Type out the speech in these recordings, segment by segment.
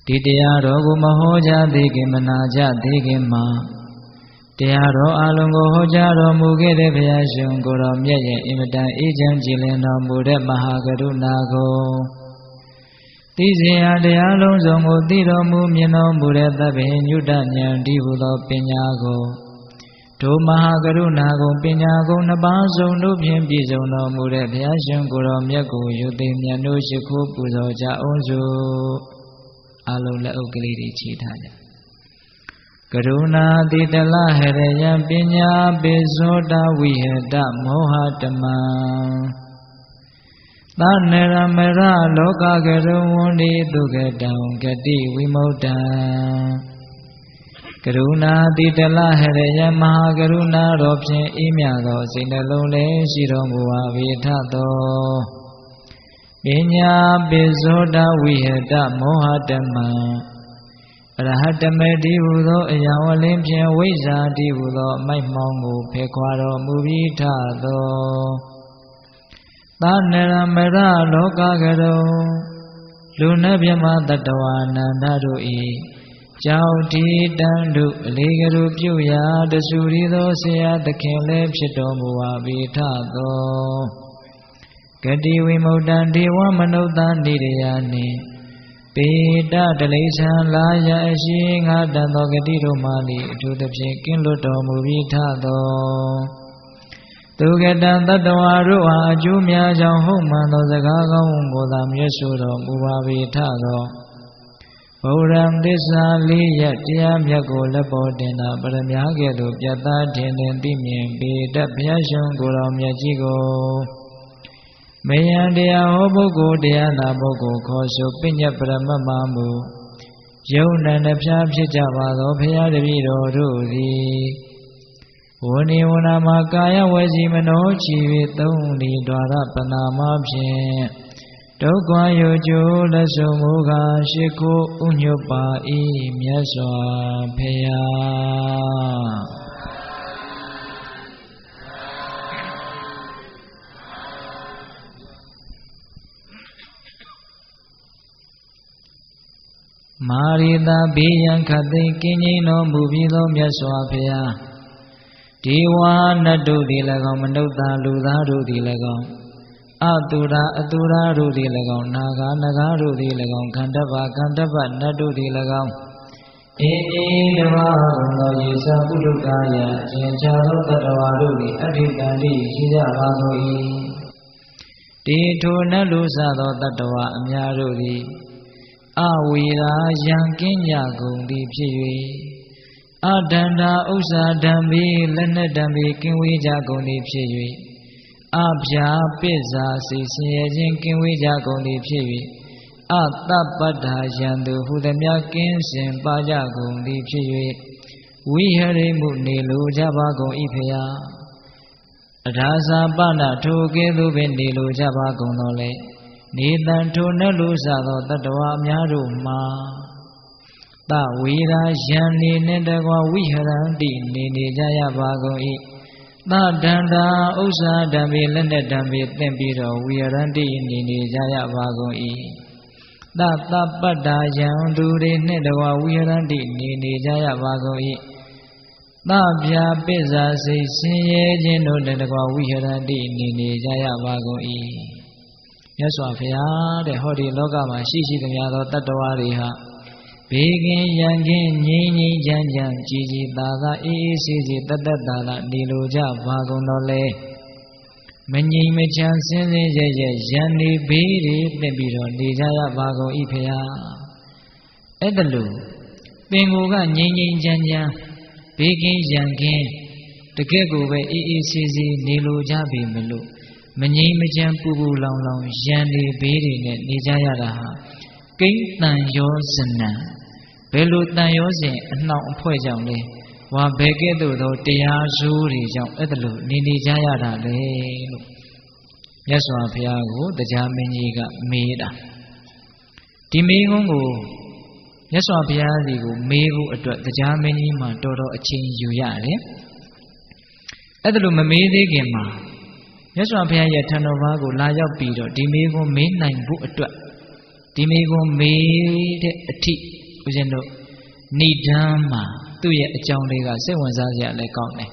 ဒီတရားတော်ကိုမဟောကြားသေးခင်မနာကြသေးခင်မှာတရားတော်အလုံးကိုဟောကြားတော်မူခဲ့တဲ့ဘုရားရှင်ကိုယ်တော်မြတ်ရဲ့အင်မတန်အေးချမ်းကြည်လင်တော်မူတဲ့မဟာကရုဏာကိုသိစေရတရားလုံးစုံကိုသိတော်မူမြင်တော်မူတဲ့သဗ္ဗညုတဉာဏ်ဒီဟုသောပညာကိုဒုမဟာကရုဏာကိုပညာကိုနှစ်ပါးစုံတို့ဖြင့်ပြည့်စုံတော်မူတဲ့ဘုရားရှင်ကိုယ်တော်မြတ်ကိုယုသိမြတ်တို့ရှိခိုးပူဇော်ကြအောင်စို့အလုံးလက်အုပ်ကလေးတွေချီထားကြကရုဏာတိတလဟရယံပညာပိဇောတဝိဟတမောဟတမံသနရမရလောကကရုဝန္တိဒုက္ခတံဂတိဝိမု ṭ ံကရုဏာတိတလဟရယံမဟာကရုဏာတော်ဖြင့်အေးမြသောစိတ်နှလုံးလည်းရှိတော်မူပါ၏ထသောပညာပိဇောတဝိဟတမောဟတမံအရဟတမေတိဟုသောအယံဝလင်းဖြင့်ဝိဇ္ဇာတိဟုသောအမိုက်မှောင်ကိုဖယ်ခွာတော်မူပြီးထသောသနရမရလောကကရုလူနတ်မြမတတဝါနန္ဒတို့၏ကြောင့်ဒီတန်တို့အလေးကရုပြုရာတဆူရီသောဆရာသခင်လည်းဖြစ်တော်မူပါ၏ထသောဂတိဝိမု ṭ ံဒေဝမနုဿနိရယနှင့်ပေတတလိษံလာယအရှိငါတန်သောဂတိတို့မှလည်းအထူးသဖြင့်ကင်းလွတ်တော်မူပြီးထသောသူကတံတတ္တဝါတို့အားအကျိုးများကြောင့်ဟုတ်မှန်သောစကားကောင်းကိုသာမြတ်ဆိုတော်မူပါ၏ထသောဗုဒ္ဓံသစ္စာလေးရတရားမြတ်ကိုလက်ပေါ်တင်တာပရမညာကဲ့သို့ပြတ်သားထင်ထင်သိမြင်ပေတတ်ဘုရားရှင်ကိုယ်တော်မြတ်ကြီးကိုမယံတရားဟောပုဂ္ဂိုလ်တရားနာပုဂ္ဂိုလ်ခေါ်ဆိုပညတ်ပရမတ်မှမူယုံနံနှဖျားဖြစ်ကြပါသောဘုရားတပည့်တော်တို့သည်ဝဏိဝနာမှာကာယဝစီမနောချီ၍သုံးလီဒွါရပနာမဖြင့်ဒုက္ခယောကျိုးလက်ဆုံမူကားရှိခိုးဥညွတ်ပါ၏မြတ်စွာဘုရားမာရိတာဘေးရန်ခတ်သိမ်းကင်းငြိမ်းတော်မူပြီးသောမြတ်စွာဘုရားဒေဝနတ်တို့သည်၎င်းမနုဿလူသားတို့သည်၎င်းအတုရာအတုရာတို့သည်၎င်းနာဂနဂါတို့သည်၎င်းခန္ဓဗခန္ဓဗနတ်တို့သည်၎င်းအေဓမ္မသောယေသပုဒ္ဒကာယအရှင်ချာသောတတ္တဝါတို့သည်အဋ္ဌိတန္တိရှိကြပါကုန်၏တေထိုနတ်လူစသောတတ္တဝါအများတို့သည်အဝေရာယံကင်းကြကုန်သည်ဖြစ်၍အဒန္တာဥစ္စာဓမ္မေလက်နက်ဓမ္မေကင်းဝေးကြကုန်သည်ဖြစ်၍အဖြာပိစ္ဆာစိတ်ဆင်းရဲခြင်းကင်းဝေးကြကုန်သည်ဖြစ်၍အတပ္ပတ္ထာယံသူဟူသည်များကင်းစင်ပါကြကုန်သည်ဖြစ်၍ဝိဟရိမှုနေလိုကြပါကုန်၏ဖျားအထာစာပဏထိုကဲ့သို့ပင်နေလိုကြပါကုန်တော်လေနေတံထိုနတ်လူစသောတတ္တဝါအများတို့မှာသဝေရာယံနေနှင့်တကွာဝိဟရန္တိနေကြရပါကုန်၏သဒန္တာဥစ္စာဓမ္မေလက်နက်ဓမ္မေသင်ပြီးတော့ဝိဟရန္တိနေကြရပါကုန်၏သတပ္ပတ္တာယံသူတွေနှင့်တကွာဝိဟရန္တိနေကြရပါကုန်၏သဗျာပိစ္ဆာစိတ်ဆင်းရဲခြင်းတို့နှင့်တကွာဝိဟရန္တိနေကြရပါကုန်၏မြတ်စွာဘုရားတဲ့ဟောဒီလောကမှာရှိသမျှသောတတ္တဝါတွေဟာဘေးကင်းရန်ကင်းငြိမ်းငြိမ်းချမ်းချမ်းကြည်ကြည်သာသာအေးအေးဆေးဆေးတတ်တတ်သာသာနေလိုကြပါကုန်တော်လေမငြိမ်မချမ်းစင်းစင်းရဲရဲရန်နေဘေးတွေသင့်ပြီးတော့နေကြရပါကုန်၏ဖေဟာအဲ့ဒါလို့ပင်ကိုကငြိမ်းငြိမ်းချမ်းချမ်းဘေးကင်းရန်ကင်းတကယ့်ကိုပဲအေးအေးဆေးဆေးနေလိုကြပြီမလို့မငြိမ်မချမ်းပူပူလောင်လောင်ရန်နေဘေးတွေနဲ့နေကြရတာဟာကိဋ္တံယောဇနံဘယ်လိုတန်ရောစဉ်အနှောင်အဖွဲ့ကြောင့်လဲဝါဘယ်ကဲ့သို့သောတရားစိုးတွေကြောင့်အဲ့ဒါလို့နေကြရတာလေလို့မြတ်စွာဘုရားကိုတရားမင်းကြီးကမေးတာဒီမေးခွန်းကိုမြတ်စွာဘုရားစီကိုမေးဖို့အတွက်တရားမင်းကြီးမှတော်တော်အချိန်ယူရတယ်အဲ့ဒါလို့မမေးသေးခင်မှာမြတ်စွာဘုရားရဲ့ထံတော်ဘာကိုလာရောက်ပြီးတော့ဒီမေးခွန်းမေးနိုင်ဖို့အတွက် ဒီမေကွန်မေးတဲ့အထိဦးဇင်းတို့ဏိဒန်းမှာသူ့ရဲ့အကြောင်းလေးကစိတ်ဝင်စားစရာလည်းကောင်းတယ်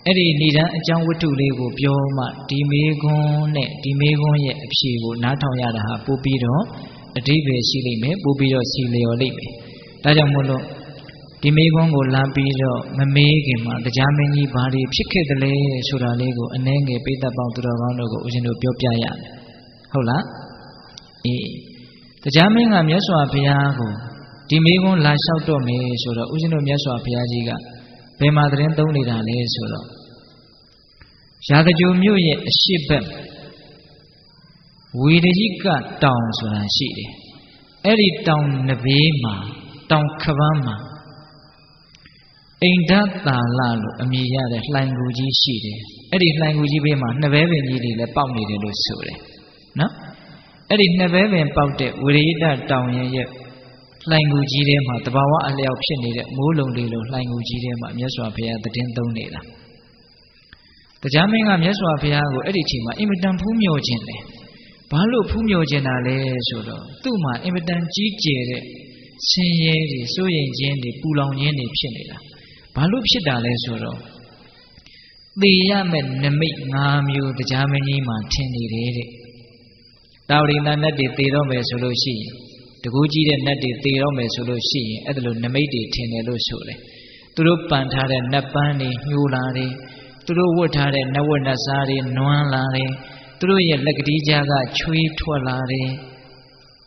အဲ့ဒီဏိဒန်းအကြောင်းဝတ္ထုလေးကိုပြောမှဒီမေကွန်နဲ့ဒီမေကွန်ရဲ့အဖြေကိုနားထောင်ရတာဟာပို့ပြီးတော့အဓိပ္ပာယ်ရှိလိမ့်မယ်ပို့ပြီးတော့စီလျော်လိမ့်မယ်ဒါကြောင့်မို့လို့ဒီမေကွန်းကိုလာပြီးတော့မမေးခင်မှာတရားမင်းကြီးဘာတွေဖြစ်ခဲ့တယ်လဲဆိုတာလေးကိုအနည်းငယ်ပိဿပေါင်းသူတော်ကောင်းတို့ကိုဦးဇင်းတို့ပြောပြရတယ်ဟုတ်လားအေးတရားမင်းကမြတ်စွာဘုရားကိုဒီမေကွန်းလာလျှောက်တော့မယ်ဆိုတော့ဦးဇင်းတို့မြတ်စွာဘုရားကြီးကဘယ်မှာသတင်းသုံးနေတာလဲဆိုတော့ရာဇဂြိုလ်မြို့ရဲ့အရှိတ်ဘက်ဝေဒိကတောင်ဆိုတာရှိတယ်အဲ့ဒီတောင်နဘေးမှာတောင်ခပန်းမှာအိန္ဒသာလလို့အမည်ရတဲ့လှိုင်ကူကြီးရှိတယ်အဲ့ဒီလှိုင်ကူကြီးဘေးမှာနှစ်ဘဲပင်ကြီးတွေလည်းပေါက်နေတယ်လို့ဆိုတယ်နော်အဲ့ဒီနှစ်ဘဲပင်ပေါက်တဲ့ဝေရိဒတောင်ရဲ့လှိုင်ကူကြီးထဲမှာတဘာဝအလျောက်ဖြစ်နေတဲ့မိုးလုံလေးလိုလှိုင်ကူကြီးထဲမှာမြတ်စွာဘုရားသတင်းသုံးနေတာတရားမင်းကမြတ်စွာဘုရားကိုအဲ့ဒီချိန်မှာအင်မတန်ဖူးမြော်ခြင်းတယ်ဘာလို့ဖူးမြော်ခြင်းတာလဲဆိုတော့သူ့မှာအင်မတန်ကြီးကျယ်တဲ့ဆင်းရဲတွေစိုးရိမ်ခြင်းတွေပူလောင်ခြင်းတွေဖြစ်နေတာဘာလို့ဖြစ်တာလဲဆိုတော့သေရမဲ့နမိတ်၅မျိုးတရားမင်းကြီးမှာထင်နေတယ်တဲ့တာဝရိဏနတ်တွေသေတော့မယ်ဆိုလို့ရှိရင်တကူကြီးတဲ့နတ်တွေသေတော့မယ်ဆိုလို့ရှိရင်အဲ့ဒါလိုနမိတ်တွေထင်တယ်လို့ဆိုတယ်သူတို့ပန်ထားတဲ့နတ်ပန်းတွေညှိုးလာတယ်သူတို့ဝတ်ထားတဲ့နတ်ဝတ်နတ်စားတွေနွမ်းလာတယ်သူတို့ရဲ့လက်ကတိကြားကချွေးထွက်လာတယ်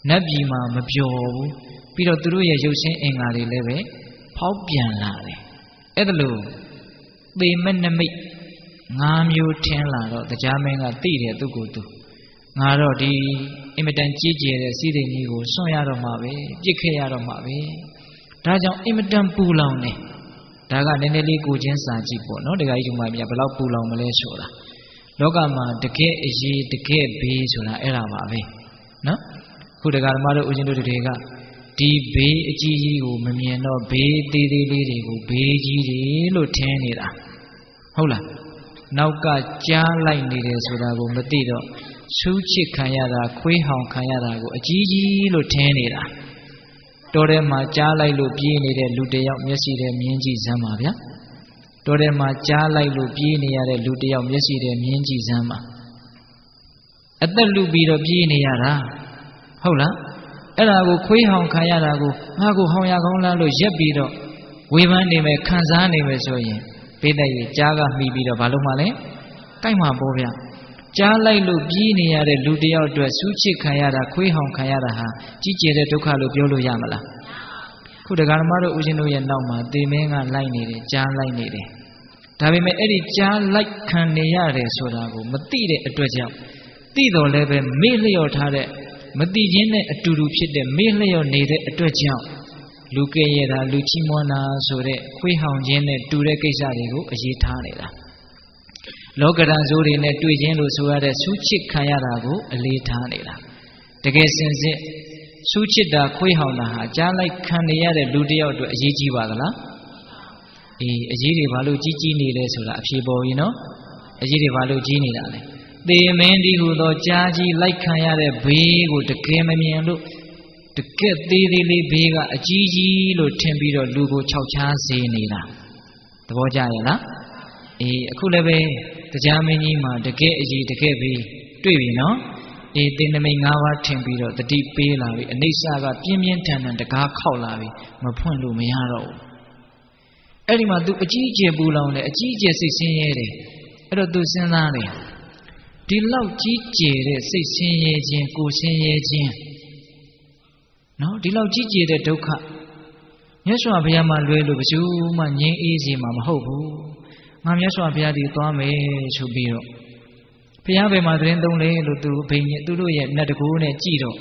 နတ်ပြည်မှာမပျော်ဘူးပြီးတော့သူတို့ရဲ့ရုပ်ဆင်းအင်္ဂါတွေလည်းပဲဖောက်ပြန်လာတယ်အဲ့ဒါလို့သေမဲ့နမိတ်၅မျိုးထင်းလာတော့တရားမင်းကသိတယ်သူကိုယ်သူငါတော့ဒီအင်မတန်ကြီးကျယ်တဲ့စည်းစိမ်ကြီးကိုဆွန့်ရတော့မှာပဲပြစ်ခဲ့ရတော့မှာပဲဒါကြောင့်အင်မတန်ပူလောင်နေဒါကနည်းနည်းလေးကိုချင်းစာကြည့်ပေါ့နော်ဒကာကြီးဒီမှာဘယ်လောက်ပူလောင်မလဲဆိုတာလောကမှာတကယ်အရေးတကယ်ဘေးဆိုတာအဲ့ဒါပါပဲနော်ခုဒကာဓမ္မတို့ဦးဇင်းတို့တွေကဒီဘေးအကြီးကြီးကိုမမြင်တော့ဘေးသေးသေးလေးတွေကိုဘေးကြီးတွေလို့ထင်နေတာဟုတ်လားနောက်ကကြားလိုက်နေတယ်ဆိုတာကိုမသိတော့ဆူးချစ်ခံရတာခွေးဟောင်ခံရတာကိုအကြီးကြီးလို့ထင်နေတာတောထဲမှာကြားလိုက်လို့ပြေးနေတဲ့လူတယောက်မျက်စိထဲမြင်ကြည့်စမ်းပါဗျာတောထဲမှာကြားလိုက်လို့ပြေးနေရတဲ့လူတယောက်မျက်စိထဲမြင်ကြည့်စမ်းပါအသက်လူပြီးတော့ပြေးနေရတာဟုတ်လားအဲ့ဒါကိုခွေးဟောင်ခံရတာကိုငါကိုဟောင်ရကောင်းလားလို့ရက်ပြီးတော့ဝေဖန်နေမယ်ခံစားနေမယ်ဆိုရင်ပိဋကရဲ့ကြားကမှီပြီးတော့ဘာလို့မှလဲတိုက်မှာပေါ့ဗျကြားလိုက်လို့ပြေးနေရတဲ့လူတယောက်အတွက်စူးချစ်ခံရတာခွေးဟောင်ခံရတာဟာကြီးကျယ်တဲ့ဒုက္ခလို့ပြောလို့ရမလားခုဒကာဓမ္မတို့ဦးဇင်းတို့ရဲ့နောက်မှာသေမင်းကလိုက်နေတယ်ကြားလိုက်နေတယ်ဒါပေမဲ့အဲ့ဒီကြားလိုက်ခံနေရတယ်ဆိုတာကိုမသိတဲ့အတွက်ကြောင့်သိတော်လည်းပဲမေ့လျော့ထားတဲ့မသိခြင်းနဲ့အတူတူဖြစ်တဲ့မေ့လျော့နေတဲ့အတွက်ကြောင့်လူကဲရတာလူချီးမွမ်းတာဆိုတဲ့ခွေးဟောင်ခြင်းနဲ့တူတဲ့ကိစ္စတွေကိုအရေးထားနေတာလောကဓာတ်ဆိုးတွေနဲ့တွေ့ခြင်းလို့ဆိုရတဲ့ဆူးချစ်ခံရတာကိုအလေးထားနေတာတကယ်စင်စစ်ဆူးချစ်တာခွေးဟောင်တာဟာကြားလိုက်ခံနေရတဲ့လူတယောက်အတွက်အရေးကြီးပါသလားအေးအရေးတွေဘာလို့ကြီးနေလဲဆိုတာအဖြေပေါ်ပြီနော်အရေးတွေဘာလို့ကြီးနေတာလဲသေမင်းဒီဟူသောကြားကြီးလိုက်ခံရတဲ့ဘေးကိုတကယ်မမြင်လို့တကယ်သေးသေးလေးဘေးကအကြီးကြီးလို့ထင်ပြီးတော့လူကိုခြောက်ခြားစေနေတာသဘောကျရဲ့လားအေးအခုလည်းပဲတရားမင်းကြီးမှာတကယ်အကြီးတကယ်ဘေးတွေ့ပြီနော်အေးသင်္နမိတ်၅ပါးထင်ပြီးတော့တတိပေးလာပြီအနိစ္စကပြင်းပြင်းထန်ထန်တကားခောက်လာပြီမဖွင့်လို့မရတော့ဘူးအဲ့ဒီမှာ तू အကြီးအကျယ်ပူလောင်တယ်အကြီးအကျယ်စိတ်ဆင်းရဲတယ်အဲ့တော့ तू စဉ်းစားတယ်ဒီလောက်ကြီးကျယ်တဲ့စိတ်ဆင်းရဲခြင်းကိုယ်ဆင်းရဲခြင်းနော်ဒီလောက်ကြီးကျယ်တဲ့ဒုက္ခမြတ်စွာဘုရားမှာလွဲလို့ဘယ်သူမှငြိမ်းအေးစေမှာမဟုတ်ဘူးငါမြတ်စွာဘုရားဒီသွားမယ်ဆိုပြီးတော့ဘုရားဘယ်မှာသတင်းသုံးလဲလို့သူဘိညာသူတို့ရဲ့နတ်တကူနဲ့ကြည်တော့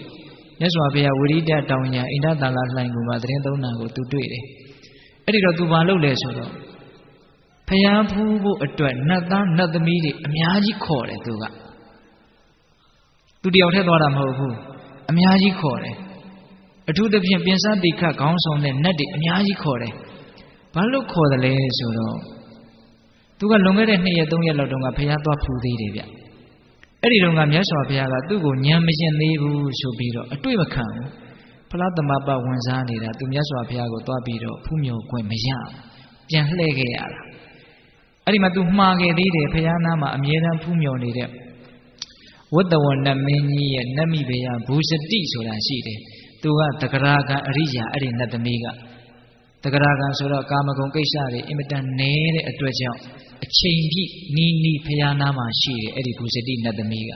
မြတ်စွာဘုရားဝိရိဒတောင်ညာအိန္ဒသာလလှိုင်ကူမှာသတင်းသုံးတာကိုသူတွေ့တယ်အဲ့ဒီတော့သူဘာလုပ်လဲဆိုတော့ဘုရားဖူးဖို့အတွက်နတ်သားနတ်သမီးတွေအများကြီးခေါ်တယ်သူတယောက်တည်းသွားတာမဟုတ်ဘူးအများကြီးခေါ်တယ်အထူးသဖြင့်ပင်စတိခတ်ခေါင်းဆောင်တဲ့နတ်တွေအများကြီးခေါ်တယ်ဘာလို့ခေါ်တယ်လဲဆိုတော့သူကလွန်ခဲ့တဲ့2ရက်3ရက်လောက်တုန်းကဘုရားသွားဖူးသေးတယ်ဗျအဲ့ဒီတုန်းကမြတ်စွာဘုရားကသူ့ကိုဉာဏ်မရှင်းသေးဘူးဆိုပြီးတော့အတွေ့မခံဘူး ဖလားသမပဝင်စားနေတာသူမြတ်စွာဘုရားကိုသွားပြီးတော့ဖူးမြော်ခွင့်မရပြန်လှည့်ခဲ့ရတာအဲ့ဒီမှာသူမှားခဲ့သေးတယ်ဘုရားနာမှာအမြဲတမ်းဖူးမြော်နေတဲ့ဝတ္တဝနမင်းကြီးရဲ့နတ်မိဘယဘူဇတိဆိုတာရှိတယ်သူကတဂရကံအရိယာအဲ့ဒီနတ်သမီးကတဂရကံဆိုတော့ကာမဂုဏ်ကိစ္စတွေအင်မတန်နည်းတဲ့အတွက်ကြောင့်အချိန်ပြည့်နီးဘုရားနာမှာရှိတယ်အဲ့ဒီဘူဇတိနတ်သမီးက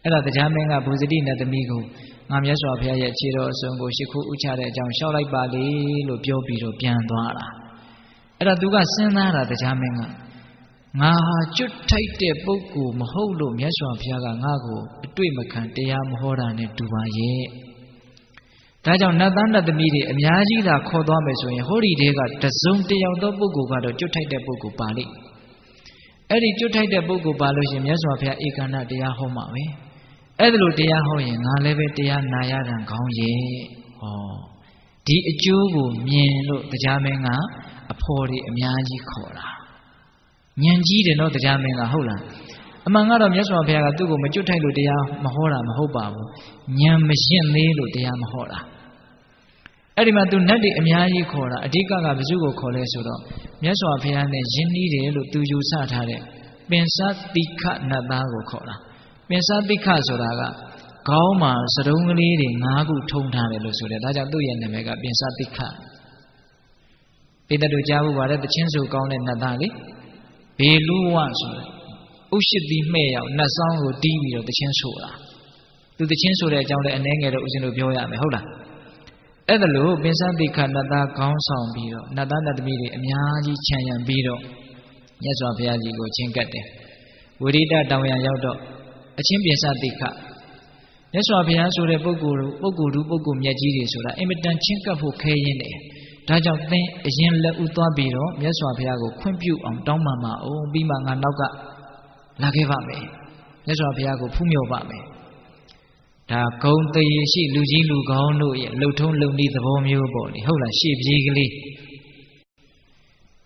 အဲ့ဒါတရားမင်းကဘူဇတိနတ်သမီးကိုငါမြတ်စွာဘုရားရဲ့ခြေတော်အစုံကိုရှ िख ိုးဥချတဲ့အကြောင်းရှောက်လိုက်ပါလေလို့ပြောပြီးတော့ပြန်သွားတာအဲ့ဒါသူကစဉ်းစားတာတရားမင်းကငါဟာကျွတ်ထိုက်တဲ့ပုဂ္ဂိုလ်မဟုတ်လို့မြတ်စွာဘုရားကငါ့ကိုအတွေ့မခံတရားမဟောတာနဲ့တူပါရဲ့ဒါကြောင့်နတ်သားနတ်သမီးတွေအများကြီးသာခေါ်သွားမယ်ဆိုရင်ဟောဒီတဲကတစုံတယောက်သောပုဂ္ဂိုလ်ကတော့ကျွတ်ထိုက်တဲ့ပုဂ္ဂိုလ်ပါလိမ့်အဲ့ဒီကျွတ်ထိုက်တဲ့ပုဂ္ဂိုလ်ပါလို့ရှိရင်မြတ်စွာဘုရားဧကန္တတရားဟောမှာပဲအဲ့ဒါလိုတရားဟောရင်ငါလည်းပဲတရားနာရတာကောင်းရဲ့ဟောဒီအကျိုးကိုမြင်လို့တရားမင်းကအဖော်တွေအများကြီးခေါ်တာဉာဏ်ကြီးတယ်နော်တရားမင်းကဟုတ်လားအမှန်ကတော့မြတ်စွာဘုရားကသူ့ကိုမကျွတ်ထိုက်လို့တရားမဟောတာမဟုတ်ပါဘူးဉာဏ်မရှင်းသေးလို့တရားမဟောတာအဲ့ဒီမှာသူနတ်တွေအများကြီးခေါ်တာအဓိကကဘယ်သူကိုခေါ်လဲဆိုတော့မြတ်စွာဘုရားနဲ့ယဉ်နီးတယ်လို့သူယူဆထားတဲ့ပင်စတိခနတ်သားကိုခေါ်တာပင်စတိခဆိုတာကခေါင်းမှာစတုံးကလေးတွေ၅ခုထုံထားတယ်လို့ဆိုတယ်ဒါကြောင့်သူ့ရဲ့နာမည်ကပင်စတိခပိဋကတို့ကြားဖို့ပါတယ်တချင်းဆိုကောင်းတဲ့နတ်သားလေဘေလူဝဆိုတယ်ဥရှိတိမှဲ့ရောက်နတ်ဆောင်ကိုတီးပြီးတော့တချင်းဆိုတာသူတချင်းဆိုတဲ့အကြောင်းလည်းအနည်းငယ်တော့ဦးဇင်းတို့ပြောရမယ်ဟုတ်လားအဲ့ဒါလို့ပင်စတိခနတ်သားခေါင်းဆောင်ပြီးတော့နတ်သားနတ်သမီးတွေအများကြီးခြံရံပြီးတော့မြတ်စွာဘုရားကြီးကိုချင်းကပ်တယ်ဝိရိဒတောင်ရရောက်တော့အချင်းပင်စတိခမြတ်စွာဘုရားဆိုတဲ့ပုဂ္ဂိုလ်မြတ်ကြီးတွေဆိုတာအင်မတန်ချင်းကပ်ဖို့ခဲရင်းတယ်ဒါကြောင့်သင်အရင်လက်ဦးသွားပြီးတော့မြတ်စွာဘုရားကိုခွင့်ပြုအောင်တောင်းပန်ပါအောင်ပြီးမှငါနောက်ကလာခဲ့ပါမယ်မြတ်စွာဘုရားကိုဖူးမြော်ပါမယ်ဒါဂုံတရေရှိလူကြီးလူကောင်းတို့ရဲ့လှုပ်ထုံးလုံနည်းသဘောမျိုးပေါ့လေဟုတ်လားရှေ့ပြေးကလေး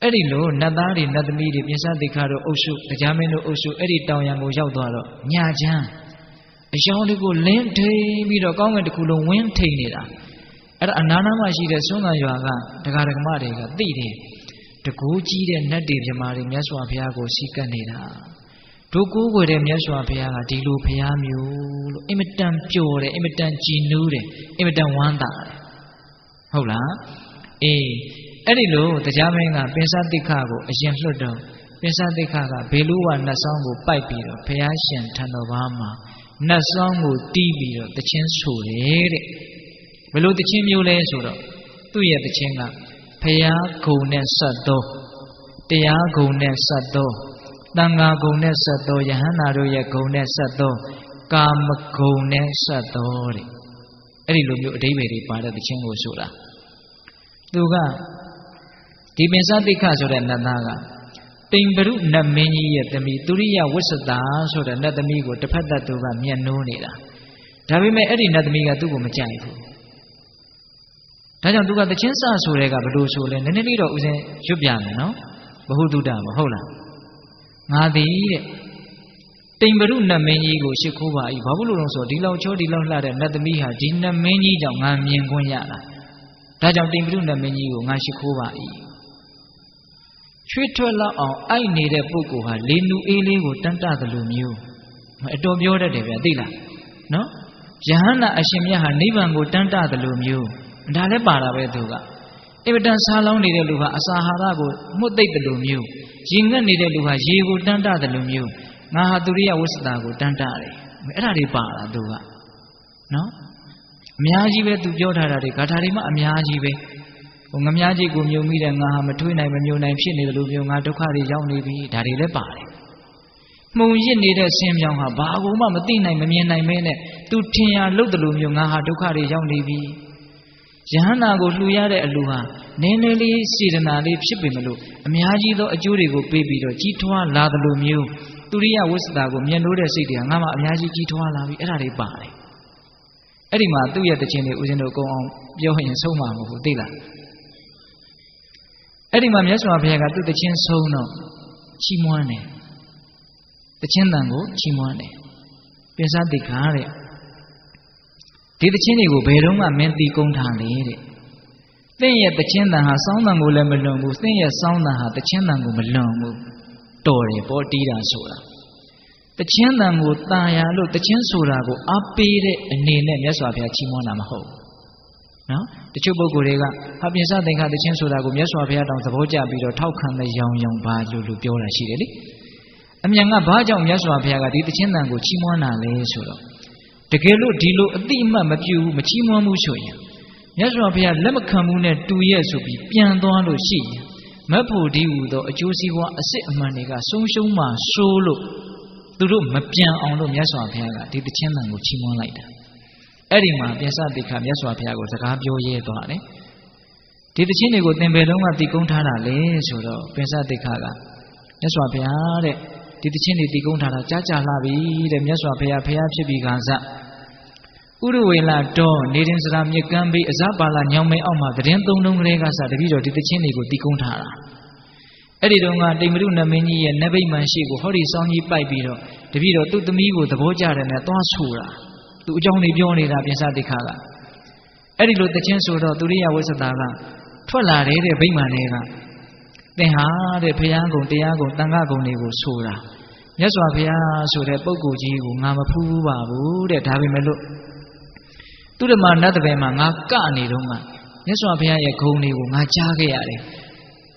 အဲ့ဒီလိုနတ်သားတွေနတ်သမီးတွေပြင်စတိခါတို့အုပ်စုတရားမင်းတို့အုပ်စုအဲ့ဒီတောင်ရံကိုရောက်သွားတော့ညချမ်းအယောင်လေးကိုလင်းထိန်ပြီးတော့ကောင်းကင်တစ်ခုလုံးဝင်းထိန်နေတာအဲ့ဒါအနာနာမှာရှိတဲ့ဆွမ်းသာရွာကဒကာဒကမတွေကသိတယ်တကူကြီးတဲ့နတ်တွေပြမာတွေမြတ်စွာဘုရားကိုစီကပ်နေတာတို့ကိုးကွယ်တဲ့မြတ်စွာဘုရားကဒီလိုဘုရားမျိုးလို့အင်မတန်ပျော်တယ်အင်မတန်ကြည်နူးတယ်အင်မတန်ဝမ်းသာတယ်ဟုတ်လားအေးအဲ့ဒီလိုတရားမင်းကပင်စတိခကိုအရင်လွှတ်တော့ပင်စတိခကဘေလူဝနတ်ဆောင်ကိုပိုက်ပြီးတော့ဘုရားရှင်ထံတော်ဘာမှာနတ်ဆောင်ကိုတီးပြီးတော့တခြင်းဆိုတယ်တဲ့ဘယ်လိုတခြင်းမျိုးလဲဆိုတော့သူ့ရဲ့တခြင်းကဘုရားဂုဏ်နဲ့ဆက်သောတရားဂုဏ်နဲ့ဆက်သောတန်ဃာဂုဏ်နဲ့ဆက်သောယဟန္တာတို့ရဲ့ဂုဏ်နဲ့ဆက်သောကာမဂုဏ်နဲ့ဆက်သောတဲ့အဲ့ဒီလိုမျိုးအဓိပ္ပာယ်တွေပါတဲ့တခြင်းကိုဆိုတာသူကဒီပင်စတိခဆိုတဲ့နတ်သားကတိမ်ပရုနတ်မင်းကြီးရဲ့သမီးသူရိယဝစ္စတာဆိုတဲ့နတ်သမီးကိုတစ်ဖက်သက်သူကမျက်နှိုးနေတာဒါပေမဲ့အဲ့ဒီနတ်သမီးကသူ့ကိုမကြိုက်ဘူးဒါကြောင့်သူကတခြင်းစဆိုတဲ့ကဘယ်လိုဆိုလဲနည်းနည်းလေးတော့ဦးဇင်းရွတ်ပြမယ်နော်ဘဟုတုတ္တမဟုတ်လားငါသည်တဲ့တိမ်ပရုနတ်မင်းကြီးကိုရှ िख ိုးပါ၏ဘာလို့လို့ဆိုဒီလောက်ချောဒီလောက်လှတဲ့နတ်သမီးဟာဒီနတ်မင်းကြီးကြောင့်ငါမြင်ခွင့်ရတာဒါကြောင့်တိမ်ပရုနတ်မင်းကြီးကိုငါရှ िख ိုးပါ၏ချွေးထွက်လောက်အောင်အိုက်နေတဲ့ပုဂ္ဂိုလ်ဟာလေနူအေးလေးကိုတန်းတတယ်လို့မျိုးအတော်ပြောတတ်တယ်ဗျသိလားနော်ယဟန္တာအရှင်မြတ်ဟာနိဗ္ဗာန်ကိုတန်းတတယ်လို့မျိုးဒါလည်းပါတာပဲသူကအင်မတန်ဆာလောင်းနေတဲ့လူဟာအစာဟာရကိုမှုတ်သိပ်တယ်လို့မျိုးရေငတ်နေတဲ့လူဟာရေကိုတန်းတတယ်လို့မျိုးငါဟာသူရိယဝစ္စတာကိုတန်းတတယ်အဲ့ဒါတွေပါတာသူကနော်အများကြီးပဲသူပြောထားတာတွေဂါထာတွေမှအများကြီးပဲငမြားကြီးကိုမြုံမိတဲ့ငါဟာမထွေးနိုင်မမြုံနိုင်ဖြစ်နေတယ်လို့မျိုးငါဒုက္ခတွေရောက်နေပြီဒါတွေလည်းပါတယ်မှုံရစ်နေတဲ့ဆင်းပြောင်းဟာဘာကူမှမသိနိုင်မမြင်နိုင်မဲနဲ့သူထင်ရလို့တယ်လို့မျိုးငါဟာဒုက္ခတွေရောက်နေပြီယဟန္တာကိုလှူရတဲ့အလူဟာနည်းနည်းလေးစေတနာလေးဖြစ်ပေမလို့အများကြီးသောအကျိုးတွေကိုပေးပြီးတော့ကြီးထွားလာတယ်လို့မျိုးသူရိယဝစ္စတာကိုမျက်နှိုးတဲ့စိတ်တွေကငါမှအများကြီးကြီးထွားလာပြီအဲ့ဒါတွေပါတယ်အဲ့ဒီမှာသူ့ရဲ့တခြင်းတွေဦးဇင်းတို့ကုံအောင်ပြောရင်ဆုံးမှာမဟုတ်ဘူးသိလားအဲ့ဒီမှာမြတ်စွာဘုရားကသူ့တခြင်းဆုံးတော့ချီးမွမ်းတယ်တခြင်းတန်ကိုချီးမွမ်းတယ်ပင်စတိခါတဲ့ ဒီတခြင်းတွေကိုဘယ်တော့မှမင်းသိကုန်းထားလေတဲ့သင်ရဲ့တခြင်းတန်ဟာစောင်းတန်ကိုလည်းမလွန်ဘူးသင်ရဲ့စောင်းတန်ဟာတခြင်းတန်ကိုမလွန်ဘူးတော်တယ်ပေါ့တီးတာဆိုတာတခြင်းတန်ကိုตาရလို့တခြင်းဆိုတာကိုအားပေးတဲ့အနေနဲ့မြတ်စွာဘုရားချီးမွမ်းတာမဟုတ်နော်တချို့ပုဂ္ဂိုလ်တွေကဟာပြင်စသင်္ခါတခြင်းဆိုတာကိုမြတ်စွာဘုရားတောင်သဘောကျပြီးတော့ထောက်ခံတဲ့ရောင်ပါလို့ပြောတာရှိတယ်လေအမြန်ကဘာကြောင့်မြတ်စွာဘုရားကဒီတခြင်းတန်ကိုချီးမွမ်းတာလဲဆိုတော့တကယ်လို့ဒီလိုအတိအမှတ်မပြုဘူးမချီးမွမ်းဘူးဆိုရင်မြတ်စွာဘုရားလက်မခံဘူးနဲ့တူရဲ့ဆိုပြီးပြန်သွားလို့ရှိရင်မဖို့ဒီဟူသောအကျိုးစီးပွားအစစ်အမှန်တွေကဆုံးရှုံးမှဆိုးလို့သူတို့မပြန်အောင်လို့မြတ်စွာဘုရားကဒီတခြင်းတန်ကိုချီးမွမ်းလိုက်တာအဲ့ဒီမှာပြင်စတိခမြတ်စွာဘုရားကိုစကားပြောရဲသွားတယ်ဒီတခြင်းတွေကိုသင်ဘယ်လုံးကတည်ကုန်းထားတာလဲဆိုတော့ပြင်စတိခကမြတ်စွာဘုရားတဲ့ဒီတခြင်းတွေတည်ကုန်းထားတာကြားကြလှပြီတဲ့မြတ်စွာဘုရားဖျားဖြစ်ပြီးခါစဥရဝေလတော်နေရင်စရာမြစ်ကမ်းဘေးအဇပါလညောင်မဲအောက်မှာသတင်းသုံးလုံးကလေးကစတပည့်တော်ဒီတခြင်းတွေကိုတည်ကုန်းထားတာအဲ့ဒီတုန်းကတိမ်မရုနမင်းကြီးရဲ့နဗိမာန်ရှိကိုဟောဒီစောင်းကြီးပိုက်ပြီးတော့တပည့်တော်သူ့သမီးကိုသဘောကျတယ်နဲ့သွားဆိုတာသူအကြောင်းတွေပြောနေတာပြင်စတိခါကအဲ့ဒီလိုတခြင်းဆိုတော့သူရိယဝိသတာကထွက်လာတယ်တဲ့ဗိမာန်တွေကသင်ဟာတဲ့ဘုရားကုံတရားကုံတန်ခါကုံတွေကိုဆိုတာမြတ်စွာဘုရားဆိုတဲ့ပုဂ္ဂိုလ်ကြီးကိုငါမဖူးပါဘူးတဲ့ဒါပေမဲ့လို့သူဓမ္မနတ်တပည့်မှာငါကနေတော့မှမြတ်စွာဘုရားရဲ့ဂုဏ်တွေကိုငါကြားခဲ့ရတယ်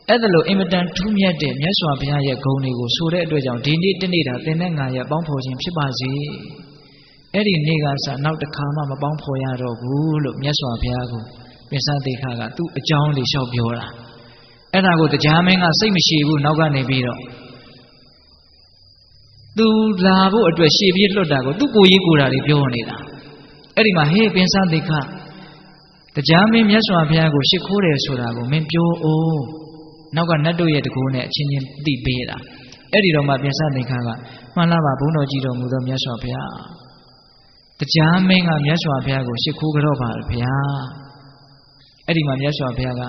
အဲ့ဒါလို့အင်မတန်ထူးမြတ်တဲ့မြတ်စွာဘုရားရဲ့ဂုဏ်တွေကိုဆိုတဲ့အတွက်ကြောင့်ဒီနေ့တနေ့တာသင်နဲ့ငါရဲ့ပေါင်းဖော်ခြင်းဖြစ်ပါစေအဲ့ဒီနေ့ကစနောက်တစ်ခါမှမပေါင်းဖော်ရတော့ဘူးလို့မြတ်စွာဘုရားကိုပြင်စတိခါကသူ့အကြောင်းလေးလျှောက်ပြောတာအဲ့ဒါကိုတရားမင်းကစိတ်မရှိဘူးနောက်ကနေပြီးတော့သူလာဖို့အတွက်ရှေ့ပြေးလွတ်တာကိုသူ့ကိုရေးကိုတာလေးပြောနေတာအဲ့ဒီမှာဟေးပြင်စတိခတရားမင်းမြတ်စွာဘုရားကိုရှ िख ိုးတယ်ဆိုတာကိုမင်းပြောအောင်နောက်ကနတ်တို့ရဲ့တကူနဲ့အချင်းချင်းသိပေးတာအဲ့ဒီတော့မှပြင်စတိခါကမှန်လားပါဘုန်းတော်ကြီးတော်မူသောမြတ်စွာဘုရားတရားမင်းကမြတ်စွာဘုရားကိုရှ िख ိုးကြတော့ပါဘုရားအဲ့ဒီမှာမြတ်စွာဘုရားက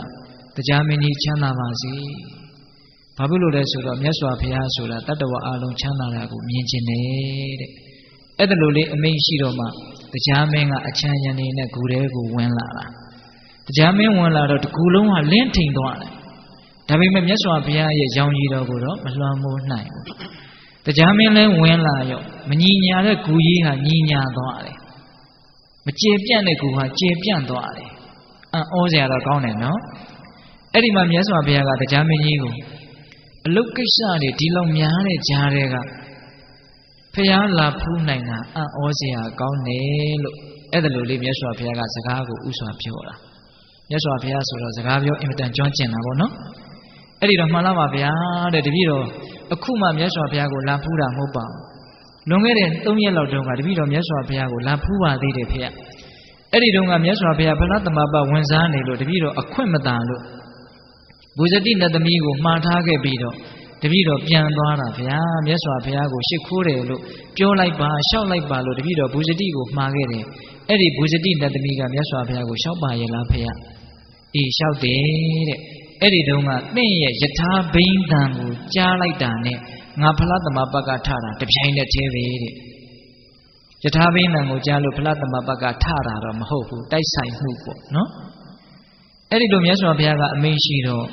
တရားမင်းကြီးချမ်းသာပါစေဘာဖြစ်လို့လဲဆိုတော့မြတ်စွာဘုရားဆိုတာတတ္တဝါအလုံးချမ်းသာတာကိုမြင်ခြင်းနဲ့တဲ့အဲ့ဒါလိုလေးအမိန့်ရှိတော့မှတရားမင်းကအချမ်းရံနေနဲ့ဂူထဲကိုဝင်လာတာတရားမင်းဝင်လာတော့ဒီဂူလုံးကလင်းထိန်သွားတယ်ဒါပေမဲ့မြတ်စွာဘုရားရဲ့ရောင်ရည်တော်ကိုတော့မလွှမ်းမိုးနိုင်ဘူးတရားမင်းလည်းဝင်လာရောမညီညာတဲ့ဂူကြီးဟာညီညာသွားတယ်မကျေပြန့်တဲ့ဂူဟာကျေပြန့်သွားတယ်ဩစရာတော့ကောင်းတယ်နော်အဲ့ဒီမှာမြတ်စွာဘုရားကတရားမင်းကြီးကိုအလုတ်ကိစ္စတွေဒီလောက်များတဲ့ကြားတွေကဖျားလာဖူးနိုင်တာဩစရာကောင်းတယ်လို့အဲ့ဒါလိုလေးမြတ်စွာဘုရားကစကားကိုဥစွာပြောတာမြတ်စွာဘုရားဆိုတော့စကားပြောအင်မတန်ကျွမ်းကျင်တာပေါ့နော်အဲ့ဒီတော့မှန်လားပါဗျာတဲ့တပည့်တော်အခုမှမြတ်စွာဘုရားကိုလာဖူးတာမဟုတ်ပါဘူးလွန်ခဲ့တဲ့3ရက်လောက်တုန်းကတပည့်တော်မြတ်စွာဘုရားကိုလာဖူးပါသေးတယ်ဖေ။အဲ့ဒီတုန်းကမြတ်စွာဘုရားဖလားသမဘဝင်စားနေလို့တပည့်တော်အခွင့်မတန်လို့ဘုဇတိနတ်သမီးကိုမှားထားခဲ့ပြီးတော့တပည့်တော်ပြန်သွားတာဗျာမြတ်စွာဘုရားကိုရှ िख ိုးတယ်လို့ပြောလိုက်ပါလျှောက်လိုက်ပါလို့တပည့်တော်ဘုဇတိကိုမှားခဲ့တယ်အဲ့ဒီဘုဇတိနတ်သမီးကမြတ်စွာဘုရားကိုလျှောက်ပါရဲ့လားဖေ။အေးလျှောက်တယ်တဲ့အဲ့ဒီတုန်းကသင်ရဲ့ယထာဘိန်းတန်ကိုကြားလိုက်တာနဲ့ငါဖလားသမဘကထတာတပြိုင်တည်းသေးပဲတဲ့ယထာဘိန်းတန်ကိုကြားလို့ဖလားသမဘကထတာတော့မဟုတ်ဘူးတိုက်ဆိုင်မှုပေါ့နော်အဲ့ဒီလိုမြတ်စွာဘုရားကအမိန့်ရှိတော့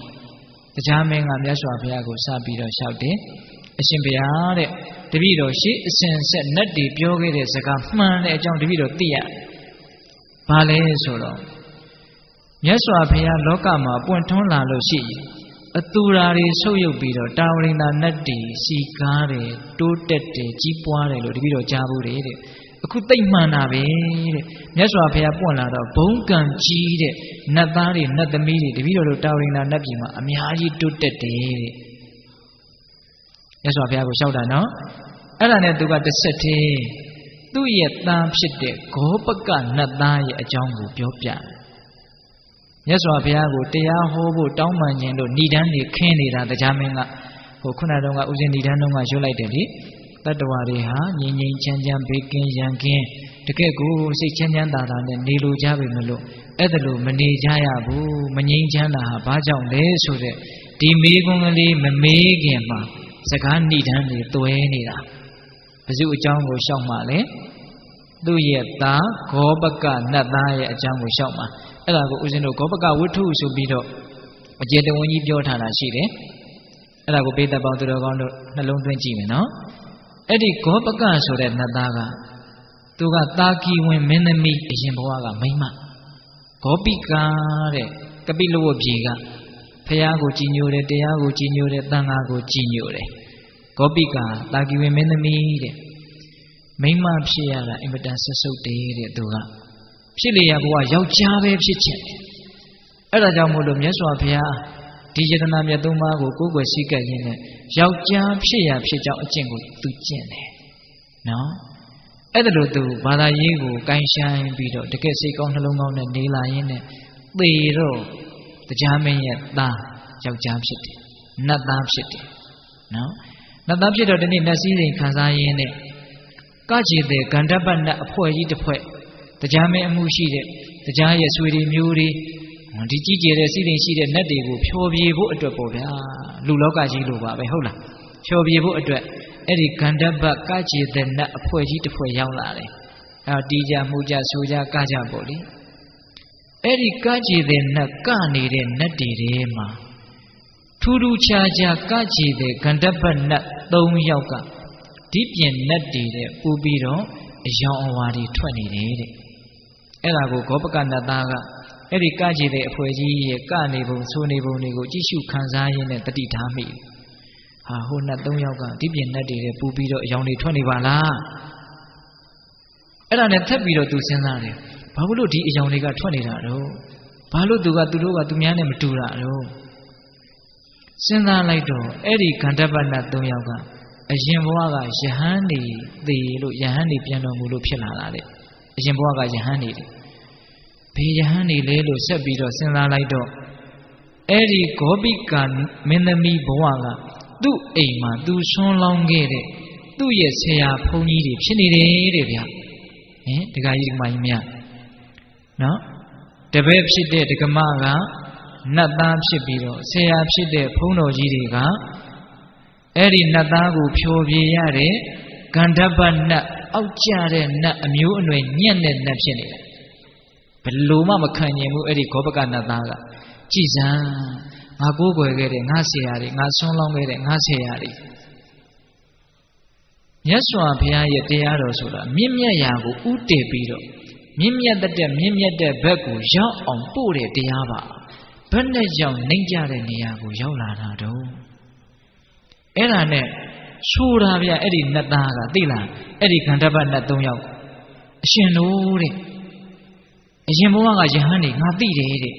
တရားမင်းကမြတ်စွာဘုရားကိုစပြီးတော့လျှောက်တယ်အရှင်ဘုရားတဲ့တပည့်တော်ရှေးအစဉ်ဆက်နတ်တွေပြောခဲ့တဲ့စကားမှန်တဲ့အကြောင်းတပည့်တော်သိရတယ်ဘာလဲဆိုတော့မြတ်စွာဘုရားလောကမှာပွင့်ထွန်းလာလို့ရှိရင်အတူရာတွေဆုပ်ယုပ်ပြီးတော့တာဝရိန္ဒနတ်တွေစီကားတယ်တိုးတက်တယ်ကြီးပွားတယ်လို့တပည့်တော်ကြားဘူးတဲ့အခုသိမ့်မှန်တာပဲတဲ့မြတ်စွာဘုရားပွင့်လာတော့ဘုံကံကြီးတဲ့နတ်သားတွေနတ်သမီးတွေတပည့်တော်တို့တာဝရိန္ဒနတ်ပြည်မှာအများကြီးတိုးတက်တယ်တဲ့မြတ်စွာဘုရားကိုလျှောက်တာနော်အဲ့ဒါနဲ့သူကတစ်ဆက်တည်းသူ့ရဲ့သားဖြစ်တဲ့ဂောပကနတ်သားရဲ့အကြောင်းကိုပြောပြမြတ်စွာဘုရားကိုတရားဟောဖို့တောင်းပန်ခြင်းလို့ဏိဒန်းတွေခင်းနေတာတရားမင်းကဟိုခုနတုန်းကဥစဉ်ဏိဒန်းတုန်းကရွတ်လိုက်တယ်လေတတ္တဝါတွေဟာငြိမ်ငြိမ်ချမ်းချမ်းဘေးကင်းရန်ကင်းတကယ့်ကိုစိတ်ချမ်းချမ်းသာသာနဲ့နေလိုကြပြီမလို့အဲ့ဒါလို့မနေကြရဘူးမငြိမ်ချမ်းသာဟာဘာကြောင့်လဲဆိုတဲ့ဒီမေးခွန်းကလေးမမေးခင်မှာစကားဏိဒန်းတွေတွဲနေတာဘယ်သူအကြောင်းကိုရှောက်မှလဲ သူ့ရဲ့သားဂောပကနတ်သားရဲ့အကြောင်းကိုရှောက်မှာအဲ့ဒါကိုဦးဇင်းတို့ဂောပကဝိထုဆိုပြီးတော့အကျေတဝန်းကြီးပြောထားတာရှိတယ်အဲ့ဒါကိုပိဿပေါင်းသူတော်ကောင်းတို့နှလုံးသွင်းကြည့်မယ်နော်အဲ့ဒီဂောပကဆိုတဲ့နတ်သားကသူကတာကီဝင်မင်းသမီးအရင်ဘဝကမိန်းမဂောပိကာတဲ့ကပိလဝတ်ပြည်ကဖះကိုကြည်ညိုတယ်တရားကိုကြည်ညိုတယ်သံဃာကိုကြည်ညိုတယ်ဂောပိကာတာကီဝင်မင်းသမီးတဲ့မိန်းမဖြစ်ရတာအင်မတန်ဆက်ဆုပ်တယ်တဲ့သူကဖြစ်လေရဘဝယောက်ျားပဲဖြစ်ချင်တယ်အဲ့ဒါကြောင့်မို့လို့မြတ်စွာဘုရားဒီယတနာမြတ်သုံးပါးကိုကိုယ်ွယ်စည်းကပ်ရင်းနဲ့ယောက်ျားဖြစ်ရဖြစ်ကြောင်းအကျင့်ကိုသူကျင့်တယ်နော်အဲ့ဒါလို့သူဘာသာရေးကိုကိုင်းဆိုင်ပြီးတော့တကယ်စိတ်ကောင်းနှလုံးကောင်းနဲ့နေလာရင်းနဲ့သေတော့တရားမင်းရဲ့သားယောက်ျားဖြစ်တယ်နတ်သားဖြစ်တယ်နော်နတ်သားဖြစ်တော့ဒီနေ့နတ်စည်းစိမ်ခံစားရင်းနဲ့ကကြည်တဲ့ကန္တပတ်နတ်အဖွဲ့ကြီးတစ်ဖွဲ့တရားမင်းအမှုရှိတဲ့တရားရဲ့ဆွေတွေမျိုးတွေဒီကြီးကျယ်တဲ့စည်းစိမ်ရှိတဲ့နတ်တွေကိုဖြောပြေဖို့အတွက်ပေါ့ဗျာလူလောကကြီးလိုပါပဲဟုတ်လားဖြောပြေဖို့အတွက်အဲ့ဒီကန္တပတ်ကကြည်တဲ့နတ်အဖွဲ့ကြီးတစ်ဖွဲ့ရောက်လာတယ်အဲ့တီးကြမှုကြဆိုကြကကြပေါ့လေအဲ့ဒီကကြည်တဲ့နတ်ကနေတဲ့နတ်တွေထဲမှာထူးထူးခြားခြားကကြည်တဲ့ကန္တပတ်နတ်3ယောက်ကဒီပြင်နတ်တွေတဲ့ပူပြီးတော့အယောင်အဝါတွေထွက်နေတယ်တဲ့အဲ့ဒါကိုဂောပကနတ်သားကအဲ့ဒီကကြည်တဲ့အဖွဲကြီးရဲ့ကနေပုံဆိုနေပုံတွေကိုကြည့်ရှုခံစားရင်းနဲ့တတိထားမိဟာဟိုနတ်3ယောက်ကဒီပြင်နတ်တွေတဲ့ပူပြီးတော့အယောင်တွေထွက်နေပါလားအဲ့ဒါနဲ့ထပ်ပြီးတော့သူစဉ်းစားတယ်ဘာလို့ဒီအယောင်တွေကထွက်နေတာတော့ဘာလို့သူတို့ကသူများနဲ့မတူတာတော့စဉ်းစားလိုက်တော့အဲ့ဒီခန္ဓပနတ်3ယောက်ကအရင်ဘဝကယဟန်နေသေးလို့ယဟန်နေပြန်တော်မူလို့ဖြစ်လာတာတဲ့အရင်ဘဝကယဟန်နေတယ်ဘေးယဟန်နေလေလို့ဆက်ပြီးတော့စဉ်းစားလိုက်တော့အဲ့ဒီဂောပိကမင်းသမီးဘဝကသူ့အိမ်မှာသူဆွန်းလောင်းခဲ့တဲ့သူ့ရဲ့ဆရာဘုန်းကြီးတွေဖြစ်နေတယ်တဲ့ဗျာဒကာကြီးဒကာမကြီးများနော်တပည့်ဖြစ်တဲ့ဒကမကနတ်သားဖြစ်ပြီးတော့ဆရာဖြစ်တဲ့ဘုန်းတော်ကြီးတွေကအဲ့ဒီနတ်သားကိုဖြောပြေရတဲ့ဂန္ဓပနတ်အောက်ကျတဲ့နတ်အမျိုးအနွယ်ညံ့တဲ့နတ်ဖြစ်နေတယ်ဘယ်လိုမှမခံနိုင်ဘူးအဲ့ဒီဂောပကနတ်သားကကြည်စမ်းငါကိုးကွယ်ခဲ့တဲ့ငါဆရာတွေငါဆွန်းလောင်းခဲ့တဲ့ငါဆရာတွေမြတ်စွာဘုရားရဲ့တရားတော်ဆိုတာမြင့်မြတ်ရာကိုဥတည်ပြီးတော့မြင့်မြတ်တဲ့မြင့်မြတ်တဲ့ဘက်ကိုရောက်အောင်ပို့တဲ့တရားပါဘယ်နဲ့ရောက်နှိမ့်ကြတဲ့နေရာကိုရောက်လာတာတော့အဲ့ဒါနဲ့ဆိုတာဗျအဲ့ဒီနတ်သားကသိလားအဲ့ဒီခန္ဓာပတ်နတ်3ယောက်အရှင်တို့တဲ့အရင်ဘဝကယဟန်နေငါသိတယ်တဲ့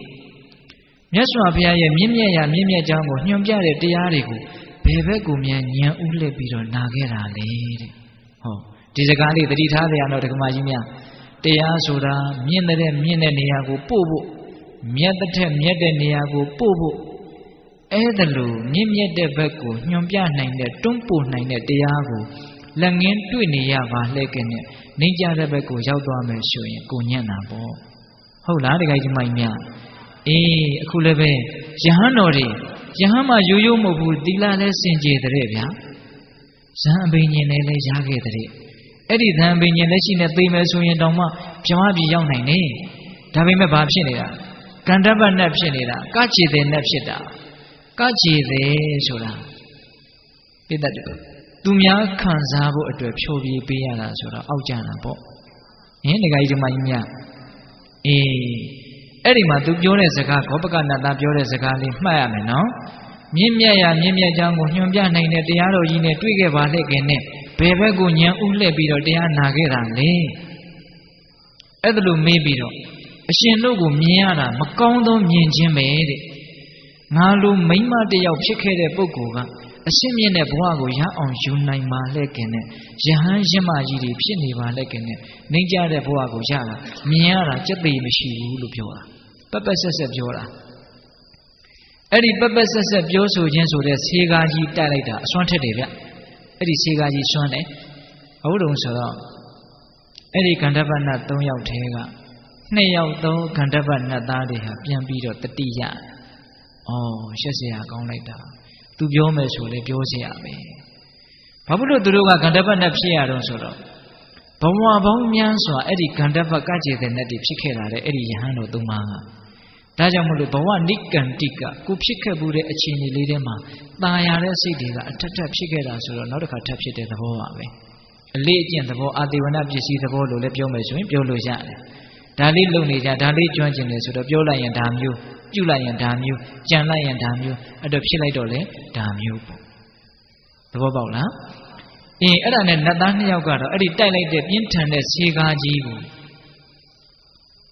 မြတ်စွာဘုရားရဲ့မြင့်မြတ်ရာမြင့်မြတ်ကြောင်းကိုညွှန်ပြတဲ့တရားတွေကိုဘယ်ဘက်ကိုမြန်ဉာဏ်ဥလှည့်ပြီးတော့နာခဲ့တာလေတဲ့ဟောဒီစကားလေးသတိထားကြရတော့ဒကမာကြီးများတရားဆိုတာမြင့်တဲ့နေရာကိုပို့ဖို့မြတ်တဲ့မြတ်တဲ့နေရာကိုပို့ဖို့အဲ့ဒါလို့မြင့်မြတ်တဲ့ဘက်ကိုညွှန်ပြနိုင်တဲ့တွန်းပို့နိုင်တဲ့တရားကိုလက်ငင်းတွေ့နေရပါလှဲ့ကင်းနဲ့နှိမ့်ကြတဲ့ဘက်ကိုရောက်သွားမယ်ဆိုရင်ကိုညံ့တာပေါ့ဟုတ်လားဒကာကြီးမိုင်းများအေးအခုလည်းပဲယဟန်တော်တွေယဟန်မှာရိုးရိုးမဟုတ်ဘူးသီလလည်းစင်ကြယ်တဲ့ဗျာဇံအဘိညာဉ်လည်းရခဲ့တဲ့အဲ့ဒီဇံအဘိညာဉ်လက်ရှိနဲ့သိမယ်ဆိုရင်တောင်မှပြမပြေရောက်နိုင်နေဒါပေမဲ့ဘာဖြစ်နေတာကန္တပနတ်ဖြစ်နေတာကကြည်တဲ့နတ်ဖြစ်တာကကြည်တယ်ဆိုတာပြတတ်တယ်သူများခံစားဖို့အတွက်ဖြိုပြေးပေးရတာဆိုတော့အောက်ကျတာပေါ့ဒကာကြီးဒီမကြီးများအေးအဲ့ဒီမှာသူပြောတဲ့စကားဂောပကနတ်သားပြောတဲ့စကားလေးမှတ်ရမယ်နော်မြင့်မြတ်ရာမြင့်မြတ်ကြောင်းကိုညွှန်ပြနိုင်တဲ့တရားတော်ကြီးနဲ့တွေ့ခဲ့ပါလေခင်နဲ့ဘယ်ဘက်ကိုဉာဏ်ဥလှည့်ပြီးတော့တရားနာခဲ့တာလဲအဲ့ဒါလို့မေးပြီးတော့အရှင်တို့ကိုမြင်ရတာမကောင်းသောမြင်ခြင်းပဲတဲ့ငါလိုမိမတယောက်ဖြစ်ခဲ့တဲ့ပုဂ္ဂိုလ်ကအရှင်းမြင့်တဲ့ဘဝကိုရအောင်ယူနိုင်ပါလေခင်နဲ့ယဟန်ရမကြီးတွေဖြစ်နေပါလေခင်နဲ့နှိမ့်ကြတဲ့ဘဝကိုရတာမြင်ရတာကြက်သေးမရှိဘူးလို့ပြောတာပက်ပက်ဆက်ဆက်ပြောတာအဲ့ဒီပက်ပက်ဆက်ဆက်ပြောဆိုခြင်းဆိုတဲ့ဆေးကားကြီးတိုက်လိုက်တာအစွမ်းထက်တယ်ဗျအဲ့ဒီဆေးကားကြီးစွမ်းတယ်ဟုတ်တုံဆိုတော့အဲ့ဒီခန္ဓာပနတ်3ယောက်ထဲက2ယောက်သောခန္ဓာပနတ်သားတွေဟာပြန်ပြီးတော့တတိယရှက်เสียကောင်းလိုက်တာသူပြောမယ်ဆိုလေပြောเสียပဲဘာဖြစ်လို့သူတို့ကခန္ဓာပနတ်ဖြစ်ရတော့ဆိုတော့ ဘဝပေါင်းများစွာအဲ့ဒီကန္တပကကြေတဲ့နဲ့တည်းဖြစ်ခဲ့တာလေအဲ့ဒီယဟန်တို့သုံးပါးကဒါကြောင့်မလို့ဘဝနိကန္တိကကိုဖြစ်ခဲ့မှုတဲ့အခြေအနေလေးထဲမှာตาရတဲ့စိတ်တွေကအထက်ထပ်ဖြစ်ခဲ့တာဆိုတော့နောက်တစ်ခါထပ်ဖြစ်တဲ့သဘောပါပဲအလေးအကျင့်သဘောအာတိဝနပစ္စည်းသဘောလို့လည်းပြောမယ်ဆိုရင်ပြောလို့ရတယ်ဒါလေးလုံနေကြဒါလေးကျွမ်းကျင်တယ်ဆိုတော့ပြောလိုက်ရင်ဒါမျိုးပြုလိုက်ရင်ဒါမျိုးကြံလိုက်ရင်ဒါမျိုးအဲ့တော့ဖြစ်လိုက်တော့လေဒါမျိုးပေါ့သဘောပေါက်လားအဲ့ဒါနဲ့နတ်သားနှစ်ယောက်ကတော့အဲ့ဒီတိုက်လိုက်တဲ့ပြင်းထန်တဲ့ဆေးကားကြီးကို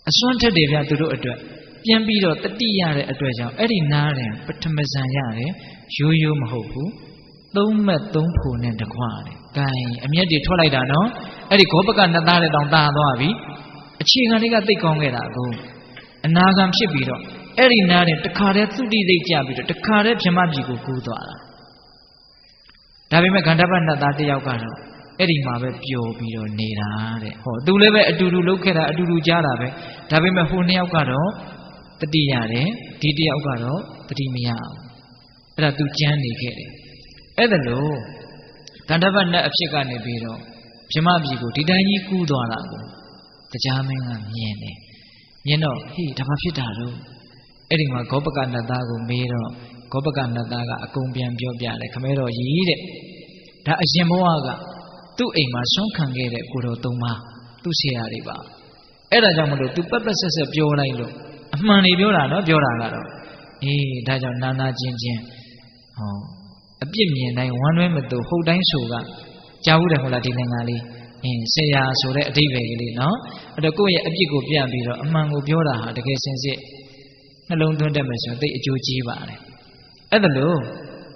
အစွမ်းထက်တယ်ဗျသူတို့အတွက်ပြန်ပြီးတော့တတိရတဲ့အတွက်ကြောင့်အဲ့ဒီနားတယ်ပထမဇန်ရတယ်ရိုးရိုးမဟုတ်ဘူးသုံးမဲ့သုံးဖို့နဲ့တကွာတယ်။ဒါရင်အမျက်တွေထွက်လိုက်တာနော်အဲ့ဒီဂောပကနတ်သားတဲ့တောင်တာသွားပြီအခြေခံလေးကသိကောင်းခဲ့တာကိုအနာဂံဖြစ်ပြီးတော့အဲ့ဒီနားတယ်တခါတည်းသုတိသိကြပြီးတော့တခါတည်းဗြဟ္မပြည်ကိုကူးသွားတာဒါပေမဲ့ဂန္ဓပနတ်သားတစ်ယောက်ကတော့အဲ့ဒီမှာပဲပျော်ပြီးတော့နေတာတဲ့ဟောသူလည်းပဲအတူတူလုပ်ခဲ့တာအတူတူကြားတာပဲဒါပေမဲ့ဟိုနှစ်ယောက်ကတော့တတိရတယ်ဒီတစ်ယောက်ကတော့တတိမရအောင်အဲ့ဒါသူကြမ်းနေခဲ့တယ်အဲ့ဒါလို့ဂန္ဓပနတ်အဖြစ်ကနေပြီးတော့ဗြဟ္မပြည်ကိုဒီတိုင်းကြီးကူးသွားတာကိုတရားမင်းကမြင်တယ်မြင်တော့ဟေးဒါဘာဖြစ်တာတော့အဲ့ဒီမှာဂောပကနတ်သားကိုမေးတော့ဂောပကနတ်သားကအကုန်ပြန်ပြောပြတယ်ခမဲတော်ကြီးတဲ့ဒါအရင်ဘဝကသူ့အိမ်မှာဆုံးခံခဲ့တဲ့ကိုတော်သုံးပါးသူ့ဆရာတွေပါအဲ့ဒါကြောင့်မလို့ तू ပက်ပက်ဆက်ဆက်ပြောလိုက်လို့အမှန်တွေပြောတာနော်ပြောတာကတော့အေးဒါကြောင့်နာနာချင်းချင်းဟောအပြစ်မြင်တိုင်းဝမ်းတွဲမတူဟုတ်တိုင်းဆိုကကြားဘူးတယ်ဟုတ်လားဒီလင်္ကာလေးဆရာဆိုတဲ့အဓိပ္ပာယ်ကလေးနော်အဲ့တော့ကိုယ့်ရဲ့အပြစ်ကိုပြပြီးတော့အမှန်ကိုပြောတာဟာတကယ်စင်စစ်နှလုံးသွင်းတတ်မယ်ဆိုရင်သိအကျိုးကြီးပါတယ်အဲ့ဒါလို့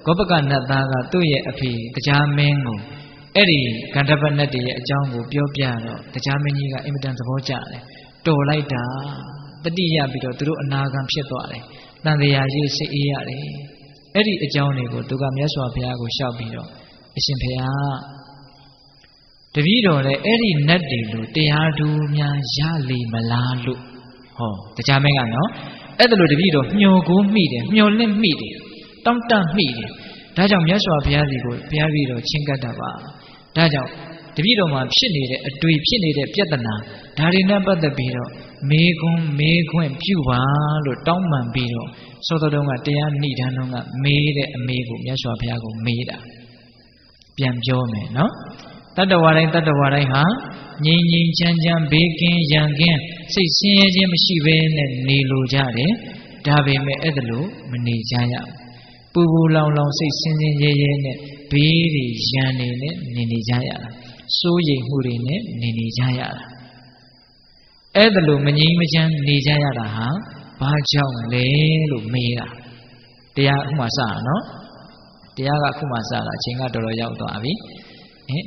ဂောပကနတ်သားကသူ့ရဲ့အဖေတရားမင်းကိုအဲ့ဒီဂန္ဓပနတ်တွေရဲ့အကြောင်းကိုပြောပြတော့တရားမင်းကြီးကအင်မတန်သဘောကျတယ်တော်လိုက်တာတတိယပြီးတော့သူတို့အနာဂံဖြစ်သွားတယ်တန်တရားရေးစိတ်အေးရတယ်အဲ့ဒီအကြောင်းတွေကိုသူကမြတ်စွာဘုရားကိုလျှောက်ပြီးတော့အရှင်ဘုရားတပည့်တော်လည်းအဲ့ဒီနတ်တွေလို့တရားဓုများရလေမလားလို့ဟောတရားမင်းကနော်အဲ့ဒါလို့တပည့်တော်မျောကိုမိတယ်မျောလင့်မိတယ်တောင့်တမိတယ်ဒါကြောင့်မြတ်စွာဘုရားစီကိုဘုရားပြီးတော့ချင်းကပ်တာပါဒါကြောင့်တပည့်တော်မှာဖြစ်နေတဲ့အတွေ့ဖြစ်နေတဲ့ပြဿနာဒါတွေနဲ့ပတ်သက်ပြီးတော့မေခွင့်ပြုပါလို့တောင်းပန်ပြီးတော့သောတော်တုံးကတရားဏိဒန်းတုံးကမေးတဲ့အမေကိုမြတ်စွာဘုရားကိုမေးတာပြန်ပြောမယ်နော်တတ္တဝါတိုင်းဟာငြိမ်ငြိမ်ချမ်းချမ်းဘေးကင်းရန်ကင်းစိတ်ဆင်းရဲခြင်းမရှိဘဲနဲ့နေလိုကြတယ်ဒါပေမဲ့အဲ့ဒါလို့မနေကြရဘူးပူပူလောင်လောင်စိတ်ဆင်းရဲရဲနဲ့ဘေးတွေရန်နေနဲ့နေကြရတာစိုးရိမ်မှုတွေနဲ့နေကြရတာအဲ့ဒါလို့မငြိမ်မချမ်းနေကြရတာဟာဘာကြောင့်လဲလို့မေးတာတရားအခုမှစတာနော်တရားကအခုမှစတာအချိန်ကတော်တော်ရောက်သွားပြီ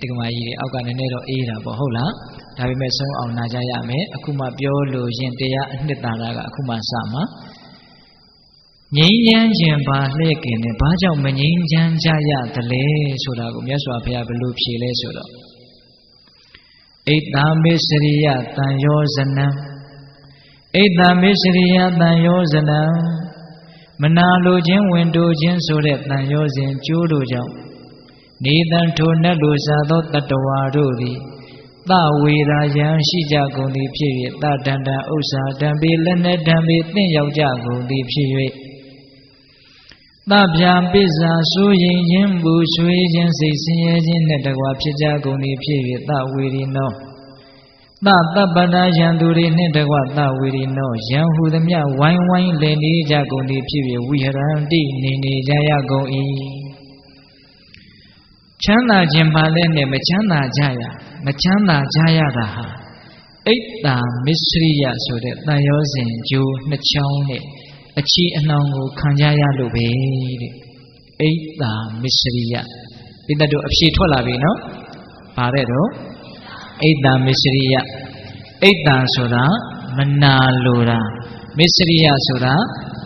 တက္ကမကြီးတွေအောက်ကနည်းနည်းတော့အေးတာပေါ့ဟုတ်လားဒါပေမဲ့ဆုံးအောင်နာကြရမယ်အခုမှပြောလို့ရင်တရားအနှစ်သာရကအခုမှစမှာငြိမ်းချမ်းခြင်းပါလှည့်ကင်နဲ့ဘာကြောင့်မငြိမ်းချမ်းကြရသလဲဆိုတာကိုမြတ်စွာဘုရားဘယ်လိုဖြေလဲဆိုတော့ဣတ္တမေစရိယတန်ယောဇနံဣတ္တမေစရိယတန်ယောဇနံမနာလိုခြင်းဝင်တိုးခြင်းဆိုတဲ့တန်ယောဇဉ်ကျိုးတို့ကြောင့်နေတံထိုနတ်လိုစားသောတတ္တဝါတို့သည်သဝေရာယံရှိကြကုန်သည်ဖြစ်၍တတန္တဥစ္စာတံပေလက်နဲ့တံပေသင့်ရောက်ကြကုန်သည်ဖြစ်၍သဗျာပိစ္ဆာစိုးရင်ခြင်းပူဆွေးခြင်းစိတ်ဆင်းရဲခြင်းနဲ့တကွာဖြစ်ကြကုန်သည်ဖြစ်၍သဝေရိနောသတပ္ပနာယံသူတွေနှင့်တကွသဝေရိနောယံဟုသမျှဝိုင်းဝိုင်းလည်နေကြကုန်သည်ဖြစ်၍ဝိဟရန္တိနေကြရကုန်၏ချမ်းသာခြင်းပါလဲနဲ့မချမ်းသာကြရမချမ်းသာကြရတာဟာဣတ္တာမစ္စရိယဆိုတဲ့တန်ရောစဉ်ကျိုးနှစ်ချောင်းနဲ့အချီအနှောင်ကိုခံကြရလို့ပဲတဲ့ဣတ္တာမစ္စရိယပိတ္တတို့အဖြေထွက်လာပြီနော်ဗါတဲ့တော့ဣတ္တာမစ္စရိယဣတ္တာဆိုတာမနာလိုတာမစ္စရိယဆိုတာ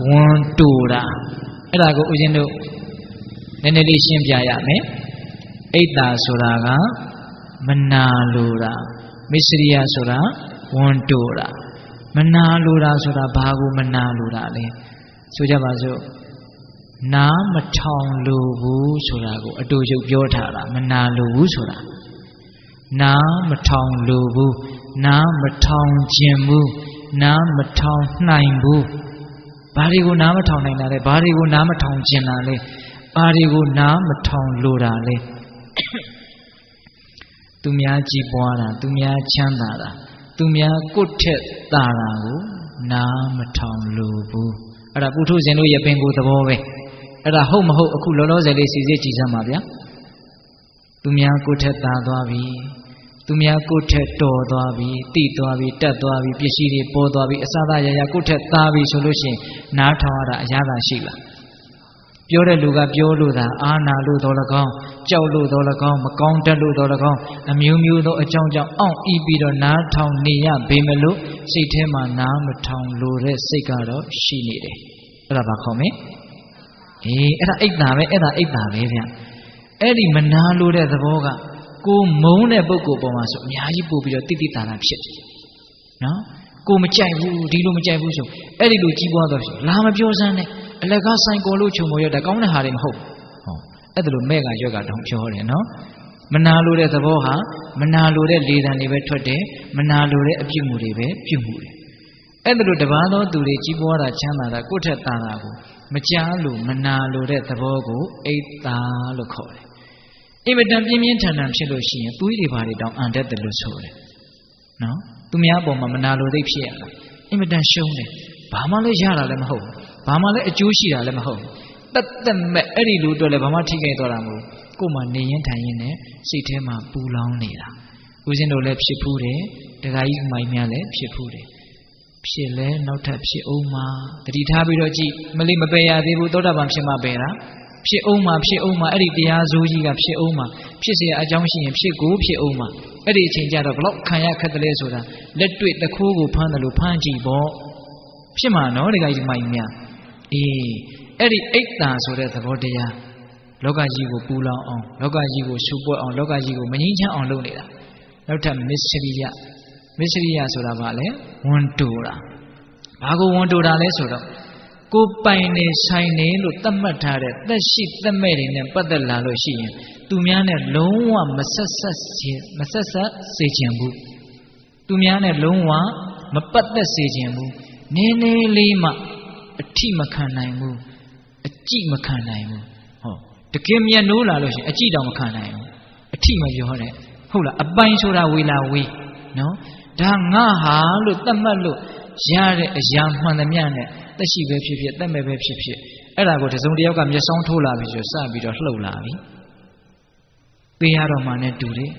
ဝန်တူတာအဲ့ဒါကိုဦးဇင်းတို့နည်းနည်းလေးရှင်းပြရမယ်ဣတ္တာဆိုတာကမနာလိုတာမစ္စရိယဆိုတာဝန်တူတာမနာလိုတာဆိုတာဘာကိုမနာလိုတာလဲဆိုကြပါစို့နားမထောင်လိုဘူးဆိုတာကိုအတူတူပြောထားတာမနာလိုဘူးဆိုတာ နာမထောင်လိုဘူးနာမထောင်ခြင်းဘူးနာမထောင်နိုင်ဘူးဘာတွေကိုနာမထောင်နိုင်တာလဲဘာတွေကိုနာမထောင်ခြင်းတာလဲဘာတွေကိုနာမထောင်လိုတာလဲသူများကြည်ပွားတာသူများချမ်းသာတာသူများကိုယ့်ထက်သာတာကိုနာမထောင်လိုဘူးအဲ့ဒါပုထုဇဉ်တို့ရဲ့ပင်ကိုယ်သဘောပဲအဲ့ဒါဟုတ်မဟုတ်အခုလောလောဆယ်လေးစီစစ်ကြည့်စမ်းပါဗျာသူများကိုယ့်ထက်သာသွားပြီသူများကိုယ့်ထက်တော်သွားပြီတိသွားပြီတက်သွားပြီပစ္စည်းတွေပေါ်သွားပြီအစသာရရကိုယ့်ထက်သာပြီဆိုလို့ရှိရင်နားထောင်ရတာအရသာရှိလားပြောတဲ့လူကပြောလို့သာအာနာလို့တော်၎င်းကြောက်လို့တော်၎င်းမကောင်းတတ်လို့တော်၎င်းအမျိုးမျိုးသောအကြောင်းကြောင့်အောင့်ဤပြီးတော့နားထောင်နေရပေမလို့စိတ်ထဲမှာနားမထောင်လို့တဲ့စိတ်ကတော့ရှိနေတယ်အဲ့ဒါဘာခေါ်မလဲအဲ့ဒါအိတ်တာပဲအဲ့ဒါအိတ်တာပဲဗျအဲ့ဒီမနာလို့တဲ့သဘောကကိုမုန်းတဲ့ပုဂ္ဂိုလ်ပေါ်မှာဆိုအများကြီးပို့ပြီးတော့တိတိတသာဖြစ်တယ်နော်ကိုမကြိုက်ဘူးဒီလိုမကြိုက်ဘူးဆိုအဲ့ဒီလိုကြီးပွားတော့လာမပြောစမ်းနဲ့အလကားဆိုင်ကိုလို့ခြုံပေါ်ရတာကောင်းတဲ့ဟာတွေမဟုတ်ဟောအဲ့ဒါလိုမဲ့ကရွက်ကတောင်ပြောတယ်နော်မနာလိုတဲ့သဘောဟာမနာလိုတဲ့လေသံတွေပဲထွက်တယ်မနာလိုတဲ့အပြုမှုတွေပဲပြုမှုတယ်အဲ့ဒါလိုတပါးသောသူတွေကြီးပွားတာချမ်းသာတာကိုယ့်ထက်သာတာကိုမကြားလို့မနာလိုတဲ့သဘောကိုအိတ်တာလို့ခေါ်တယ်အင်မတန်ပြင်းပြင်းထန်ထန်ဖြစ်လို့ရှိရင်သွေးတွေဘာတွေတောင်အန်တတ်တယ်လို့ဆိုတယ်နော်သူများပေါ်မှာမနာလိုသိဖြစ်ရတာအင်မတန်ရှုံးတယ်ဘာမှလည်းရတာလည်းမဟုတ်ဘာမှလည်းအကျိုးရှိတာလည်းမဟုတ်တက်တက်မဲ့အဲ့ဒီလိုအတွက်လည်းဘာမှထိခိုက်သွားတာမဟုတ်ကိုယ်မှနေရင်ထိုင်ရင်နဲ့စိတ်ထဲမှာပူလောင်နေတာဦးဇင်းတို့လည်းဖြစ်ဖူးတယ်ဒကာကြီးမိုင်များလည်းဖြစ်ဖူးတယ်ဖြစ်လဲနောက်ထပ်ဖြစ်အောင်မှာတတိထားပြီးတော့ကြည့်မလေးမပယ်ရသေးဘူးသောတာပန်ဖြစ်မှပယ်တာဖြစ်အောင်မှာအဲ့ဒီတရားစိုးကြီးကဖြစ်အောင်မှာဖြစ်เสียအကြောင်းရှိရင်ဖြစ်ကိုဖြစ်အောင်မှာအဲ့ဒီအချိန်ကျတော့ဘလောက်ခံရခက်တယ်လဲဆိုတာလက်တွေ့တခိုးကိုဖမ်းတယ်လို့ဖမ်းကြည့်ပေါ့ဖြစ်မှာနော်ဒကာကြီးမိုင်များအဲ့ဒီအိတ်တာဆိုတဲ့သဘောတရားလောကကြီးကိုပူလောင်အောင်လောကကြီးကိုရှုပ်ပွက်အောင်လောကကြီးကိုမငြိမ်းချမ်းအောင်လုပ်နေတာနောက်ထပ်မစ္စရိယဆိုတာဗာလဲဝန်တိုတာဘာကိုဝန်တိုတာလဲဆိုတော့ကိုပိုင်နေဆိုင်နေလို့သတ်မှတ်ထားတဲ့သက်ရှိသက်မဲ့တွေနဲ့ပတ်သက်လာလို့ရှိရင်သူများနဲ့လုံးဝမဆက်ဆက်စေခြင်းဘူးသူများနဲ့လုံးဝမပတ်သက်စေခြင်းဘူးနည်းနည်းလေးမှအထိမခံနိုင်ဘူးအကြည့်မခံနိုင်ဘူးဟောတကယ်မြတ်နိုးလာလို့ရှိရင်အကြည့်တောင်မခံနိုင်ဘူးအထိမပြောနဲ့ဟုတ်လားအပိုင်ဆိုတာဝေလာဝေးနော်ဒါငါဟာလို့သတ်မှတ်လို့ရတဲ့အရာမှန်သမျှနဲ့သက်ရှိပဲဖြစ်ဖြစ်သက်မဲ့ပဲဖြစ်ဖြစ်အဲ့ဒါကိုတစုံတစ်ယောက်ကမျက်စောင်းထိုးလာပြီးဆိုစပြီးတော့လှုပ်လာပြီသိရတော့မှနဲ့တူတယ်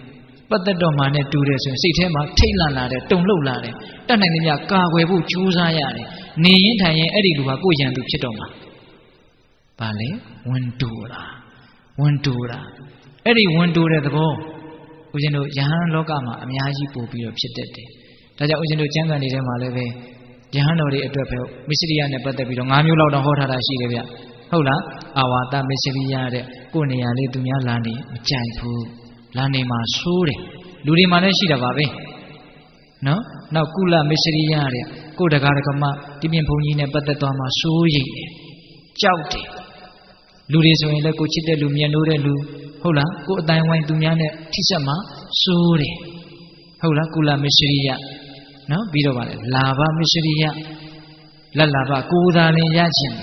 ပတ်သက်တော့မှနဲ့တူတယ်ဆိုရင်စိတ်ထဲမှာထိတ်လန့်လာတယ်တုန်လှုပ်လာတယ်တတ်နိုင်သမျှကာကွယ်ဖို့ကြိုးစားရတယ်နေရင်ထိုင်ရင်အဲ့ဒီလူဟာကိုယ်ရန်သူဖြစ်တော့မှာဘာလဲဝန်တူတာအဲ့ဒီဝန်တူတဲ့သဘောဦးဇင်းတို့ယဟန်လောကမှာအများကြီးပို့ပြီးတော့ဖြစ်တတ်တယ်ဒါကြောင့်ဦးဇင်းတို့ကျမ်းဂန်တွေထဲမှာလည်းပဲယဟန်တော်တွေအတွက်ပဲမစ္စရိယနဲ့ပတ်သက်ပြီးတော့၅မျိုးလောက်တော့ဟောထားတာရှိတယ်ဗျဟုတ်လားအာဝါဒမစ္စရိယတဲ့ကိုယ်နေရာလေးသူများလာနေမကြိုက်ဘူးလာနေမှာဆိုးတယ်လူတွေမှာလည်းရှိတာပါပဲနော်နောက်ကုလမစ္စရိယတဲ့ကိုယ်တကားတကမဒီပြင်ဘုံကြီးနဲ့ပတ်သက်သွားမှာဆိုးရိပ်တယ်ကြောက်တယ်လူတွေဆိုရင်လည်းကိုချစ်တဲ့လူမြတ်နိုးတဲ့လူဟုတ်လားကိုအတိုင်းဝိုင်းသူများနဲ့ထိစပ်မှာဆိုးတယ်ဟုတ်လားကုလမစ္စရိယနော်ပြီးတော့ဗါလေလာဘမစ္စရိယလက်လာဘကိုယ်သာလင်ရခြင်း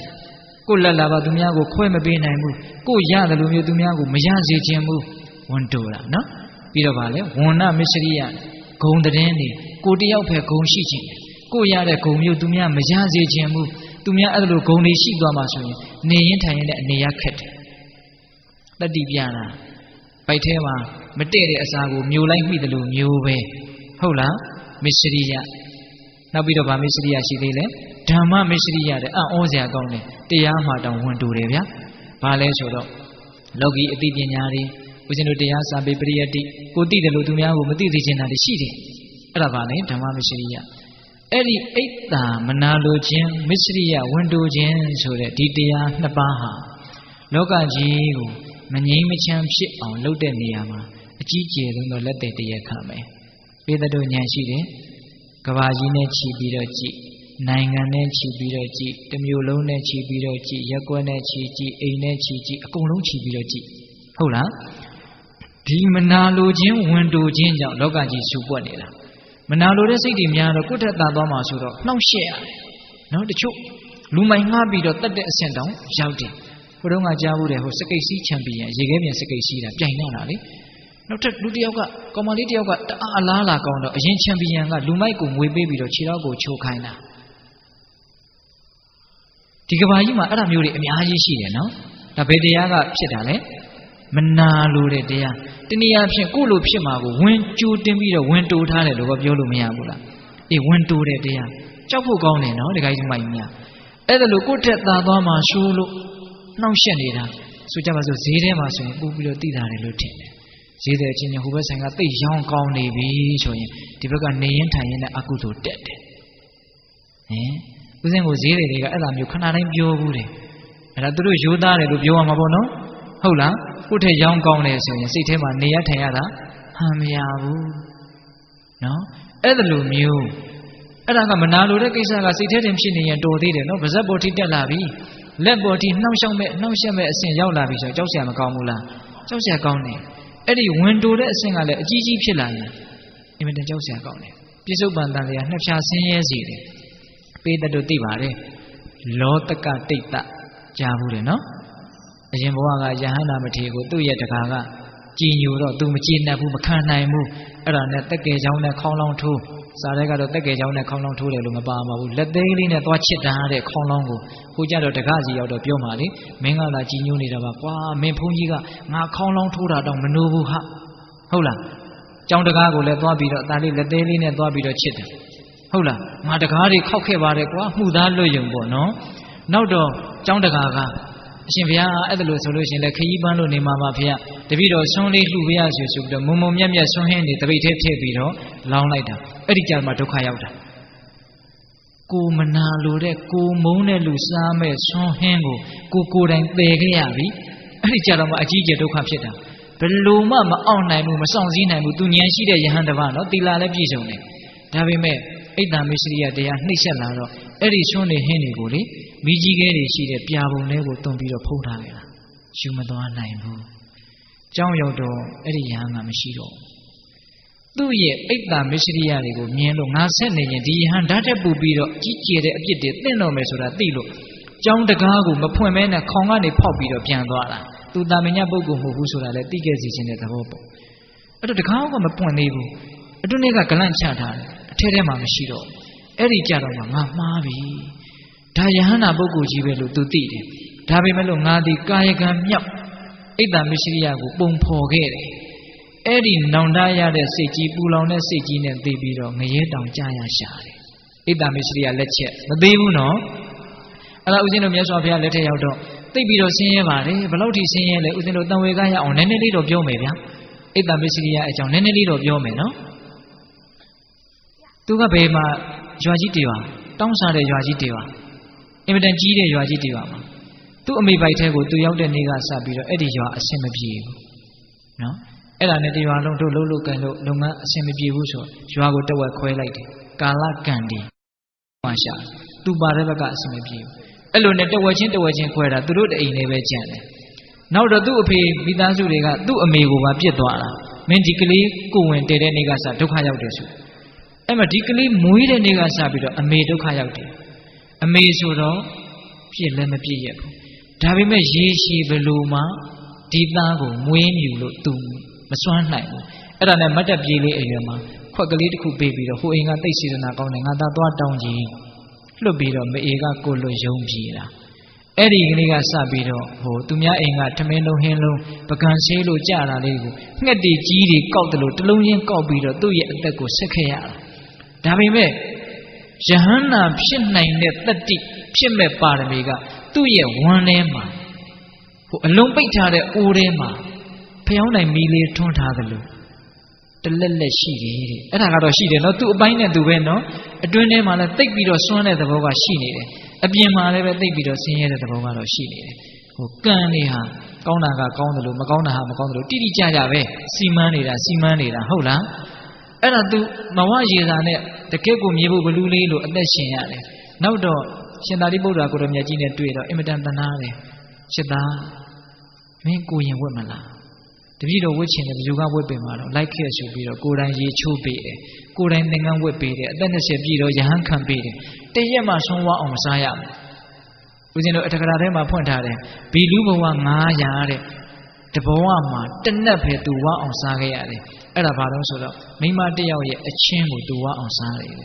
ကိုလက်လာဘသူများကိုခွဲမပေးနိုင်ဘူးကိုရတယ်လို့မျိုးသူများကိုမရစေခြင်းဘူးဝန်တိုတာနော်ပြီးတော့ဗါလေဝဏမစ္စရိယဂုံတည်င်းနေကိုတယောက်ပဲဂုံရှိခြင်းကိုရတဲ့ဂုံမျိုးသူများမရစေခြင်းဘူးသူများအဲ့လိုဂုံတွေရှိသွားမှာဆိုရင်နေရင်ထိုင်ရင်လည်းအနေရခက်တယ်တတိပြတာပိုက်ထဲမှာမတည့်တဲ့အစာကိုမျိုးလိုက်မိတယ်လို့မျိုးပဲဟုတ်လားမစ္စရိယနောက်ပြီးတော့ဗာမစ္စရိယရှိသေးလဲဓမ္မမစ္စရိယတဲ့အံ့ဩစရာကောင်းတယ်တရားမှတောင်ဝန်တူတယ်ဗျာဘာလဲဆိုတော့လောကီအသိပညာတွေဦးဇင်းတို့တရားစာပေပရိယတ္တိကိုသိတယ်လို့သူများကိုမသိသိချင်တာရှိတယ်အဲ့ဒါဗာလဲဓမ္မမစ္စရိယအဲ့ဒီအိတ်တာမနာလိုခြင်းမစ္စရိယဝန်တူခြင်းဆိုတဲ့ဒီတရားနှစ်ပါးဟာလောကကြီးကိုမငြိမ်းမချမ်းဖြစ်အောင်လုပ်တဲ့နေရာမှာအကြီးကျယ်ဆုံးသောလက်သက်တရားခံမယ်ပေတတို့ဉာဏ်ရှိတယ်ကဘာကြီးနဲ့ခြိပြီးတော့ကြည့်နိုင်ငံနဲ့ခြိပြီးတော့ကြည့်တမျိုးလုံးနဲ့ခြိပြီးတော့ကြည့်ရက်ကွက်နဲ့ခြိကြည့်အိမ်နဲ့ခြိကြည့်အကုန်လုံးခြိပြီးတော့ကြည့်ဟုတ်လား ဒီမနာလိုခြင်းဝန်တိုခြင်းကြောင့်လောကကြီးရှုပွက်နေတာမနာလိုတဲ့စိတ်တွေများတော့ကိုယ့်ထက်သာသွားမှာဆိုတော့နှောင့်ယှက်ရတယ်နော်တချို့လူမိုင်ငှားပြီးတော့တတ်တဲ့အဆင့်တောင်ရောက်တယ်ဟိုတုန်းကကြားဘူးတယ်ဟိုစကိတ်စီးချန်ပီယံရေခဲပြင်စကိတ်စီးတာပြိုင်နေတာလေနောက်ထပ်လူတစ်ယောက်ကကောင်မလေးတစ်ယောက်ကတအားအလားလာကောင်းတော့အရင်ချန်ပီယံကလူမိုက်ကိုငွေပေးပြီးတော့ခြေထောက်ကိုချိုးခိုင်းတာဒီကဘာကြီးမှာအဲ့ဒါမျိုးတွေအများကြီးရှိတယ်နော်ဒါဘယ်တရားကဖြစ်တာလဲမနာလိုတဲ့တရားတနည်းအားဖြင့်ကိုယ့်လိုဖြစ်မှာကိုဝင်ကြိုတင်ပြီးတော့ဝင်တိုးထားတယ်လို့ပြောလို့မရဘူးလားအေးဝင်တိုးတဲ့တရားကြောက်ဖို့ကောင်းတယ်နော်ဒီကိစ္စမိုက်များအဲ့ဒါလို့ကိုယ့်ထက်သာသွားမှာရှိုးလို့နှောင့်ယှက်နေတာဆိုကြပါစို့ဈေးထဲမှာဆိုရင်ပို့ပြီးတော့သိတာတယ်လို့ထင်တယ်ဈေးတဲ့အချင်းချင်းဟိုဘက်ဆိုင်ကသိရောင်းကောင်းနေပြီဆိုရင်ဒီဘက်ကနေရင်ထိုင်ရင်လည်းအကုသိုလ်တက်တယ်ဦးဇင်းကိုဈေးတွေကအဲ့ဒါမျိုးခဏတိုင်းပြောဘူးတယ်အဲ့ဒါသူတို့ရိုးသားတယ်လို့ပြောရမှာပေါ့နော်ဟုတ်လားကိုယ့်ထက်ရောင်းကောင်းတယ်ဆိုရင်စိတ်ထဲမှာနေရထိုင်ရတာဟန်မရဘူးနော်အဲ့ဒါလိုမျိုးအဲ့ဒါကမနာလိုတဲ့ကိစ္စကစိတ်ထဲတင်ဖြစ်နေရင်တော်သေးတယ်နော်ဗဇက်ပေါ်ထိတက်လာပြီလက်ပေါ်ထိနှောင့်ယှက်မဲ့အဆင့်ရောက်လာပြီဆိုတော့ကြောက်စရာမကောင်းဘူးလားကြောက်စရာကောင်းတယ်အဲ့ဒီဝင်တိုတဲ့အဆင့်ကလည်းအကြီးကြီးဖြစ်လာရင်အင်မတန်ကြောက်စရာကောင်းတယ်ပြစ္ဆုတ်ပန်တန်တွေကနှစ်ဖြာဆင်းရဲစေတယ်ပေးတဲ့တို့သိပါတယ်လောတကတိတ်တကြားဘူးတယ်နော်အရင်ဘဝကယဟန္တာမထေရကိုသူ့ရဲ့တကာကကြည်ညိုတော့သူမကြည်နပ်ဘူးမခံနိုင်ဘူးအဲ့ဒါနဲ့တက်ကယ်ချောင်းနဲ့ခေါင်းလောင်းထိုးစားတဲ့ကတော့တက်ကယ်ချောင်းနဲ့ခေါင်းလောင်းထိုးတယ်လို့မပါပါဘူးလက်သေးလေးနဲ့သွားချစ်တာတဲ့ခေါင်းလောင်းကိုဟိုကြတော့တကားစီရောက်တော့ပြောမှလေမင်းကလာကြည်ညိုနေတာပါကွာမင်းဖုန်းကြီးကငါခေါင်းလောင်းထိုးတာတော့မနိုးဘူးဟာဟုတ်လားကျောင်းတကားကိုလည်းသွားပြီးတော့အသားလေးလက်သေးလေးနဲ့သွားပြီးတော့ချစ်တယ်ဟုတ်လားငါတကားတွေခောက်ခဲ့ပါတယ်ကွာမှုသားလွတ်ယုံပေါ့နော်နောက်တော့ကျောင်းတကားကအရှင်ဘုရားအဲ့ဒါလို့ဆိုလို့ရှင်လည်းခရီးပန်းလို့နေမှာပါဖေ။တပည့်တော်ဆွန်းလေးလှူပေးရဆိုပြီးတော့မုံမုံမြက်မြက်ဆွန်းဟင်းနေတပိတ်ထဲထည့်ပြီးတော့လောင်းလိုက်တာအဲ့ဒီကြမှာဒုက္ခရောက်တာကိုမနာလိုတဲ့ကိုမုန်းတဲ့လူစားမဲ့ဆွန်းဟင်းကိုကိုယ်တိုင်ပယ်ခဲ့ရပြီအဲ့ဒီကြတော့မှအကြီးကျယ်ဒုက္ခဖြစ်တာဘယ်လိုမှမအောင်နိုင်ဘူးမဆောင်စည်းနိုင်ဘူးသူဉာဏ်ရှိတဲ့ယဟန်တစ်ပါးနော်သီလလည်းပြည့်စုံတယ်ဒါပေမဲ့အိတ်တံမစ္စရိယတရားနှိမ့်ဆက်လာတော့အဲ့ဒီဆွန်းနေဟင်းတွေကိုလေမိကြီးခဲတွေရှိတဲ့ပြာပုံလေးကိုတွန်းပြီးတော့ဖုံးထားခဲ့တာယူမသွားနိုင်ဘူးကြောင်းရောက်တော့အဲ့ဒီယဟန်ကမရှိတော့သူ့ရဲ့အိတ်တံမစ္စရိယတွေကိုမြင်လို့ငါဆက်နေရင်ဒီယဟန်ဓာတ်တက်ပူပြီးတော့ကြီးကျယ်တဲ့အပြစ်တွေသင့်တော်မယ်ဆိုတာသိလို့ကြောင်းတကားကိုမဖွင့်မဲနဲ့ခေါင်ကနေဖောက်ပြီးတော့ပြန်သွားတာသူတာမညပုဂ္ဂိုလ်မဟုတ်ဘူးဆိုတာလည်းသိခဲ့စီခြင်းတဲ့သဘောပေါ့အဲ့တော့တကားကမပွင့်သေးဘူးအတွင်းထဲကဂလန့်ချထားတယ်အထဲထဲမှာမရှိတော့အဲ့ဒီကြတော့မှငါမှားပြီဒါယဟန္တာပုဂ္ဂိုလ်ကြီးပဲလို့သူသိတယ်ဒါပေမဲ့လို့ငါဒီကာယကံမြောက်အိတ်တံမစ္စရိယကိုပုံဖော်ခဲ့တယ်အဲ့ဒီနောင်တရတဲ့စိတ်ကြီးပူလောင်တဲ့စိတ်ကြီးနဲ့သိပြီးတော့ငရဲတောင်ကြာရရှာတယ်အိတ်တံမစ္စရိယလက်ချက်မသေးဘူးနော်အဲ့ဒါဦးဇင်းတို့မြတ်စွာဘုရားလက်ထက်ရောက်တော့သိပြီးတော့ဆင်းရဲပါတယ်ဘယ်လောက်ထိဆင်းရဲလဲဦးဇင်းတို့တန်ဝေကရအောင်နည်းနည်းလေးတော့ပြောမယ်ဗျာအိတ်တံမစ္စရိယအကြောင်းနည်းနည်းလေးတော့ပြောမယ်နော်သူကဘယ်မှာရွာကြီးတေပါတောင်းစားတဲ့ရွာကြီးတေပါအင်မတန်ကြီးတဲ့ရွာကြီးတေပါမှာသူ့အမေပိုက်ထဲကိုသူရောက်တဲ့နေ့ကစပြီးတော့အဲ့ဒီရွာအဆင်မပြေဘူးနော်အဲ့ဒါနဲ့တရွာလုံးတို့လှုပ်လှုပ်ကန်လို့လုပ်ငန်းအဆင်မပြေဘူးဆိုရွာကိုတဝက်ခွဲလိုက်တယ်ကာလကံဒီမှရှာသူပါတဲ့ဘက်ကအဆင်မပြေဘူးအဲ့လိုနဲ့တဝက်ချင်းခွဲတာသူတို့တအိမ်လေးပဲကြံတယ်နောက်တော့သူ့အဖေမိသားစုတွေကသူ့အမေကိုပါပြစ်သွားတာမင်းဒီကလေးကိုဝင်တည်တဲ့နေ့ကစဒုက္ခရောက်တယ်ဆိုအဲ့မှာဒီကလေးမွေးတဲ့နေ့ကစပြီးတော့အမေဒုက္ခရောက်တယ်အမေဆိုတော့ပြည့်လည်းမပြည့်ရဘူးဒါပေမဲ့ရေရှည်ဘလို့မှဒီသားကိုမွေးမြူလို့သူမစွမ်းနိုင်ဘူးအဲ့ဒါနဲ့မတ်တက်ပြေးလေးအရွယ်မှာခွက်ကလေးတစ်ခုပေးပြီးတော့ဟိုအိမ်ကတိတ်စေတနာကောင်းတယ်ငါသားသွားတောင်းကြည့်လွတ်ပြီးတော့မအေကကိုလွတ်ယုံပြေးတာအဲ့ဒီကလေးကစပြီးတော့ဟိုသူများအိမ်ကထမင်းလုံးဟင်းလုံးပကံဆေးလို့ကြတာလေးကိုငှက်တီကြီးတွေကောက်တယ်လို့တလုံးချင်းကောက်ပြီးတော့သူ့ရဲ့အသက်ကိုဆက်ခဲ့ရတာဒါပေမဲ့ယဟန္တာဖြစ်နိုင်တဲ့တတ္တိဖြစ်မဲ့ပါရမီကသူ့ရဲ့ဝမ်းထဲမှာဟိုအလုံးပိတ်ထားတဲ့အိုးထဲမှာဖျောင်းနိုင်မီလေးထွန်းထားသလိုတလက်လက်ရှိတယ်တဲ့အဲ့ဒါကတော့ရှိတယ်နော်သူ့အပိုင်းနဲ့သူပဲနော်အတွင်းထဲမှာလည်းတိတ်ပြီးတော့စွန့်တဲ့သဘောကရှိနေတယ်အပြင်မှာလည်းပဲတိတ်ပြီးတော့ဆင်းရဲတဲ့သဘောကတော့ရှိနေတယ်ဟိုကံတွေဟာကောင်းတာကကောင်းတယ်လို့မကောင်းတာဟာမကောင်းတယ်လို့တိတိကျကျပဲစီမန်းနေတာဟုတ်လားအဲ့ဒါသူမဝရေစာနဲ့တကယ့်ကိုမြေဖို့ဘလူးလေးလို့အသက်ရှင်ရတယ်နောက်တော့ရှင်သာရိပုတ္တရာကိုရမြတ်ကြီးနဲ့တွေ့တော့အင်မတန်သနာတယ်ရှစ်သားမင်းကိုရင်ဝတ်မလားတ ပြည်တော်ဝတ်ချင်တယ်ဘယ်သူကဝတ်ပင်မှာတော့လိုက်ခဲ့ဆိုပြီးတော့ကိုယ်တိုင်ရေချိုးပေးတယ်ကိုယ်တိုင်သင်္ကန်းဝတ်ပေးတယ်အသက်20ပြည်တော်ရဟန်းခံပေးတယ်တရက်မှဆုံးဝအောင်မစားရဘူးဦးဇင်းတို့အထက်ကရာထဲမှာဖွင့်ထားတယ်ဘီလူဘဝ900တဲ့တဘဝမှာတနက်ပဲသူဝအောင်စားခဲ့ရတယ်အဲ့ဒါဘာလို့ဆိုတော့မိမတယောက်ရဲ့အချင်းကိုသူဝအောင်စားတယ်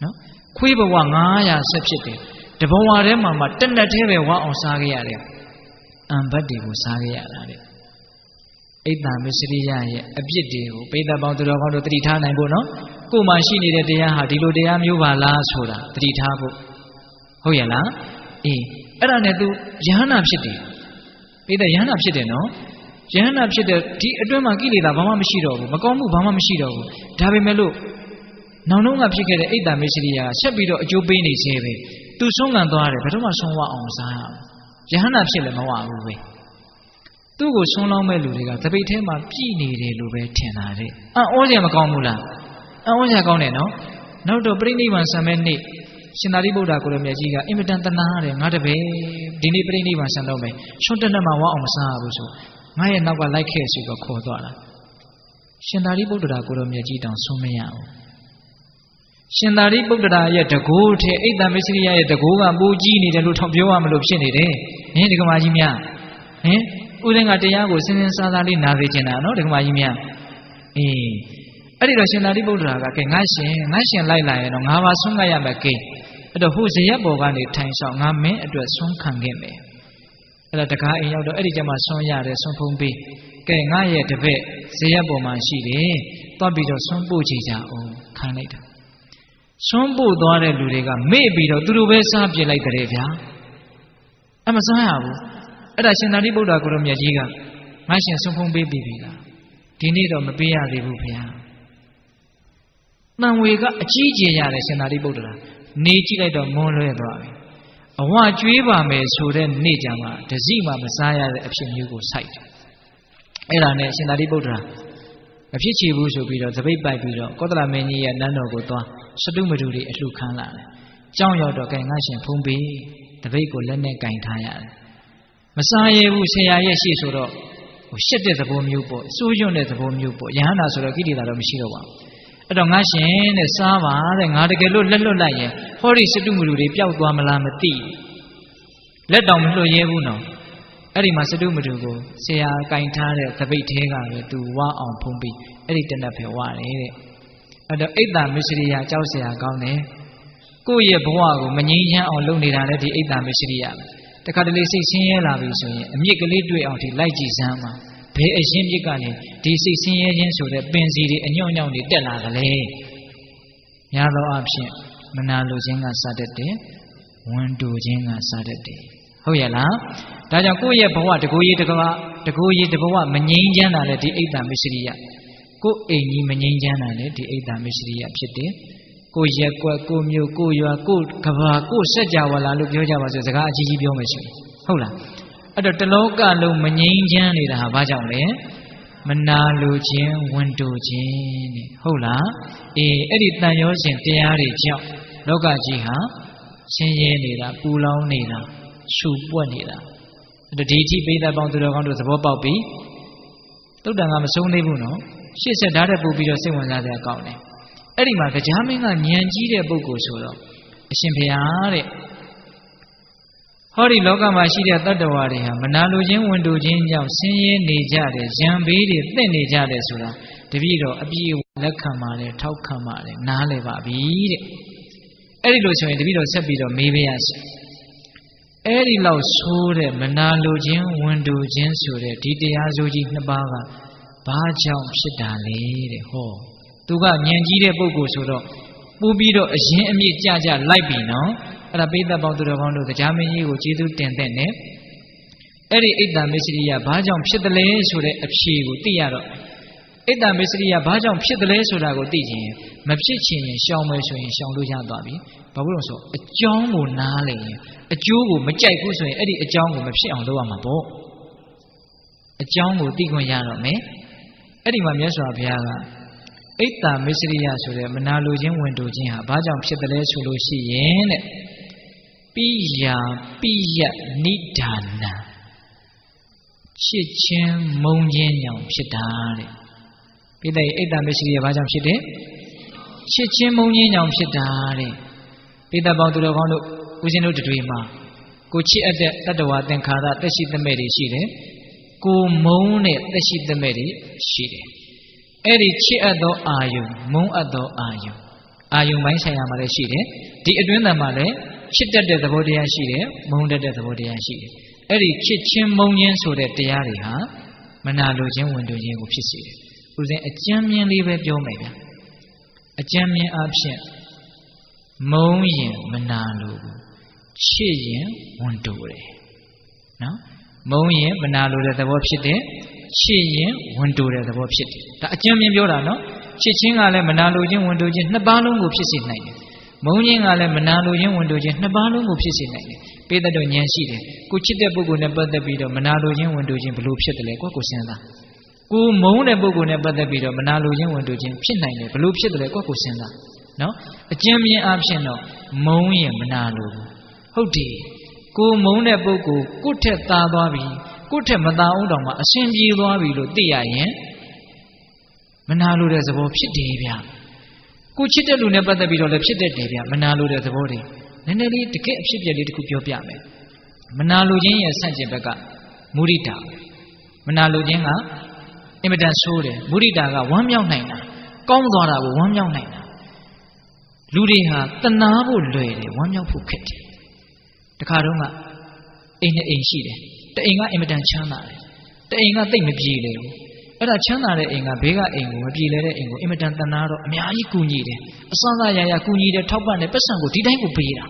နော်ခွေးဘဝ900ဆက်ဖြစ်တယ်တဘဝထဲမှာတနက်တည်းပဲဝအောင်စားခဲ့ရတယ်အံဘတ်တွေကိုစားခဲ့ရတာတဲ့အိတ်တံမစ္စရိယရဲ့အပြစ်တွေကိုပိဋကပေါင်းသူတော်ကောင်းတို့တတိထားနိုင်ဖို့နော်ကိုယ်မှရှိနေတဲ့တရားဟာဒီလိုတရားမျိုးပါလားဆိုတာတတိထားဖို့ဟုတ်ရဲ့လားအေးအဲ့ဒါနဲ့ तू ယဟန္တာဖြစ်တယ်ပိဋကယဟန္တာဖြစ်တယ်နော်ယဟန္တာဖြစ်တဲ့ဒီအတွင်းမှာကိလေသာဘာမှမရှိတော့ဘူးမကောင်းမှုဘာမှမရှိတော့ဘူးဒါပေမဲ့လို့နောက်တော့ကဖြစ်ခဲ့တဲ့အိတ်တံမစ္စရိယကဆက်ပြီးတော့အကျိုးပေးနေသေးပဲ तू ဆုံးခံသွားတယ်ဘယ်တော့မှဆုံးဝအောင်စားရယဟန္တာဖြစ်လည်းမဝဘူးပဲသူ့ကိုဆုံးလောင်းမဲ့လူတွေကသပိတ်ထဲမှာပြည်နေတယ်လို့ပဲထင်တာတဲ့အံ့ဩစရာမကောင်းဘူးလားအံ့ဩစရာကောင်းတယ်နော်နောက်တော့ပြိဋိဘံဆံမဲ့နေ့ရှင်သာရိပုတ္တရာကိုလိုမြတ်ကြီးကအင်မတန်တနာတယ်ငါတပည့်ဒီနေ့ပြိဋိဘံဆံတော့မယ်ရှုံးတက်နဲ့မှဝအောင်မစားဘူးဆိုငါရဲ့နောက်ကလိုက်ခဲ့ဆိုတော့ခေါ်သွားတာရှင်သာရိပုတ္တရာကိုလိုမြတ်ကြီးတောင်ဆုံးမရဘူးရှင်သာရိပုတ္တရာရဲ့တကိုးထဲအိတ်တံမစ္စရိယရဲ့တကိုးကပိုးကြီးနေတယ်လို့ထောက်ပြောရမလို့ဖြစ်နေတယ်နင်းဒီကမာကြီးများဟင်ဦးဇင်းကတရားကိုစဉ်းစဉ်းစားစားလေးနားစေချင်တာနော်ဒီကမာကြီးများအေးအဲ့ဒီတော့ရှင်သာရိပုတ္တရာကကဲငါရှင်လိုက်လာရင်တော့ငါပါဆုံးကရမယ်ကဲအဲ့တော့ဟိုဇရက်ပေါ်ကနေထိုင်ဆောင်ငါမင်းအတွက်ဆုံးခံခဲ့မယ်အဲ့ဒါတကားအိမ်ရောက်တော့အဲ့ဒီကျမှဆုံးရတယ်ဆုံးဖုံးပေးကဲငါရဲ့တပည့်ဇရက်ပေါ်မှာရှိတယ်သွားပြီးတော့ဆုံးပို့ချကြအောင်ခံလိုက်တာဆုံးပို့သွားတဲ့လူတွေကမေ့ပြီးတော့သူတို့ပဲစားပြစ်လိုက်တယ်ဗျာအမစားရဘူးအဲ့ဒါရှင်သာရိပုတ္တရာကိုရမြတ်ကြီးကငါရှင်ဆုံးဖုံးပေးပြီလားဒီနေ့တော့မပေးရသေးဘူးဗျာတန်ဝေကအကြီးကျယ်ရတယ်ရှင်သာရိပုတ္တရာနေကြည့်လိုက်တော့မွန်းလွဲသွားပြီအဝကျွေးပါမယ်ဆိုတဲ့နေ့ကြမှာတစည်းမှမစားရတဲ့အဖြစ်မျိုးကိုစိုက်တယ်အဲ့ဒါနဲ့ရှင်သာရိပုတ္တရာမဖြစ်ချေဘူးဆိုပြီးတော့သပိတ်ပိုက်ပြီးတော့ကောသလမင်းကြီးရဲ့နန်းတော်ကိုသွားစတုမတုတွေအလှခံလာတယ်ကြောင်းရောက်တော့ကဲငါရှင်ဖုံးပေးတပိတ်ကိုလက်နဲ့ကင်ထားရတယ်မစားရဘူးဆရာရဲ့ရှေ့ဆိုတော့ဟိုရှက်တဲ့သဘောမျိုးပေါ့စိုးရွံ့တဲ့သဘောမျိုးပေါ့ယဟန္တာဆိုတော့ကိလေသာတော့မရှိတော့ပါဘူးအဲ့တော့ငါရှင်တဲ့စားပါတဲ့ငါတကယ်လို့လက်လွတ်လိုက်ရင်ဟောဒီစတုမတုတွေပျောက်သွားမလားမသိလက်တောင်မလွတ်ရဲဘူးနော်အဲ့ဒီမှာစတုမတုကိုဆရာကင်ထားတဲ့သပိတ်သေးကပဲသူဝါအောင်ဖုံးပြီးအဲ့ဒီတနက်ပဲဝါတယ်တဲ့အဲ့တော့အိတ်တံမစ္စရိယကြောက်ဆရာကောင်းတယ်ကိုယ့်ရဲ့ဘဝကိုမငြိမ်းချမ်းအောင်လုပ်နေတာလည်းဒီအိတ်တံမစ္စရိယတခါတလေစိတ်ဆင်းရဲလာပြီဆိုရင်အမြစ်ကလေးတွေ့အောင်ဒီလိုက်ကြည့်စမ်းပါဘယ်အရင်မြစ်ကနေဒီစိတ်ဆင်းရဲခြင်းဆိုတဲ့ပင်စီတွေအညွန့်ညောင်းတွေတက်လာကြလေများသောအားဖြင့်မနာလိုခြင်းကစတတ်တယ်ဝန်တိုခြင်းကစတတ်တယ်ဟုတ်ရဲ့လားဒါကြောင့်ကိုယ့်ရဲ့ဘဝတကူရေးတဘဝမငြိမ်းချမ်းတာလည်းဒီအိတ်တံမစ္စရိယကိုယ်အိမ်ကြီးမငြိမ်းချမ်းတာလည်းဒီအိတ်တံမစ္စရိယဖြစ်တယ်ကိုရက်ကွက်ကိုမြို့ကိုရွာကိုကဘာကိုစက်ကြဝဠာလို့ပြောကြပါစို့စကားအကြီးကြီးပြောမယ်ဆိုရင်ဟုတ်လားအဲ့တော့တလောကလုံးမငြိမ်းချမ်းနေတာဟာဘာကြောင့်လဲမနာလိုခြင်းဝန်တိုခြင်းတဲ့ဟုတ်လားအေးအဲ့ဒီတန်ရောစဉ်တရားတွေကြောင့်လောကကြီးဟာဆင်းရဲနေတာပူလောင်နေတာရှုပွက်နေတာအဲ့တော့ဒီအထိပိဋကပေါင်းသူတော်ကောင်းတို့သဘောပေါက်ပြီသုတ္တန်ကမဆုံးသေးဘူးနော်ရှေ့ဆက်ဓာတ်တဲ့ပို့ပြီးတော့စိတ်ဝင်စားကြကောင်းတယ်အဲ့ဒီမှာတရားမင်းကဉာဏ်ကြီးတဲ့ပုဂ္ဂိုလ်ဆိုတော့အရှင်ဘုရားတဲ့ဟောဒီလောကမှာရှိတဲ့တတ္တဝါတွေဟာမနာလိုခြင်းဝန်တိုခြင်းကြောင့်ဆင်းရဲနေကြတယ်၊ရံဘေးတွေသင့်နေကြတယ်ဆိုတာတပည့်တော်အပြည့်လက်ခံပါတယ်ထောက်ခံပါတယ်နားလည်ပါပြီတဲ့အဲ့ဒီလိုဆိုရင်တပည့်တော်ဆက်ပြီးတော့မေးပေးရစီအဲ့ဒီလောက်ဆိုးတဲ့မနာလိုခြင်းဝန်တိုခြင်းဆိုတဲ့ဒီတရားစိုးကြီးနှစ်ပါးကဘာကြောင့်ဖြစ်တာလဲတဲ့ဟောသူကဉာဏ်ကြီးတဲ့ပုဂ္ဂိုလ်ဆိုတော့ပို့ပြီးတော့အရင်အမြစ်ကြကြလိုက်ပြီနော်အဲ့ဒါပိဋကပေါင်းသူတော်ကောင်းတို့တရားမင်းကြီးကိုကျေးဇူးတင်တဲ့နဲ့အဲ့ဒီအိတ်တံမစ္စရိယဘာကြောင့်ဖြစ်တယ်လဲဆိုတဲ့အဖြေကိုသိရတော့အိတ်တံမစ္စရိယဘာကြောင့်ဖြစ်တယ်လဲဆိုတာကိုသိခြင်းမဖြစ်ချင်ရင်ရှောင်မယ်ဆိုရင်ရှောင်လို့ရသွားပြီဘာလို့လဲဆိုအကြောင်းကိုနားလည်ရင်အကျိုးကိုမကြိုက်ဘူးဆိုရင်အဲ့ဒီအကြောင်းကိုမဖြစ်အောင်လုပ်ရမှာပေါ့အကြောင်းကိုသိခွင့်ရတော့မယ်အဲ့ဒီမှာမြတ်စွာဘုရားကအိတ်တံမစ္စရိယဆိုတဲ့မနာလိုခြင်းဝန်တိုခြင်းဟာဘာကြောင့်ဖြစ်တယ်လဲဆိုလို့ရှိရင်တဲ့ပိယာပိယနိဒာနံ ရှစ်ချင်းမုံချင်းကြောင့်ဖြစ်တာတဲ့ပိဋကအိတ်တမစ္စရိယဘာကြောင့်ဖြစ်တယ်ရှစ်ချင်းမုံချင်းကြောင့်ဖြစ်တာတဲ့ပိဋကပေါင်းသူတော်ကောင်းတို့ဦးဇင်းတို့တွေမှာကိုချစ်အပ်တဲ့တတ္တဝါသင်္ခါရသက်ရှိသမဲ့တွေရှိတယ်ကိုမုံတဲ့သက်ရှိသမဲ့တွေရှိတယ်အဲ့ဒီချစ်အပ်သောအာယုံမုံအပ်သောအာယုံပိုင်းဆိုင်ရာမှာလည်းရှိတယ်ဒီအတွင်းတန်မှာလည်းချစ်တတ်တဲ့သဘောတရားရှိတယ်မုံတတ်တဲ့သဘောတရားရှိတယ်အဲ့ဒီချစ်ချင်းမုံချင်းဆိုတဲ့တရားတွေဟာမနာလိုခြင်းဝန်တိုခြင်းကိုဖြစ်စေတယ်ဦးဇင်းအကျဉ်းမြင်လေးပဲပြောမယ်ဗျာအကျဉ်းမြင်အဖြစ်မုံရင်မနာလိုဘူးချစ်ရင်ဝန်တိုတယ်နော်မုံရင်မနာလိုတဲ့သဘောဖြစ်တယ်ချစ်ရင်ဝန်တိုတဲ့သဘောဖြစ်တယ်ဒါအကျဉ်းမြင်ပြောတာနော်ချစ်ချင်းကလည်းမနာလိုခြင်းဝန်တိုခြင်းနှစ်ပါးလုံးကိုဖြစ်စေနိုင်တယ်မုံခြင်းကလည်းမနာလိုခြင်းဝန်တိုခြင်းနှစ်ပါးလုံးကိုဖြစ်စေနိုင်တယ်ပိဋကတို့ဉာဏ်ရှိတယ်ကိုချစ်တဲ့ပုဂ္ဂိုလ်နဲ့ပတ်သက်ပြီးတော့မနာလိုခြင်းဝန်တိုခြင်းဘလို့ဖြစ်တယ်လဲကိုစဉ်းစားကိုမုံတဲ့ပုဂ္ဂိုလ်နဲ့ပတ်သက်ပြီးတော့မနာလိုခြင်းဝန်တိုခြင်းဖြစ်နိုင်တယ်ဘလို့ဖြစ်တယ်လဲကိုစဉ်းစားနော်အကျဉ်းမြင်အဖြစ်တော့မုံရင်မနာလိုဘူးဟုတ်တယ်ကိုမုံတဲ့ပုဂ္ဂိုလ်ကိုထက်သားသွားပြီကိုထက်မသားအောင်တောင်မှအရှင်ပြေသွားပြီလို့သိရရင်မနာလိုတဲ့သဘောဖြစ်တယ်ဗျကိုချစ်တဲ့လူနဲ့ပတ်သက်ပြီးတော့လည်းဖြစ်တတ်တယ်ဗျမနာလိုတဲ့သဘောတွေနည်းနည်းလေးတကယ်အဖြစ်ပြက်လေးတစ်ခုပြောပြမယ်မနာလိုခြင်းရဲ့ဆန့်ကျင်ဘက်ကမုဒိတာမနာလိုခြင်းကအင်မတန်ဆိုးတယ်မုဒိတာကဝမ်းမြောက်နိုင်တာကောင်းသွားတာကိုဝမ်းမြောက်နိုင်တာလူတွေဟာတနာဖို့လွယ်တယ်ဝမ်းမြောက်ဖို့ခက်တယ်တခါတော့ကအိမ်နဲ့အိမ်ရှိတယ်တအိမ်ကအင်မတန်ချမ်းသာတယ်တအိမ်ကတိတ်မပြေလေဘူးအဲ့ဒါချမ်းသာတဲ့အိမ်ကဘေးကအိမ်ကိုမပြေလဲတဲ့အိမ်ကိုအင်မတန်တနာတော့အများကြီးကူညီတယ်အစစရရကူညီတယ်ထောက်ပံ့တယ်ပတ်စံကိုဒီတိုင်းကိုပေးတာ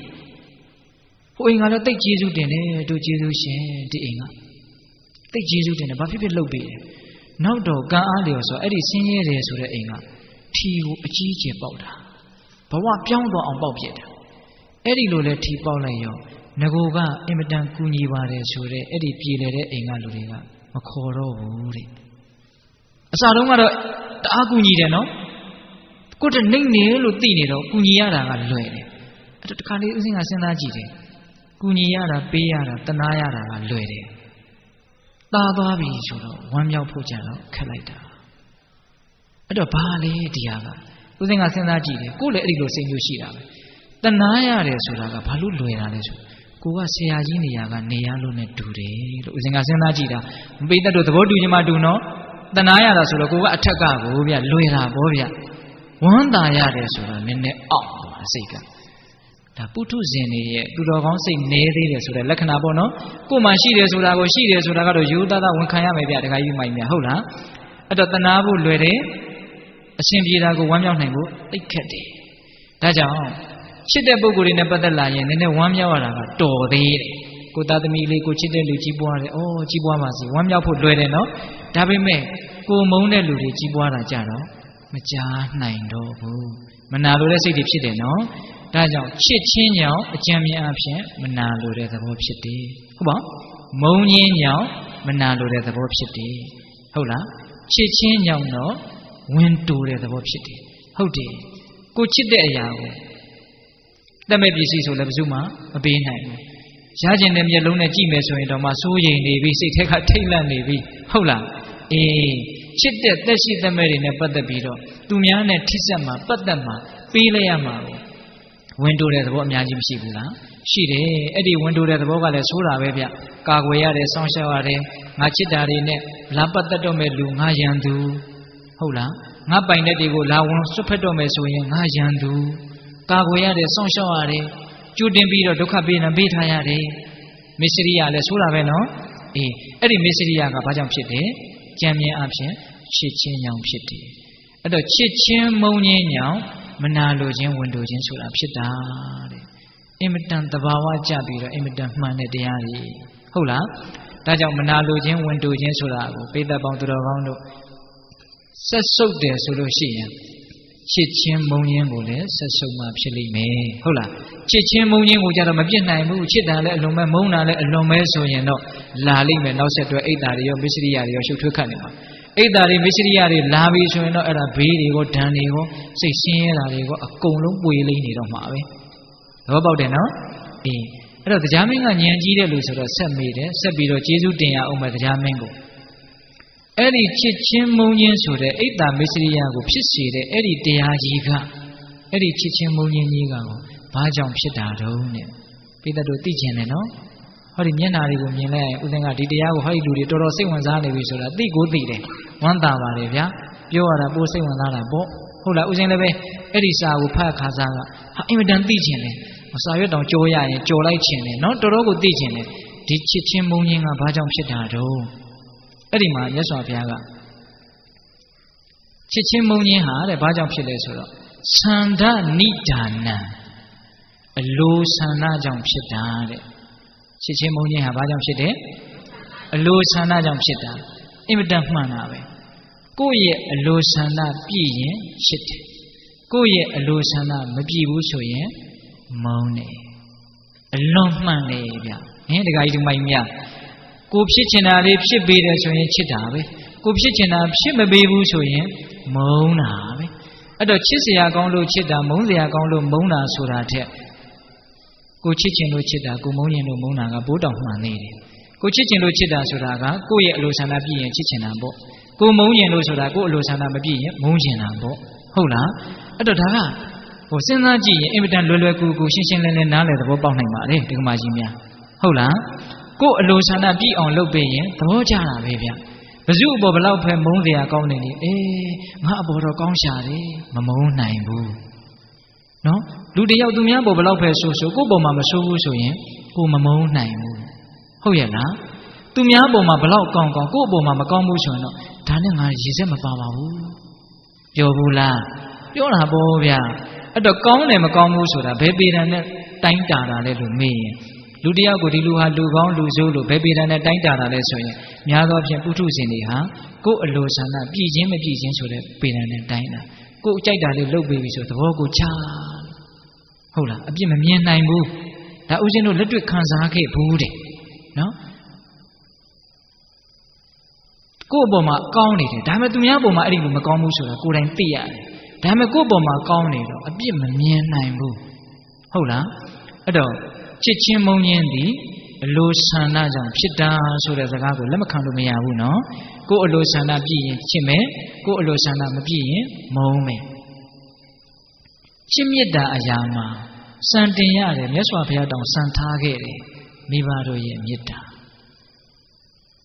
ဟိုအိမ်ကလည်းတိတ်ကျေးဇူးတင်တယ်တို့ကျေးဇူးရှင်ဒီအိမ်ကတိတ်ကျေးဇူးတင်တယ်ဘာဖြစ်ဖြစ်လုပ်ပေးတယ်နောက်တော့ကံအားလျော်ဆိုအဲ့ဒီဆင်းရဲတယ်ဆိုတဲ့အိမ်ကထီကိုအကြီးကျယ်ပေါက်တာဘဝပြောင်းသွားအောင်ပေါက်ပြစ်တာအဲ့ဒီလိုလဲထီပေါက်လိုက်ရောငကိုကအင်မတန်ကူညီပါတယ်ဆိုတဲ့အဲ့ဒီပြေလေတဲ့အိမ်ကလူတွေကမခေါ်တော့ဘူးတဲ့အစတုန်းကတော့တအားကူညီတယ်နော်ကိုယ်တနှိမ့်နေလို့သိနေတော့ကူညီရတာကလွယ်တယ်အဲ့တော့တခါလေးဦးစင်းကစဉ်းစားကြည့်တယ်ကူညီရတာပေးရတာတနာရတာကလွယ်တယ်သာသွားပြီဆိုတော့ဝမ်းမြောက်ဖို့ကြတော့ခက်လိုက်တာအဲ့တော့ဘာလဲဒီဟာကဦးစင်းကစဉ်းစားကြည့်တယ်ကိုယ်လည်းအဲ့ဒီလိုစိတ်မျိုးရှိတာပဲတနာရတယ်ဆိုတာကဘာလို့လွယ်တာလဲဆိုကိုကဆရာကြီးနေရာကနေရလို့ ਨੇ တူတယ်လို့ဦးစင်ကစဉ်းစားကြည့်တာမပိသက်တို့သဘောတူခြင်းမတူနော်တနာရတာဆိုတော့ကိုကအထက်ကကိုဗျလွယ်တာဗောဗျဝမ်းသာရတယ်ဆိုတော့နည်းနည်းအောက်ပါစိတ်ကဒါပုထုဇဉ်တွေရဲ့သူတော်ကောင်းစိတ်နည်းသေးတယ်ဆိုတဲ့လက္ခဏာပေါ့နော်ကိုမှရှိတယ်ဆိုတာကိုရှိတယ်ဆိုတာကတော့ရိုးသားသားဝန်ခံရမယ်ဗျတခါကြီးမိုင်းမြဟုတ်လားအဲ့တော့တနာဖို့လွယ်တယ်အရှင်ပြေတာကိုဝမ်းမြောက်နိုင်ဖို့သိခက်တယ်ဒါကြောင့်ချစ်တဲ့ပုဂ္ဂိုလ်တွေနဲ့ပတ်သက်လာရင်နည်းနည်းဝမ်းမြောက်ရတာကတော်သေးတယ်ကိုသားသမီးလေးကိုချစ်တဲ့လူကြီးပွားတယ်ဩကြီးပွားပါစေဝမ်းမြောက်ဖို့လွယ်တယ်နော်ဒါပေမဲ့ကိုမုန်းတဲ့လူတွေကြီးပွားတာကြတော့မကြားနိုင်တော့ဘူးမနာလိုတဲ့စိတ်တွေဖြစ်တယ်နော်ဒါကြောင့်ချစ်ချင်းကြောင့်အကြံဉာဏ်အဖြစ်မနာလိုတဲ့သဘောဖြစ်တယ်ဟုတ်ပါမုန်းခြင်းကြောင့်မနာလိုတဲ့သဘောဖြစ်တယ်ဟုတ်လားချစ်ချင်းကြောင့်တော့ဝင်တူတဲ့သဘောဖြစ်တယ်ဟုတ်တယ်ကိုချစ်တဲ့အရာကိုတတ်မဲ့ပစ္စည်းဆိုလည်းဘယ်သူမှမပေးနိုင်ဘူးရကျင်တဲ့မျက်လုံးနဲ့ကြည့်မယ်ဆိုရင်တော့မှစိုးရိမ်နေပြီစိတ်ထဲကထိတ်လန့်နေပြီဟုတ်လားအေးချစ်တဲ့သက်ရှိသက်မဲ့တွေနဲ့ပတ်သက်ပြီးတော့သူများနဲ့ထိစပ်မှာပတ်သက်မှာပေးလိုက်ရမှာဝင်တိုးတဲ့သဘောအများကြီးမရှိဘူးလားရှိတယ်အဲ့ဒီဝင်တိုးတဲ့သဘောကလည်းဆိုးတာပဲဗျကာကွယ်ရတယ်စောင့်ရှောက်ရတယ်ငါချစ်တာတွေနဲ့လာပတ်သက်တော့မဲ့လူငါရန်သူဟုတ်လားငါပိုင်တဲ့တွေကိုလာဝင်ဆွတ်ဖက်တော့မယ်ဆိုရင်ငါရန်သူကာကွယ်ရတယ်စောင့်ရှောက်ရတယ်ကြိုတင်ပြီးတော့ဒုက္ခပေးနေပေးထားရတယ်မစ္စရိယလည်းဆိုတာပဲနော်အေးအဲ့ဒီမစ္စရိယကဘာကြောင့်ဖြစ်တယ်ကြံမြင်အဖြစ်ချစ်ချင်းကြောင့်ဖြစ်တယ်အဲ့တော့ချစ်ချင်းမုန်းခြင်းကြောင့်မနာလိုခြင်းဝန်တိုခြင်းဆိုတာဖြစ်တာတဲ့အင်မတန်သဘာဝကျပြီးတော့အင်မတန်မှန်တဲ့တရားတွေဟုတ်လားဒါကြောင့်မနာလိုခြင်းဝန်တိုခြင်းဆိုတာကိုပိဋကပေါင်းသူတော်ကောင်းတို့ဆက်ဆုပ်တယ်ဆိုလို့ရှိရင်ချစ်ချင်းမုန်းခြင်းကိုလည်းဆက်ဆုပ်မှဖြစ်လိမ့်မယ်ဟုတ်လားချစ်ချင်းမုန်းခြင်းကိုကြတော့မပြစ်နိုင်ဘူးချစ်တာလည်းအလွန်ပဲမုန်းတာလည်းအလွန်ပဲဆိုရင်တော့လာလိမ့်မယ်နောက်ဆက်တွဲအိတ်တာတွေရောမစ္စရိယတွေရောရှုပ်ထွေးခတ်နေမှာအိတ်တာတွေမစ္စရိယတွေလာပြီဆိုရင်တော့အဲ့ဒါဘေးတွေကိုဒဏ်တွေကိုစိတ်ဆင်းရဲတာတွေကိုအကုန်လုံးပွေလိမ့်နေတော့မှာပဲသဘောပေါက်တယ်နော်အေး အဲ့တော့တရားမင်းကဉာဏ်ကြီးတဲ့လူဆိုတော့ဆက်မိတယ်ဆက်ပြီးတော့ကျေးဇူးတင်ရအောင်မယ်တရားမင်းကိုအဲ့ဒီချစ်ချင်းမုန်းချင်းဆိုတဲ့အိတ်တာမစ္စရိယကိုဖြစ်စေတဲ့အဲ့ဒီတရားကြီးကအဲ့ဒီချစ်ချင်းမုန်းချင်းကြီးကဘာကြောင့်ဖြစ်တာတုံးနဲ့ပိဿတို့သိကျင်တယ်နော်ဟောဒီမျက်နာတွေကိုမြင်လိုက်ရင်ဦးဇင်းကဒီတရားကိုဟောဒီလူတွေတော်တော်စိတ်ဝင်စားနေပြီဆိုတာသိကိုသိတယ်ဝမ်းသာပါတယ်ဗျာပြောရတာပိုစိတ်ဝင်စားတာပေါ့ဟုတ်လားဦးဇင်းလည်းပဲအဲ့ဒီစာကိုဖတ်ခါစားကဟာအင်မတန်သိကျင်တယ်စာရွက်တောင်ကြော်ရရင်ကြော်လိုက်ကျင်တယ်နော်တော်တော်ကိုသိကျင်တယ်ဒီချစ်ချင်းမုန်းချင်းကဘာကြောင့်ဖြစ်တာတုံးအဲ့ဒီမှာမြတ်စွာဘုရားကချစ်ချင်းမုန်းချင်းဟာတဲ့ဘာကြောင့်ဖြစ်လဲဆိုတော့သန္ဓနိဒာနံအလိုဆန္ဒကြောင့်ဖြစ်တာတဲ့ချစ်ချင်းမုန်းချင်းဟာဘာကြောင့်ဖြစ်တယ်အလိုဆန္ဒကြောင့်ဖြစ်တာအင်မတန်မှန်တာပဲကိုယ့်ရဲ့အလိုဆန္ဒပြည့်ရင်ချစ်တယ်ကိုယ့်ရဲ့အလိုဆန္ဒမပြည့်ဘူးဆိုရင်မုန်းတယ်အလွန်မှန်တယ်ဗျဟင်တခါကြီးဒီမိုင်းမြကိုဖြစ်ချင်တာလေးဖြစ်ပေးတယ်ဆိုရင်ချစ်တာပဲကိုဖြစ်ချင်တာဖြစ်မပေးဘူးဆိုရင်မုန်းတာပဲအဲ့တော့ချစ်စရာကောင်းလို့ချစ်တာမုန်းစရာကောင်းလို့မုန်းတာဆိုတာထက်ကိုချစ်ချင်လို့ချစ်တာကိုမုန်းရင်လို့မုန်းတာကဘိုးတောင်မှန်နေတယ်ကိုချစ်ချင်လို့ချစ်တာဆိုတာကကိုယ့်ရဲ့အလိုဆန္ဒပြည့်ရင်ချစ်ချင်တာပေါ့ကိုမုန်းရင်လို့ဆိုတာကိုယ့်အလိုဆန္ဒမပြည့်ရင်မုန်းချင်တာပေါ့ဟုတ်လားအဲ့တော့ဒါကစဉ်းစားကြည့်ရင်အင်မတန်လွယ်လွယ်ကူကူရှင်းရှင်းလင်းလင်းနားလည်သဘောပေါက်နိုင်ပါလေဒီကမာကြီးများဟုတ်လားကိုယ်အလိုဆန္ဒပြည့်အောင်လုပ်ပေးရင်သဘောကျတာပဲဗျဘဇုအပေါ်ဘလောက်ပဲမုန်းစရာကောင်းနေနေငါအပေါ်တော့ကောင်းရှာတယ်မမုန်းနိုင်ဘူးနော်လူတယောက်သူများပေါ်ဘလောက်ပဲဆိုကိုယ့်ပေါ်မှာမဆိုးဘူးဆိုရင်ကိုမမုန်းနိုင်ဘူးဟုတ်ရဲ့လားသူများပေါ်မှာဘလောက်ကောင်းကောင်းကိုယ့်ပေါ်မှာမကောင်းဘူးဆိုရင်တော့ဒါနဲ့ငါရည်စက်မပါပါဘူးပြောဘူးလားပြောတာပေါ့ဗျအဲ့တော့ကောင်းတယ်မကောင်းဘူးဆိုတာဘယ်ပေတံနဲ့တိုင်းတာတာလဲလို့မေးရင်လူတယောက်ကိုဒီလူဟာလူကောင်းလူဆိုးလို့ဘယ်ပေတံနဲ့တိုင်းတာတာလဲဆိုရင်များသောဖြင့်ပုထုဇဉ်တွေဟာကိုယ်အလိုဆန္ဒပြည့်ခြင်းမပြည့်ခြင်းဆိုတဲ့ပေတံနဲ့တိုင်းတာကိုယ်ကြိုက်တာလေးလုပ်ပေးပြီဆိုသဘောကိုချဟုတ်လားအပြစ်မမြင်နိုင်ဘူးဒါဥစဉ်တို့လက်တွေ့ခံစားခဲ့ဘူးတဲ့နော်ကိုယ့်အပေါ်မှာကောင်းနေတယ်ဒါပေမဲ့သူများအပေါ်မှာအဲ့ဒီလိုမကောင်းဘူးဆိုတာကိုယ်တိုင်သိရတယ်ဒါပေမဲ့ကိုယ့်အပေါ်မှာကောင်းနေတော့အပြစ်မမြင်နိုင်ဘူးဟုတ်လားအဲ့တော့ချစ်ချင်းမုန်းချင်းသည်အလိုဆန္ဒကြောင့်ဖြစ်တာဆိုတဲ့စကားကိုလက်မခံလို့မရဘူးနော်ကိုယ့်အလိုဆန္ဒပြည့်ရင်ချစ်မယ်ကိုယ့်အလိုဆန္ဒမပြည့်ရင်မုန်းမယ်ချစ်မြတ်တာအရာမှာစံတင်ရတယ်မြတ်စွာဘုရားတောင်စံထားခဲ့တယ်မိဘတို့ရဲ့မေတ္တာ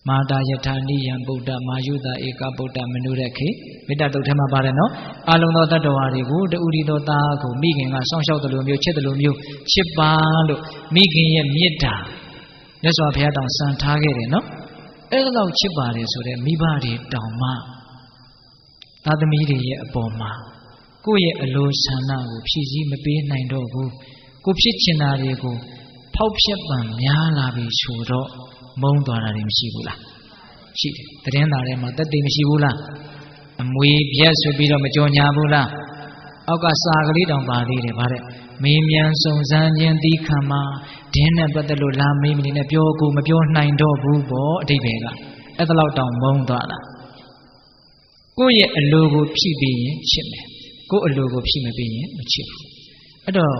မာတာယထာနိယံဗုဒ္ဓမာယုတာဧကဗုဒ္ဓမနုရခေမေတ္တာတုတ်ထဲမှာပါတယ်နော်အလုံးသောတတ္တဝါတွေကိုတူရီသောသားကိုမိခင်ကစောင့်ရှောက်တယ်လို့မျိုးချစ်တယ်လို့မျိုးချစ်ပါလို့မိခင်ရဲ့မေတ္တာမြတ်စွာဘုရားတောင်စံထားခဲ့တယ်နော်အဲ့ဒါတော့ချစ်ပါတယ်ဆိုတဲ့မိဘတွေတောင်မှသားသမီးတွေရဲ့အပေါ်မှာကိုယ့်ရဲ့အလိုဆန္ဒကိုဖြည့်ဆည်းမပေးနိုင်တော့ဘူးကိုဖြစ်ချင်တာတွေကိုဖောက်ဖျက်ပံများလာပြီဆိုတော့မုန်းသွားတာတွေမရှိဘူးလားရှိတယ်သတင်းသားထဲမှာတက်တည်မရှိဘူးလားအမွေပြက်ဆိုပြီးတော့မကြော်ညာဘူးလားအောက်ကစာကလေးတောင်ပါသေးတယ်ဗါတဲ့မေးမြန်းစုံစမ်းခြင်းသီးခံမှာဒင်းနဲ့ပတ်သက်လို့လာမေးမနေနဲ့ပြောကိုမပြောနိုင်တော့ဘူးပေါ့အဓိပ္ပာယ်ကအဲ့ဒါလောက်တောင်မုန်းသွားတာကိုယ့်ရဲ့အလိုကိုဖြည့်ပြီးရင်ချစ်မယ်ကိုယ့်အလိုကိုဖြည့်မပြီးရင်မချစ်ဘူးအဲ့တော့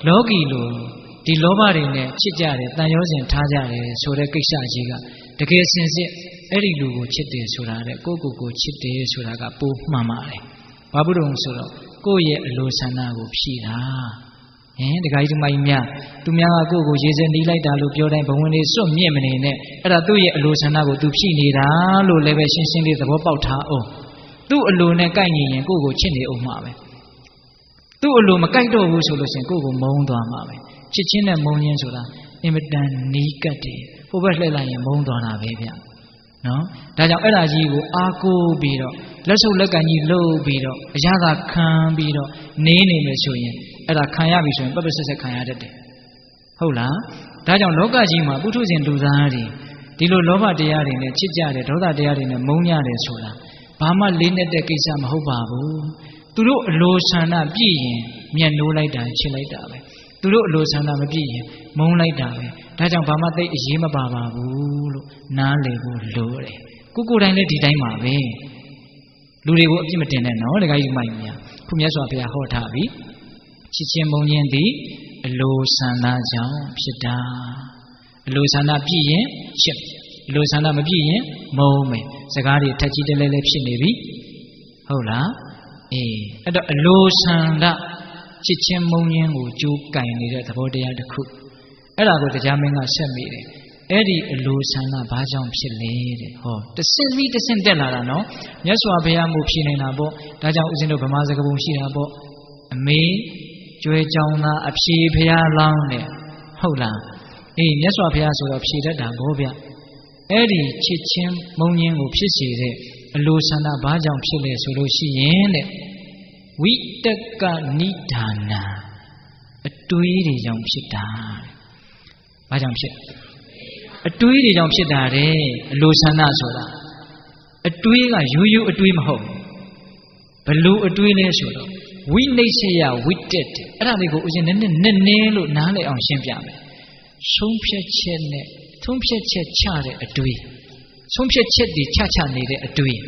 လောကီလိုဒီလောဘတွေနဲ့ချစ်ကြတယ်တန်ရောစဉ်ထားကြတယ်ဆိုတဲ့ကိစ္စကြီးကတကယ်စင်စစ်အဲ့ဒီလူကိုချစ်တယ်ဆိုတာတဲ့ကိုယ့်ကိုယ်ချစ်တယ်ဆိုတာကပိုမှန်ပါတယ်ဘာဖြစ်လို့ဆိုတော့ကိုယ့်ရဲ့အလိုဆန္ဒကိုဖြည့်တာတခါကြီးဒီမိုင်းများသူများကကိုယ့်ကိုရေစဲနီးလိုက်တာလို့ပြောတိုင်းဘဝင်လေးစွတ်မြင့်မနေနဲ့အဲ့ဒါသူ့ရဲ့အလိုဆန္ဒကိုသူဖြည့်နေတာလို့လည်းပဲရှင်းရှင်းလေးသဘောပေါက်ထားအောင်သူ့အလိုနဲ့ကိုက်ညီရင်ကိုယ့်ကိုချစ်နေအောင်မှာပဲသူ့အလိုမကိုက်တော့ဘူးဆိုလို့ရှိရင်ကိုယ့်ကိုမုန်းသွားမှာပဲချစ်ချင်းနဲ့မုန်းချင်းဆိုတာအင်မတန်နီးကပ်တယ်ဟိုဘက်လှည့်လိုက်ရင်မုန်းသွားတာပဲဗျနော်ဒါကြောင့်အဲ့ဒါကြီးကိုအားကိုးပြီးတော့လက်ဆုပ်လက်ကန်ကြီးလှုပ်ပြီးတော့အရသာခံပြီးတော့နေနေမယ်ဆိုရင်အဲ့ဒါခံရပြီဆိုရင်ပပဆက်ဆက်ခံရတတ်တယ်ဟုတ်လားဒါကြောင့်လောကကြီးမှာပုထုဇဉ်လူသားတွေဒီလိုလောဘတရားတွေနဲ့ချစ်ကြတယ်ဒေါသတရားတွေနဲ့မုန်းကြတယ်ဆိုတာဘာမှလေးနဲ့တဲ့ကိစ္စမဟုတ်ပါဘူးသူတို့အလိုဆန္ဒပြည့်ရင်မျက်နှိုးလိုက်တာချစ်လိုက်တာပဲသူတို့အလိုဆန္ဒမပြည့်ရင်မုန်းလိုက်တာပဲဒါကြောင့်ဘာမှသိအရေးမပါပါဘူးလို့နားလည်ဖို့လိုတယ်ကိုယ်တိုင်လည်းဒီတိုင်းပါပဲလူတွေကိုအပြစ်မတင်နဲ့နော်တခါကြီးမိုက်များခုမြတ်စွာဘုရားဟောထားပြီချစ်ချင်းမုန်းချင်းသည် အလိုဆန္ဒကြောင့်ဖြစ်တာအလိုဆန္ဒပြည့်ရင်ချစ်အလိုဆန္ဒမပြည့်ရင်မုန်းမယ်စကားတွေထက်ကြီးတလဲလဲဖြစ်နေပြီဟုတ်လားအဲ့တော့အလိုဆန္ဒချစ်ချင်းမုန်းခြင်းကိုကြိုးကင်နေတဲ့သဘောတရားတစ်ခုအဲ့ဒါကိုတရားမင်းကဆက်မိတယ်အဲ့ဒီအလိုဆန္ဒဘာကြောင့်ဖြစ်လဲတဲ့ဟောတဆင့်ပြီးတဆင့်တက်လာတာနော်မြတ်စွာဘုရားမှုဖြေနေတာပေါ့ဒါကြောင့်ဦးဇင်းတို့ဗမာစကားပုံရှိတာပေါ့အမေကျွဲကြောင်သာအဖြေဘုရားလောင်းတဲ့ဟုတ်လားမြတ်စွာဘုရားဆိုတော့ဖြေတတ်တာဘောဗျအဲ့ဒီချစ်ချင်းမုန်းခြင်းကိုဖြစ်စေတဲ့အလိုဆန္ဒဘာကြောင့်ဖြစ်လဲဆိုလို့ရှိရင်တဲ့ဝိတကနိဒာနာအတွေးတွေကြောင့်ဖြစ်တာဘာကြောင့်ဖြစ်အတွေးတွေကြောင့်ဖြစ်တာတဲ့အလိုဆန္ဒဆိုတာအတွေးကရိုးရိုးအတွေးမဟုတ်ဘလို့အတွေးလဲဆိုတော့ဝိနိစ္စယဝိတက်တယ်အဲ့ဒါလေးကိုဦးဇင်းနည်းနည်းလို့နားလည်အောင်ရှင်းပြမယ်ဆုံးဖြတ်ချက်နဲ့သုံးဖြတ်ချက်ချတဲ့အတွေးဆုံးဖြတ်ချက်တွေချနေတဲ့အတွေး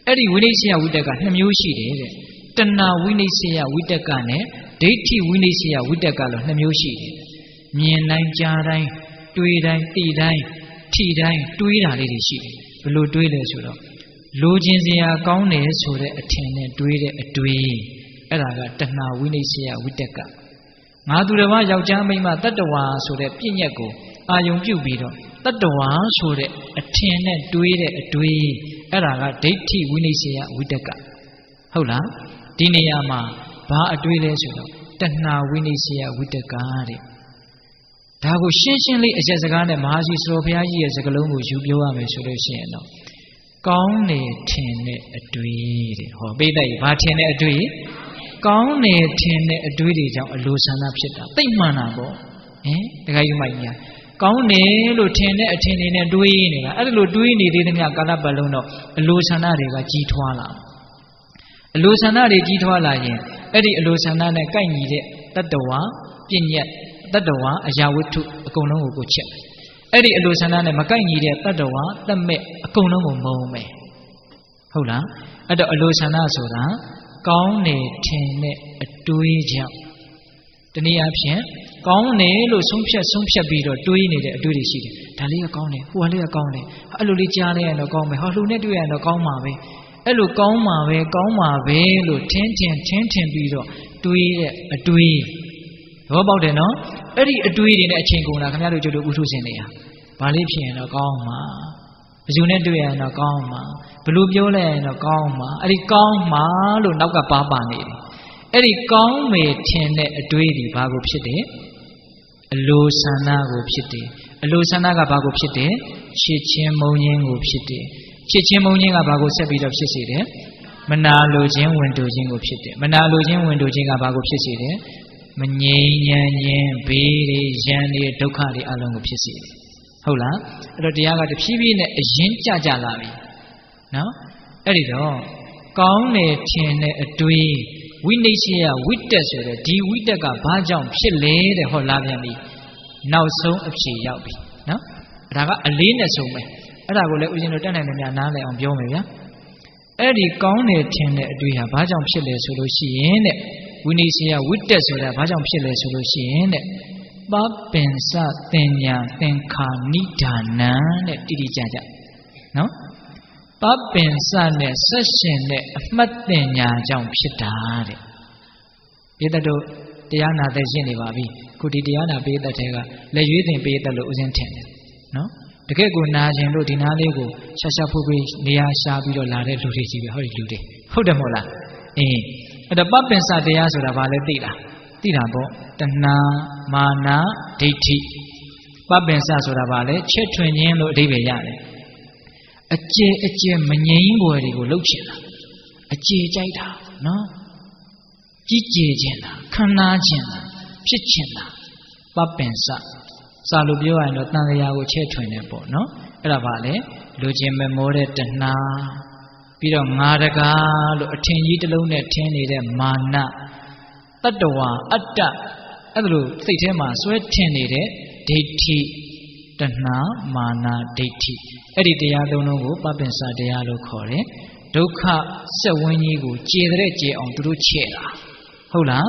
အဲ့ဒီဝိနိစ္စယဝိတက်က2မျိုးရှိတယ်တဲ့တဏှာဝိနိစ္စယဝိတက်ကနဲ့ဒိဋ္ဌိဝိနိစ္စယဝိတက်ကလို့2မျိုးရှိတယ်မြင်တိုင်းကြားတိုင်းတွေးတိုင်းသိတိုင်းထိတိုင်းတွေးတာလေးတွေရှိတယ်ဘယ်လိုတွေးလဲဆိုတော့လိုချင်စရာကောင်းတယ်ဆိုတဲ့အထင်နဲ့တွေးတဲ့အတွေးအဲ့ဒါကတဏှာဝိနိစ္စယဝိတက်ကငါသူတစ်ပါးယောက်ျားမိန်းမတတ္တဝါဆိုတဲ့ပြည့်ညက်ကိုအာယုံပြုတ်ပြီးတော့တတ္တဝါဆိုတဲ့အထင်နဲ့တွေးတဲ့အတွေးအဲ့ဒါကဒိဋ္ဌိဝိနိစ္စယဝိတက်ကဟုတ်လားဒီနေရာမှာဘာအတွေးလဲဆိုတော့တဏှာဝိနိစ္စယဝိတက်ကတဲ့ဒါကိုရှင်းရှင်းလေးအချက်စကားနဲ့မဟာရှိစောဘုရားကြီးရဲ့စကားလုံးကိုယူပြောရမယ်ဆိုလို့ရှိရင်တော့ကောင်းနေထင်တဲ့အတွေ့တဲ့ဟောပိဋကကြီးဘာထင်တဲ့အတွေ့ကောင်းနေထင်တဲ့အတွေ့တွေကြောင့်အလိုဆန္ဒဖြစ်တာသိမှန်တာပေါ့တခါယူမိုက်ညာကောင်းနေလို့ထင်တဲ့အထင်တွေနဲ့တွေးနေတာအဲ့ဒါလိုတွေးနေသေးသမျှကာလပတ်လုံးတော့အလိုဆန္ဒတွေကကြီးထွားလာအလိုဆန္ဒတွေကြီးထွားလာရင်အဲ့ဒီအလိုဆန္ဒနဲ့ကိုက်ညီတဲ့တတ္တဝါပြည့်ညက်တတ္တဝါအရာဝတ္ထုအကုန်လုံးကိုချက်အဲ့ဒီအလိုဆန္ဒနဲ့မကိုက်ညီတဲ့တတ္တဝါတတ်မဲ့အကုန်လုံးကိုမုံမယ်ဟုတ်လားအဲ့တော့အလိုဆန္ဒဆိုတာကောင်းနေထင်တဲ့အတွေးကြောင့်တနည်းအားဖြင့်ကောင်းနေလို့ဆုံးဖြတ်ပြီးတော့တွေးနေတဲ့အတွေးတွေရှိတယ်ဒါလေးကကောင်းတယ်ဟိုကလေးကကောင်းတယ်အဲ့လိုလေးကြားလိုက်ရင်တော့ကောင်းမယ်ဟောလှူနဲ့တွေ့ရရင်တော့ကောင်းမှာပဲအဲ့လိုကောင်းမှာပဲလို့ထင်ပြီးတော့တွေးတဲ့အတွေးဘောပေါက်တယ်နော်အဲ့ဒီအတွေးတွေနဲ့အချိန်ကုန်တာခင်ဗျားတို့ကျုပ်တို့ဥထုစင်နေရဘာလေးဖြစ်ရင်တော့ကောင်းမှာဘယ်သူနဲ့တွေ့ရရင်တော့ကောင်းမှာဘယ်လိုပြောလဲရင်တော့ကောင်းမှာအဲ့ဒီကောင်းမှာလို့နောက်ကပါနေတယ်အဲ့ဒီကောင်းမေထင်တဲ့အတွေးတွေဘာကိုဖြစ်တယ်အလိုဆန္ဒကိုဖြစ်တယ်အလိုဆန္ဒကဘာကိုဖြစ်တယ်ချစ်ချင်းမုန်းခြင်းကိုဖြစ်တယ်ချစ်ချင်းမုန်းခြင်းကဘာကိုဆက်ပြီးတော့ဖြစ်စေတယ်မနာလိုခြင်းဝန်တိုခြင်းကိုဖြစ်တယ်မနာလိုခြင်းဝန်တိုခြင်းကဘာကိုဖြစ်စေတယ်မငြိမ်းချမ်းခြင်းဘေးတွေရန်တွေဒုက္ခတွေအလုံးကိုဖြစ်စေတယ်ဟုတ်လားအဲ့တော့တရားကတဖြည်းဖြည်းနဲ့အရင်ကြလာပြီနော်အဲ့ဒီတော့ကောင်းတယ်ထင်တဲ့အတွေးဝိနိစ္စယဝိတက်ဆိုတဲ့ဒီဝိတက်ကဘာကြောင့်ဖြစ်လဲတဲ့ဟောလာပြန်ပြီနောက်ဆုံးအဖြေရောက်ပြီနော်ဒါကအလေးနဲ့ဆုံးပဲအဲ့ဒါကိုလည်းဦးဇင်းတို့တတ်နိုင်တယ်များနားလည်အောင်ပြောမယ်ဗျာအဲ့ဒီကောင်းတယ်ထင်တဲ့အတွေးဟာဘာကြောင့်ဖြစ်လဲဆိုလို့ရှိရင်တဲ့ဝိနိစ္စယဝိတက်ဆိုတာဘာကြောင့်ဖြစ်လဲဆိုလို့ရှိရင်တဲ့ပပင်စတင်ညာသင်္ခာနိဒာနံတဲ့တိတိကျကျနော်ပပင်စနဲ့ဆက်ရှင်တဲ့အမှတ်တင်ညာကြောင့်ဖြစ်တာတဲ့ပိဋကတို့တရားနာသက်ရှင်းနေပါပြီခုဒီတရားနာပိဋကထဲကလက်ရွေးတင်ပိဋကလို့ဥစဉ်ထင်တယ်နော်တကယ့်ကိုနာခြင်းလို့ဒီနာလေးကိုရှာဖူးပြီးနေရာရှာပြီးတော့လာတဲ့လူတွေကြီးပဲဟောဒီလူတွေဟုတ်တယ်မဟုတ်လားအဲ့တော့ပပင်စတရားဆိုတာဘာလဲသိတာပေါ့တဏှာမာနဒိဋ္ဌိပပင်စဆိုတာဘာလဲချက်ထွင်ခြင်းလို့အဓိပ္ပာယ်ရတယ်အကျဲမငြိမ်းွယ်တွေကိုလှုပ်ချင်တာအကျဲကြိုက်တာနော်ကြီးကျယ်ခြင်းတာခမ်းနားခြင်းတာဖြစ်ခြင်းတာပပင်စစာလို့ပြောရရင်တော့တန်လျာကိုချက်ထွင်တယ်ပေါ့နော်အဲ့ဒါဘာလဲလူချင်းမမောတဲ့တဏှာပြီးတော့ငါတကားလို့အထင်ကြီးတစ်လုံးနဲ့ထင်းနေတဲ့မာနတတ္တဝါအတ္တအဲ့ဒါလို့စိတ်ထဲမှာစွဲထင်နေတဲ့ဒိဋ္ဌိတဏှာမာနဒိဋ္ဌိအဲ့ဒီတရားသုံးလုံးကိုပပင်စတရားလို့ခေါ်တယ်ဒုက္ခစက်ဝန်းကြီးကိုကျေတဲ့ကျေအောင်သူတို့ချဲ့တာဟုတ်လား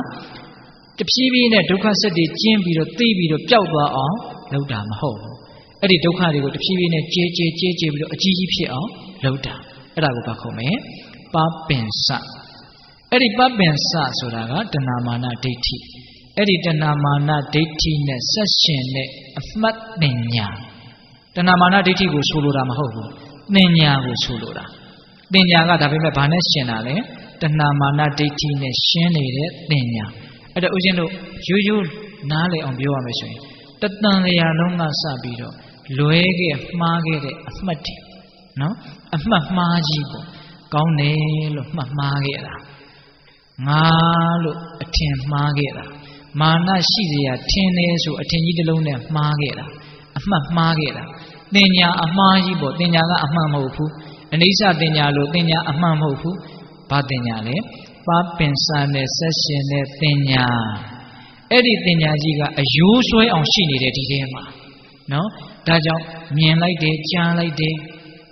ဒ တဖြည်းဖြည်းနဲ့ဒုက္ခဆက်တွေကျင်းပြီးတော့သိပြီးတော့ပျောက်သွားအောင်လုပ်တာမဟုတ်ဘူးအဲ့ဒီဒုက္ခတွေကိုတဖြည်းဖြည်းနဲ့ကြေပြီးတော့အကြီးကြီးဖြစ်အောင်လုပ်တာအဲ့ဒါကိုဘာခေါ်မလဲပပင်စအဲ့ဒီပပင်စဆိုတာကတဏမာနဒိဋ္ဌိအဲ့ဒီတဏမာနဒိဋ္ဌိနဲ့ဆက်ရှင်တဲ့အမှတ်ပညာတဏမာနဒိဋ္ဌိကိုဆိုလိုတာမဟုတ်ဘူးပညာကိုဆိုလိုတာပညာကဒါပေမဲ့ဘာနဲ့ရှင်တာလဲတဏမာနဒိဋ္ဌိနဲ့ရှင်းနေတဲ့ပညာအဲ့တော့ဦးဇင်းတို့ရိုးနားလည်အောင်ပြောရမယ်ဆိုရင်တတန်လျာလုံးကစပြီးတော့လွဲခဲ့မှားခဲ့တဲ့အမှတ်တွေနော်အမှတ်မှားကြီးပေါ့ကောင်းတယ်လို့မှတ်မှားခဲ့တာငါလို့အထင်မှားခဲ့တာမာနရှိစရာထင်တယ်ဆိုအထင်ကြီးတစ်လုံးနဲ့မှားခဲ့တာအမှတ်မှားခဲ့တာတင်ညာအမှားကြီးပေါ့တင်ညာကအမှန်မဟုတ်ဘူးအနိစ္စတင်ညာလို့တင်ညာအမှန်မဟုတ်ဘူးဘာတင်ညာလဲပပင်စနဲ့ဆက်ရှင်တဲ့တင်ညာအဲ့ဒီတင်ညာကြီးကအယိုးဆွဲအောင်ရှိနေတဲ့ဒီထဲမှာနော်ဒါကြောင့်မြင်လိုက်တယ်ကြားလိုက်တယ်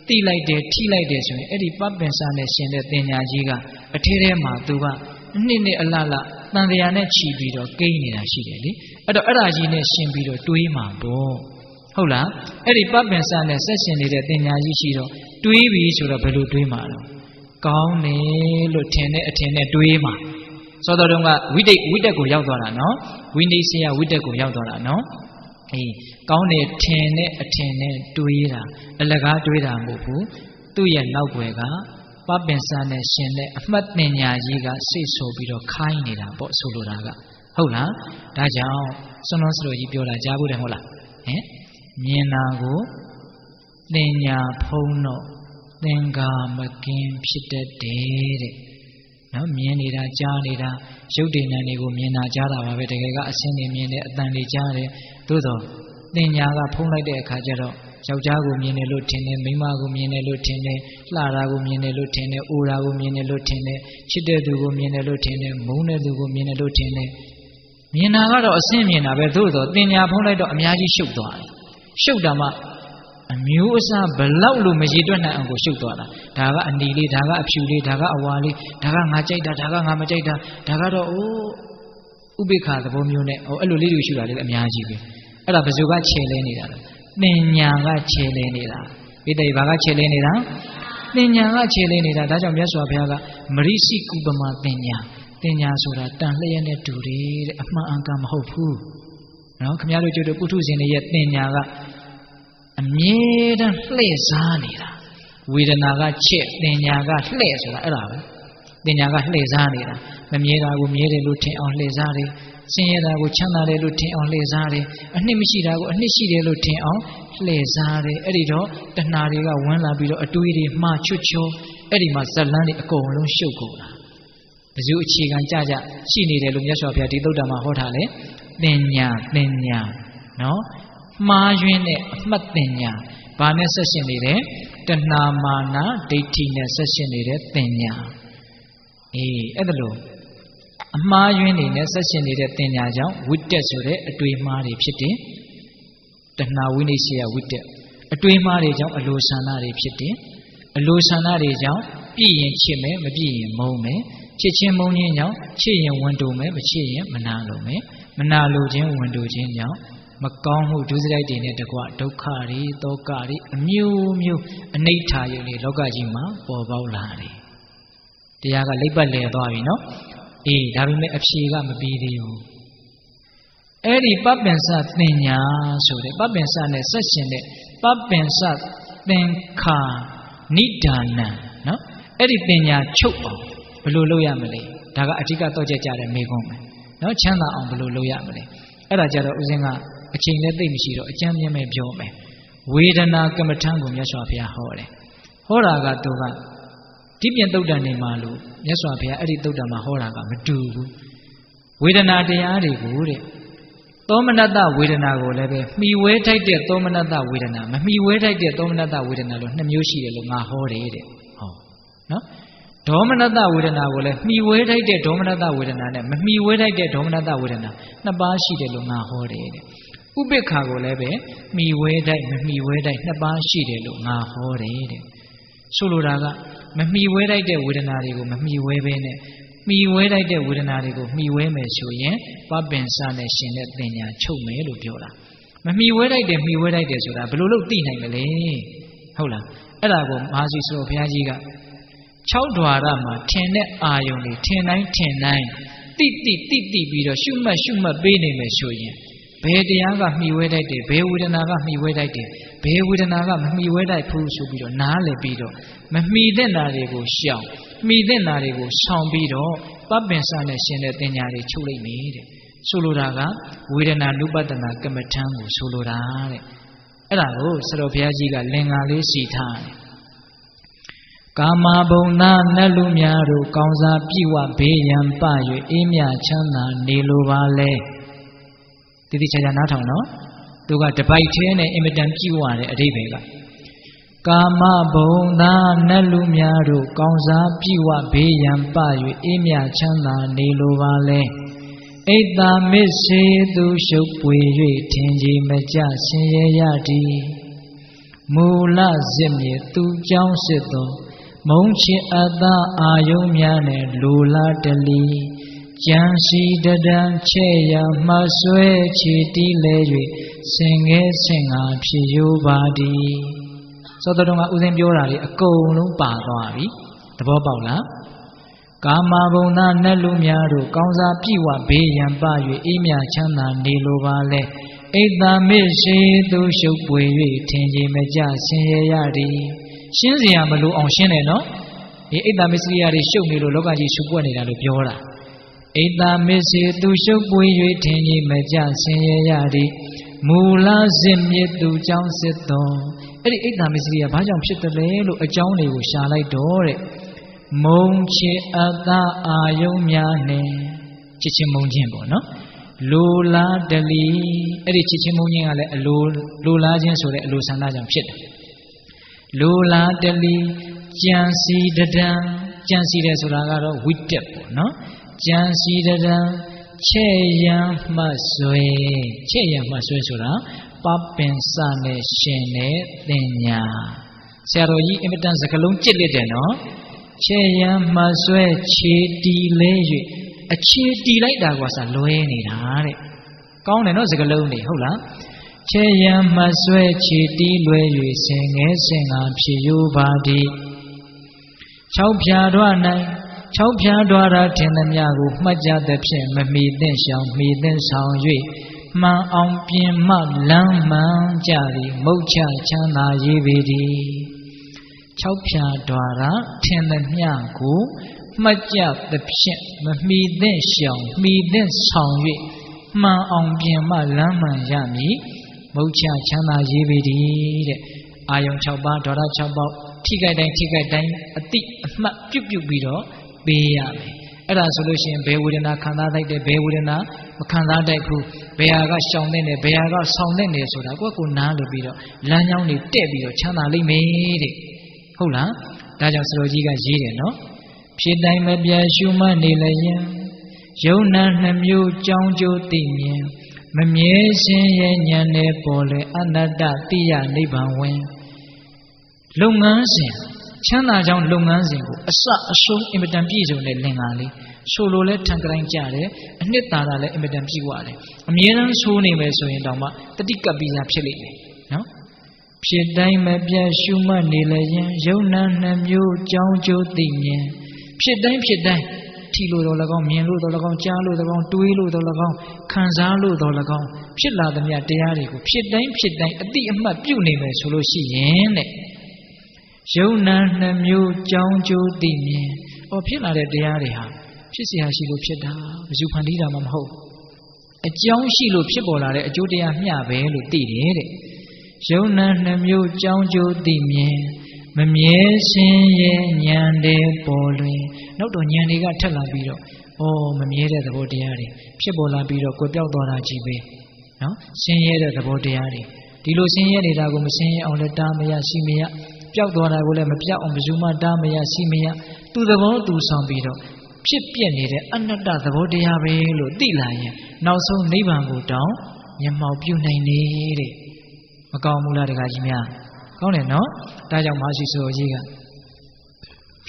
သိလိုက်တယ်ထိလိုက်တယ်ဆိုရင်အဲ့ဒီပပင်စနဲ့ရှင်တဲ့တင်ညာကြီးကအထဲထဲမှာသူကနှစ်အလလတန်တရားနဲ့ခြီးပြီးတော့ကိန်းနေတာရှိတယ်လေအဲ့တော့အဲ့ဒါကြီးနဲ့ရှင်ပြီးတော့တွေးမှာပေါ့ဟုတ်လားအဲ့ဒီပပင်စနဲ့ဆက်ရှင်နေတဲ့တင်ညာကြီးရှိတော့တွေးပြီးဆိုတော့ဘယ်လိုတွေးမှာလဲကောင်းတယ်လို့ထင်တဲ့အထင်နဲ့တွေးမှာစောတော်တုန်းကဝိတက်ကိုရောက်သွားတာနော်ဝိနည်းဆရာဝိတက်ကိုရောက်သွားတာနော်အေးကောင်းတယ်ထင်တဲ့အထင်နဲ့တွေးတာအလကားတွေးတာမဟုတ်ဘူးသူ့ရဲ့နောက်ွယ်ကပပင်စနဲ့ရှင်တဲ့အမှတ်ပညာကြီးကစိတ်ဆိုပြီးတော့ခိုင်းနေတာပေါ့ဆိုလိုတာကဟုတ်လားဒါကြောင့်စွန်းလုံးစလို့ကြီးပြောတာကြားဖို့တယ်ဟုတ်လားဟင်မြင်တာကိုသင်ညာဖုံးတော့သင်္ကာမကင်းဖြစ်တတ်တယ်တဲ့နော်မြင်နေတာကြားနေတာရုပ်တည်ဉာဏ်တွေကိုမြင်တာကြားတာပါပဲတကယ်ကအစင်းတွေမြင်တယ်အတန်တွေကြားတယ်သို့တော့သင်ညာကဖုံးလိုက်တဲ့အခါကျတော့ယောက်ျားကိုမြင်တယ်လို့ထင်တယ်မိန်းမကိုမြင်တယ်လို့ထင်တယ်လှတာကိုမြင်တယ်လို့ထင်တယ်အိုတာကိုမြင်တယ်လို့ထင်တယ်ချစ်တဲ့သူကိုမြင်တယ်လို့ထင်တယ်မုန်းတဲ့သူကိုမြင်တယ်လို့ထင်တယ်မြင်တာကတော့အစင်းမြင်တာပဲသို့တော့သင်ညာဖုံးလိုက်တော့အများကြီးရှုပ်သွားတယ်ရှုပ်တာမှအမျိုးအစားဘလောက်လို့မရည်တွက်နိုင်အောင်ကိုရှုပ်သွားတာဒါကအနီလေးဒါကအဖြူလေးဒါကအဝါလေးဒါကငါကြိုက်တာဒါကငါမကြိုက်တာဒါကတော့ဥပိ္ပခာသဘောမျိုးနဲ့အဲ့လိုလေးတွေရှုတာလေးအများကြီးပဲအဲ့ဒါဘယ်သူကခြေလဲနေတာလဲသင်ညာကခြေလဲနေတာဣတိဘာကခြေလဲနေတာသင်ညာကခြေလဲနေတာဒါကြောင့်မြတ်စွာဘုရားကမရိစိကုပမာသင်ညာဆိုတာတန်လျက်နဲ့တူတယ်တဲ့အမှန်အကန်မဟုတ်ဘူးနော်ခင်ဗျားတို့ကျတော့ပုထုဇဉ်တွေရဲ့သင်ညာကအမြဲတမ်းလှည့်စားနေတာဝေဒနာကချက်သင်ညာကလှည့်ဆိုတာအဲ့ဒါပဲသင်ညာကလှည့်စားနေတာမမြဲတာကိုမြဲတယ်လို့ထင်အောင်လှည့်စားတယ်ဆင်းရဲတာကိုချမ်းသာတယ်လို့ထင်အောင်လှည့်စားတယ်အနှစ်မရှိတာကိုအနှစ်ရှိတယ်လို့ထင်အောင်လှည့်စားတယ်အဲ့ဒီတော့တဏှာတွေကဝင်လာပြီးတော့အတွေးတွေမှားချွတ်ချောအဲ့ဒီမှာဇလန်းတွေအကုန်လုံးရှုပ်ကုန်တာဘယ်သူအခြေခံကြရှိနေတယ်လို့မြတ်စွာဘုရားဒီသုတ္တမှာဟောထားလေသင်ညာနော်မှားယွင်းတဲ့အမှတ်သင်ညာဘာနဲ့ဆက်ရှင်နေတယ်တဏှာမာနဒိဋ္ဌိနဲ့ဆက်ရှင်နေတဲ့သင်ညာအဲ့ဒါလို့အမှားယွင်းနေနဲ့ဆက်ရှင်နေတဲ့သင်ညာကြောင့်ဝိတက်ဆိုတဲ့အတွေးမှားတွေဖြစ်တယ်တဏှာဝိနည်းရှိယဝိတက်အတွေးမှားတွေကြောင့်အလိုဆန္ဒတွေဖြစ်တယ်အလိုဆန္ဒတွေကြောင့်ပြည့်ရင်ချစ်မယ်မပြည့်ရင်မုန်းမယ်ချစ်ချင်းမုန်းခြင်းကြောင့်ချစ်ရင်ဝန်တိုမယ်မချစ်ရင်မနာလိုမယ်မနာလိုခြင်းဝန်တိုခြင်းကြောင့်မကောင်းမှုဒုစရိုက်တွေနဲ့တကွဒုက္ခတွေတောကတွေအမျိုးမျိုးအနိဋ္ဌာယုန်တွေလောကကြီးမှာပေါ်ပေါက်လာတယ်တရားကလိပ်ပတ်လည်သွားပြီနော်ဒါပေမဲ့အဖြေကမပြီးသေးဘူးအဲ့ဒီပပင်စသင်ညာဆိုတဲ့ပပင်စနဲ့ဆက်ရှင်တဲ့ပပင်စသင်္ခာနိဒါနံနော်အဲ့ဒီသင်ညာချုပ်အောင်ဘယ်လိုလုပ်ရမလဲဒါကအဓိကတော့ကြကြတဲ့မေခွန်းပဲနော်ချမ်းသာအောင်ဘယ်လိုလုပ်ရမလဲအဲ့ဒါကြတော့ဦးဇင်းကအချိန်နဲ့သိပ်မရှိတော့အကျမ်းမြင့်မဲ့ပြောမယ်ဝေဒနာကမ္မထံကိုမြတ်စွာဘုရားဟောတယ်ဟောတာကသူကဒီပြင်သုတ်တန်နေမှာလို့မြတ်စွာဘုရားအဲ့ဒီသုတ်တန်မှာဟောတာကမတူဘူးဝေဒနာတရားတွေကိုတဲ့သောမနတဝေဒနာကိုလည်းပဲမှီဝဲထိုက်တဲ့သောမနတဝေဒနာမမှီဝဲထိုက်တဲ့သောမနတဝေဒနာလို့နှစ်မျိုးရှိတယ်လို့ငါဟောတယ်တဲ့ဟောနော်ဒေါမနတဝေဒနာကိုလည်းမှီဝဲထိုက်တဲ့ဒေါမနတဝေဒနာနဲ့မမှီဝဲထိုက်တဲ့ဒေါမနတဝေဒနာနှစ်ပါးရှိတယ်လို့ငါဟောတယ်တဲ့ဥပိ္ပခာကိုလည်းပဲမှီဝဲထိုက်မမှီဝဲထိုက်နှစ်ပါးရှိတယ်လို့ငါဟောတယ်တဲ့ဆိုလိုတာကမမှီဝဲထိုက်တဲ့ဝေဒနာတွေကိုမမှီဝဲဘဲနဲ့ မှီဝဲလိုက်တဲ့ဝေဒနာတွေကိုမှီဝဲမယ်ဆိုရင်ပပင်စနဲ့ရှင်တဲ့တင်ညာချုပ်မယ်လို့ပြောတာမမှီဝဲလိုက်တယ်ဆိုတာဘယ်လိုလုပ်သိနိုင်မလဲဟုတ်လားအဲ့ဒါကိုမဟာစီဆိုဘုရားကြီးက6ဓွာရမှာထင်တဲ့အာယုန်တွေထင်တိုင်းတိပြီးတော့ရှုမှတ်ပေးနေမယ်ဆိုရင်ဘယ်တရားကမှီဝဲလိုက်တယ်ဘယ်ဝေဒနာကမှီဝဲလိုက်တယ်ဘယ်ဝေဒနာကမမှီဝဲလိုက်ဘူးဆိုပြီးတော့နားလည်ပြီးတော့မမှီတဲ့နာတွေကိုရှောင်မှီတဲ့နာတွေကိုဆောင်ပြီးတော့ပပင်စနဲ့ရှင်တဲ့တင်ညာတွေချုပ်လိုက်မယ်တဲ့ဆိုလိုတာကဝေဒနာနုပတနာကမ္မထံကိုဆိုလိုတာတဲ့အဲ့ဒါကိုဆရာတော်ဘုရားကြီးကလင်္ကာလေးစီထားတယ်ကာမဘုံနာနတ်လူများတို့ကောင်းစားပြည့်ဝဘေးရန်ပ၍အေးမြချမ်းသာနေလိုပါလေတည်တည်ချာချာနားထောင်နော်သူကတပိုက်သေးနဲ့အင်မတန်ပြည့်ဝတဲ့အဓိပ္ပာယ်ကကာမဘုံနာနတ်လူများတို့ကောင်းစားပြည့်ဝဘေးရန်ပ၍အေးမြချမ်းသာနေလိုပါလေအိတ်တာမစ္စေသူရှုပ်ပွေ၍ထင်ကြီးမကြဆင်းရဲရသည်မူလစစ်မြေသူကြောင်းစစ်သောမုံချစ်အသာအာယုံများနဲ့လူလာတလီကြံစီတဒံချဲ့ရမှဆွဲချီတီးလဲ၍ဆင်ငယ်ဆင်ငါဖြစ်ရိုးပါသည်သောတော်ကဥစဉ်ပြောတာလေအကုန်လုံးပါသွားပြီသဘောပေါက်လားကာမဘုံသားနတ်လူများတို့ကောင်းစားပြည့်ဝဘေးရန်ပ၍အေးမြချမ်းသာနေလိုပါလေအိတ်တာမစ္စေသူရှုပ်ပွေ၍ထင်ကြီးမကြဆင်းရဲရသည်ရှင်းစရာမလိုအောင်ရှင်းတယ်နော်ဒီအိတ်တာမစ္စေရတွေရှုပ်နေလို့လောကကြီးရှုပ်ပွက်နေတာလို့ပြောတာအိတ်တာမစ္စေသူရှုပ်ပွေ၍ထင်ကြီးမကြဆင်းရဲရသည်မူလစစ်မြေသူကြောင့်စစ်တော်အဲ့ဒီအိတ်တာမစ္စေရဘာကြောင့်ဖြစ်တယ်လဲလို့အကြောင်းတွေကိုရှာလိုက်တော့တဲ့မုံချစ်အသာအာယုံများနဲ့ချစ်ချင်းမုံချင်းပေါ့နော်လိုလားတလီအဲ့ဒီချစ်ချင်းမုံချင်းကလည်းအလိုလားခြင်းဆိုတဲ့အလိုဆန္ဒကြောင့်ဖြစ်တယ်လိုလားတလီကြံစီတဒံကြံစီတယ်ဆိုတာကတော့ဝိတက်ပေါ့နော်ကြံစီတဒံချဲ့ရန်မှဆွဲဆိုတာပပင်စနဲ့ရှင်တဲ့တင်ညာဆရာတော်ကြီးအင်မတန်စကလုံးကြစ်လက်တယ်နော်ချဲ့ရန်မှဆွဲခြေတီလဲ၍အခြေတီလိုက်တာကစားလွဲနေတာတဲ့ကောင်းတယ်နော်စကလုံးနေဟုတ်လားချဲ့ရန်မှဆွဲခြေတီလွဲ၍ဆင်ငယ်ဆင်ငါဖြစ်ရိုးပါသည်6ဖြာတွား၌6ဖြာတွားတာထင်သမျှကိုမှတ်ကြသဖြင့်မမီသင့်ရှောင်မီသင့်ဆောင်၍မှန်အောင်ပြင်မလမ်းမှန်ကြသည်မုတ်ချချမ်းသာရေးပေသည်6ဖြာတွားတာထင်သမျှကိုမှတ်ကြသဖြင့်မမီသင့်ရှောင်မီသင့်ဆောင်၍မှန်အောင်ပြင်မလမ်းမှန်ရမည်မုတ်ချချမ်းသာရေးပေသည်တဲ့အာယုံ6ပါးဒေါရ6ပါးထိခိုက်တိုင်းအတိအမှတ်ပြုတ်ပြီးတော့ပေးရမယ်အဲ့ဒါဆိုလို့ရှိရင်ဘယ်ဝေဒနာခံစားလိုက်တယ်ဘယ်ဝေဒနာမခံစားတတ်ဘူးဘယ်ဟာကရှောင်တဲ့နဲ့ဘယ်ဟာကဆောင်တဲ့နဲ့ဆိုတာကိုယ့်ကိုနားလို့ပြီးတော့လမ်းကြောင်းတွေတဲ့ပြီးတော့ချမ်းသာလိမ့်မယ်တဲ့ဟုတ်လားဒါကြောင့်ဆရာကြီးကရေးတယ်နော်ဖြစ်တိုင်းမပြတ်ရှုမှတ်နေလျင်ယုံနာနှမျိုးကြောင်းကျိုးသိမြင်မမြဲခြင်းရဲ့ဉာဏ်နဲ့ပေါ်လေအနတ္တတိယနိဗ္ဗာန်ဝင်လုပ်ငန်းစဉ်ချမ်းသာကြောင်းလုပ်ငန်းစဉ်ကိုအစအဆုံးအင်မတန်ပြည့်စုံတဲ့လင်္ကာလေးဆိုလိုလဲထံကတိုင်းကြတယ်အနှစ်သာရလည်းအင်မတန်ပြည့်ဝတယ်အမြဲတမ်းဆိုးနေမယ်ဆိုရင်တောင်မှတတိကပ်ပြီးသားဖြစ်လိမ့်မယ်နော်ဖြစ်တိုင်းမပြတ်ရှုမှတ်နေလျင်ယုံနာနှမျိုးကြောင်းကျိုးသိမြင်ဖြစ်တိုင်းထီလို့တော့၎င်းမြင်လို့တော့၎င်းကြားလို့တော့၎င်းတွေးလို့တော့၎င်းခံစားလို့တော့၎င်းဖြစ်လာသမျှတရားတွေကိုဖြစ်တိုင်းအတိအမှတ်ပြုနေမယ်ဆိုလို့ရှိရင်တဲ့ယုံနာနှမျိုးကြောင်းကျိုးသိမြင်ဖြစ်လာတဲ့တရားတွေဟာဖြစ်เสียရှိလို့ဖြစ်တာဘယ်သူဖန်တီးတာမှမဟုတ်အကြောင်းရှိလို့ဖြစ်ပေါ်လာတဲ့အကျိုးတရားမျှပဲလို့သိတယ်တဲ့ယုံနာနှမျိုးကြောင်းကျိုးသိမြင်မမြဲခြင်းရဲ့ဉာဏ်တဲ့ပေါ်လွင်နောက်တော့ဉာဏ်တွေကထက်လာပြီးတော့မမြဲတဲ့သဘောတရားတွေဖြစ်ပေါ်လာပြီးတော့ကွယ်ပြောက်သွားတာကြီးပဲနော်ဆင်းရဲတဲ့သဘောတရားတွေဒီလိုဆင်းရဲနေတာကိုမဆင်းရဲအောင်လည်းတားမရရှိမရပျောက်သွားတာကိုလည်းမပြောက်အောင်ဘယ်သူမှတားမရရှိမရသူသဘောသူဆောင်ပြီးတော့ဖြစ်ပြနေတဲ့အနတ္တသဘောတရားပဲလို့သိလာရင်နောက်ဆုံးနိဗ္ဗာန်ကိုတောင်မျက်မှောက်ပြုနိုင်နေတဲ့မကောင်းဘူးလားတခါကြီးများကောင်းတယ်နော်ဒါကြောင့်မရှိဆိုကြီးက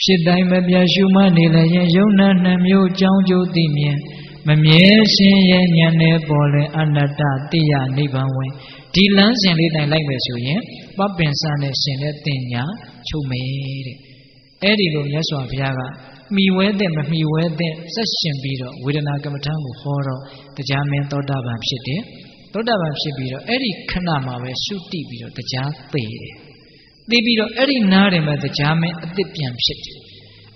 ဖြစ်တိုင်းမပြတ်ရှုမှတ်နေလည်းယုံနာနှမျိုးကြောင်းကျိုးသိမြင်မမြဲရှင်ရဲ့ဉာဏ်နဲ့ပေါ်လဲအနတ္တတိယနိဗ္ဗာန်ဝင်ဒီလမ်းစဉ်လေးတိုင်းလိုက်မယ်ဆိုရင်ပပင်စနဲ့ရှင်တဲ့တင်ညာချုပ်မယ်တဲ့အဲ့ဒီလိုမြတ်စွာဘုရားကမိဝဲတဲ့မမိဝဲတဲ့ဆက်ရှင်ပြီးတော့ဝေဒနာကမ္မထံကိုဟောတော့တရားမင်းသောတာပန်ဖြစ်တယ်သောတာပန်ဖြစ်ပြီးတော့အဲ့ဒီခဏမှာပဲရှုတိပြီးတော့တရားသိတယ်သိပြီးတော့အဲ့ဒီနားတယ်မှာတရားမင်းအသစ်ပြန်ဖြစ်တယ်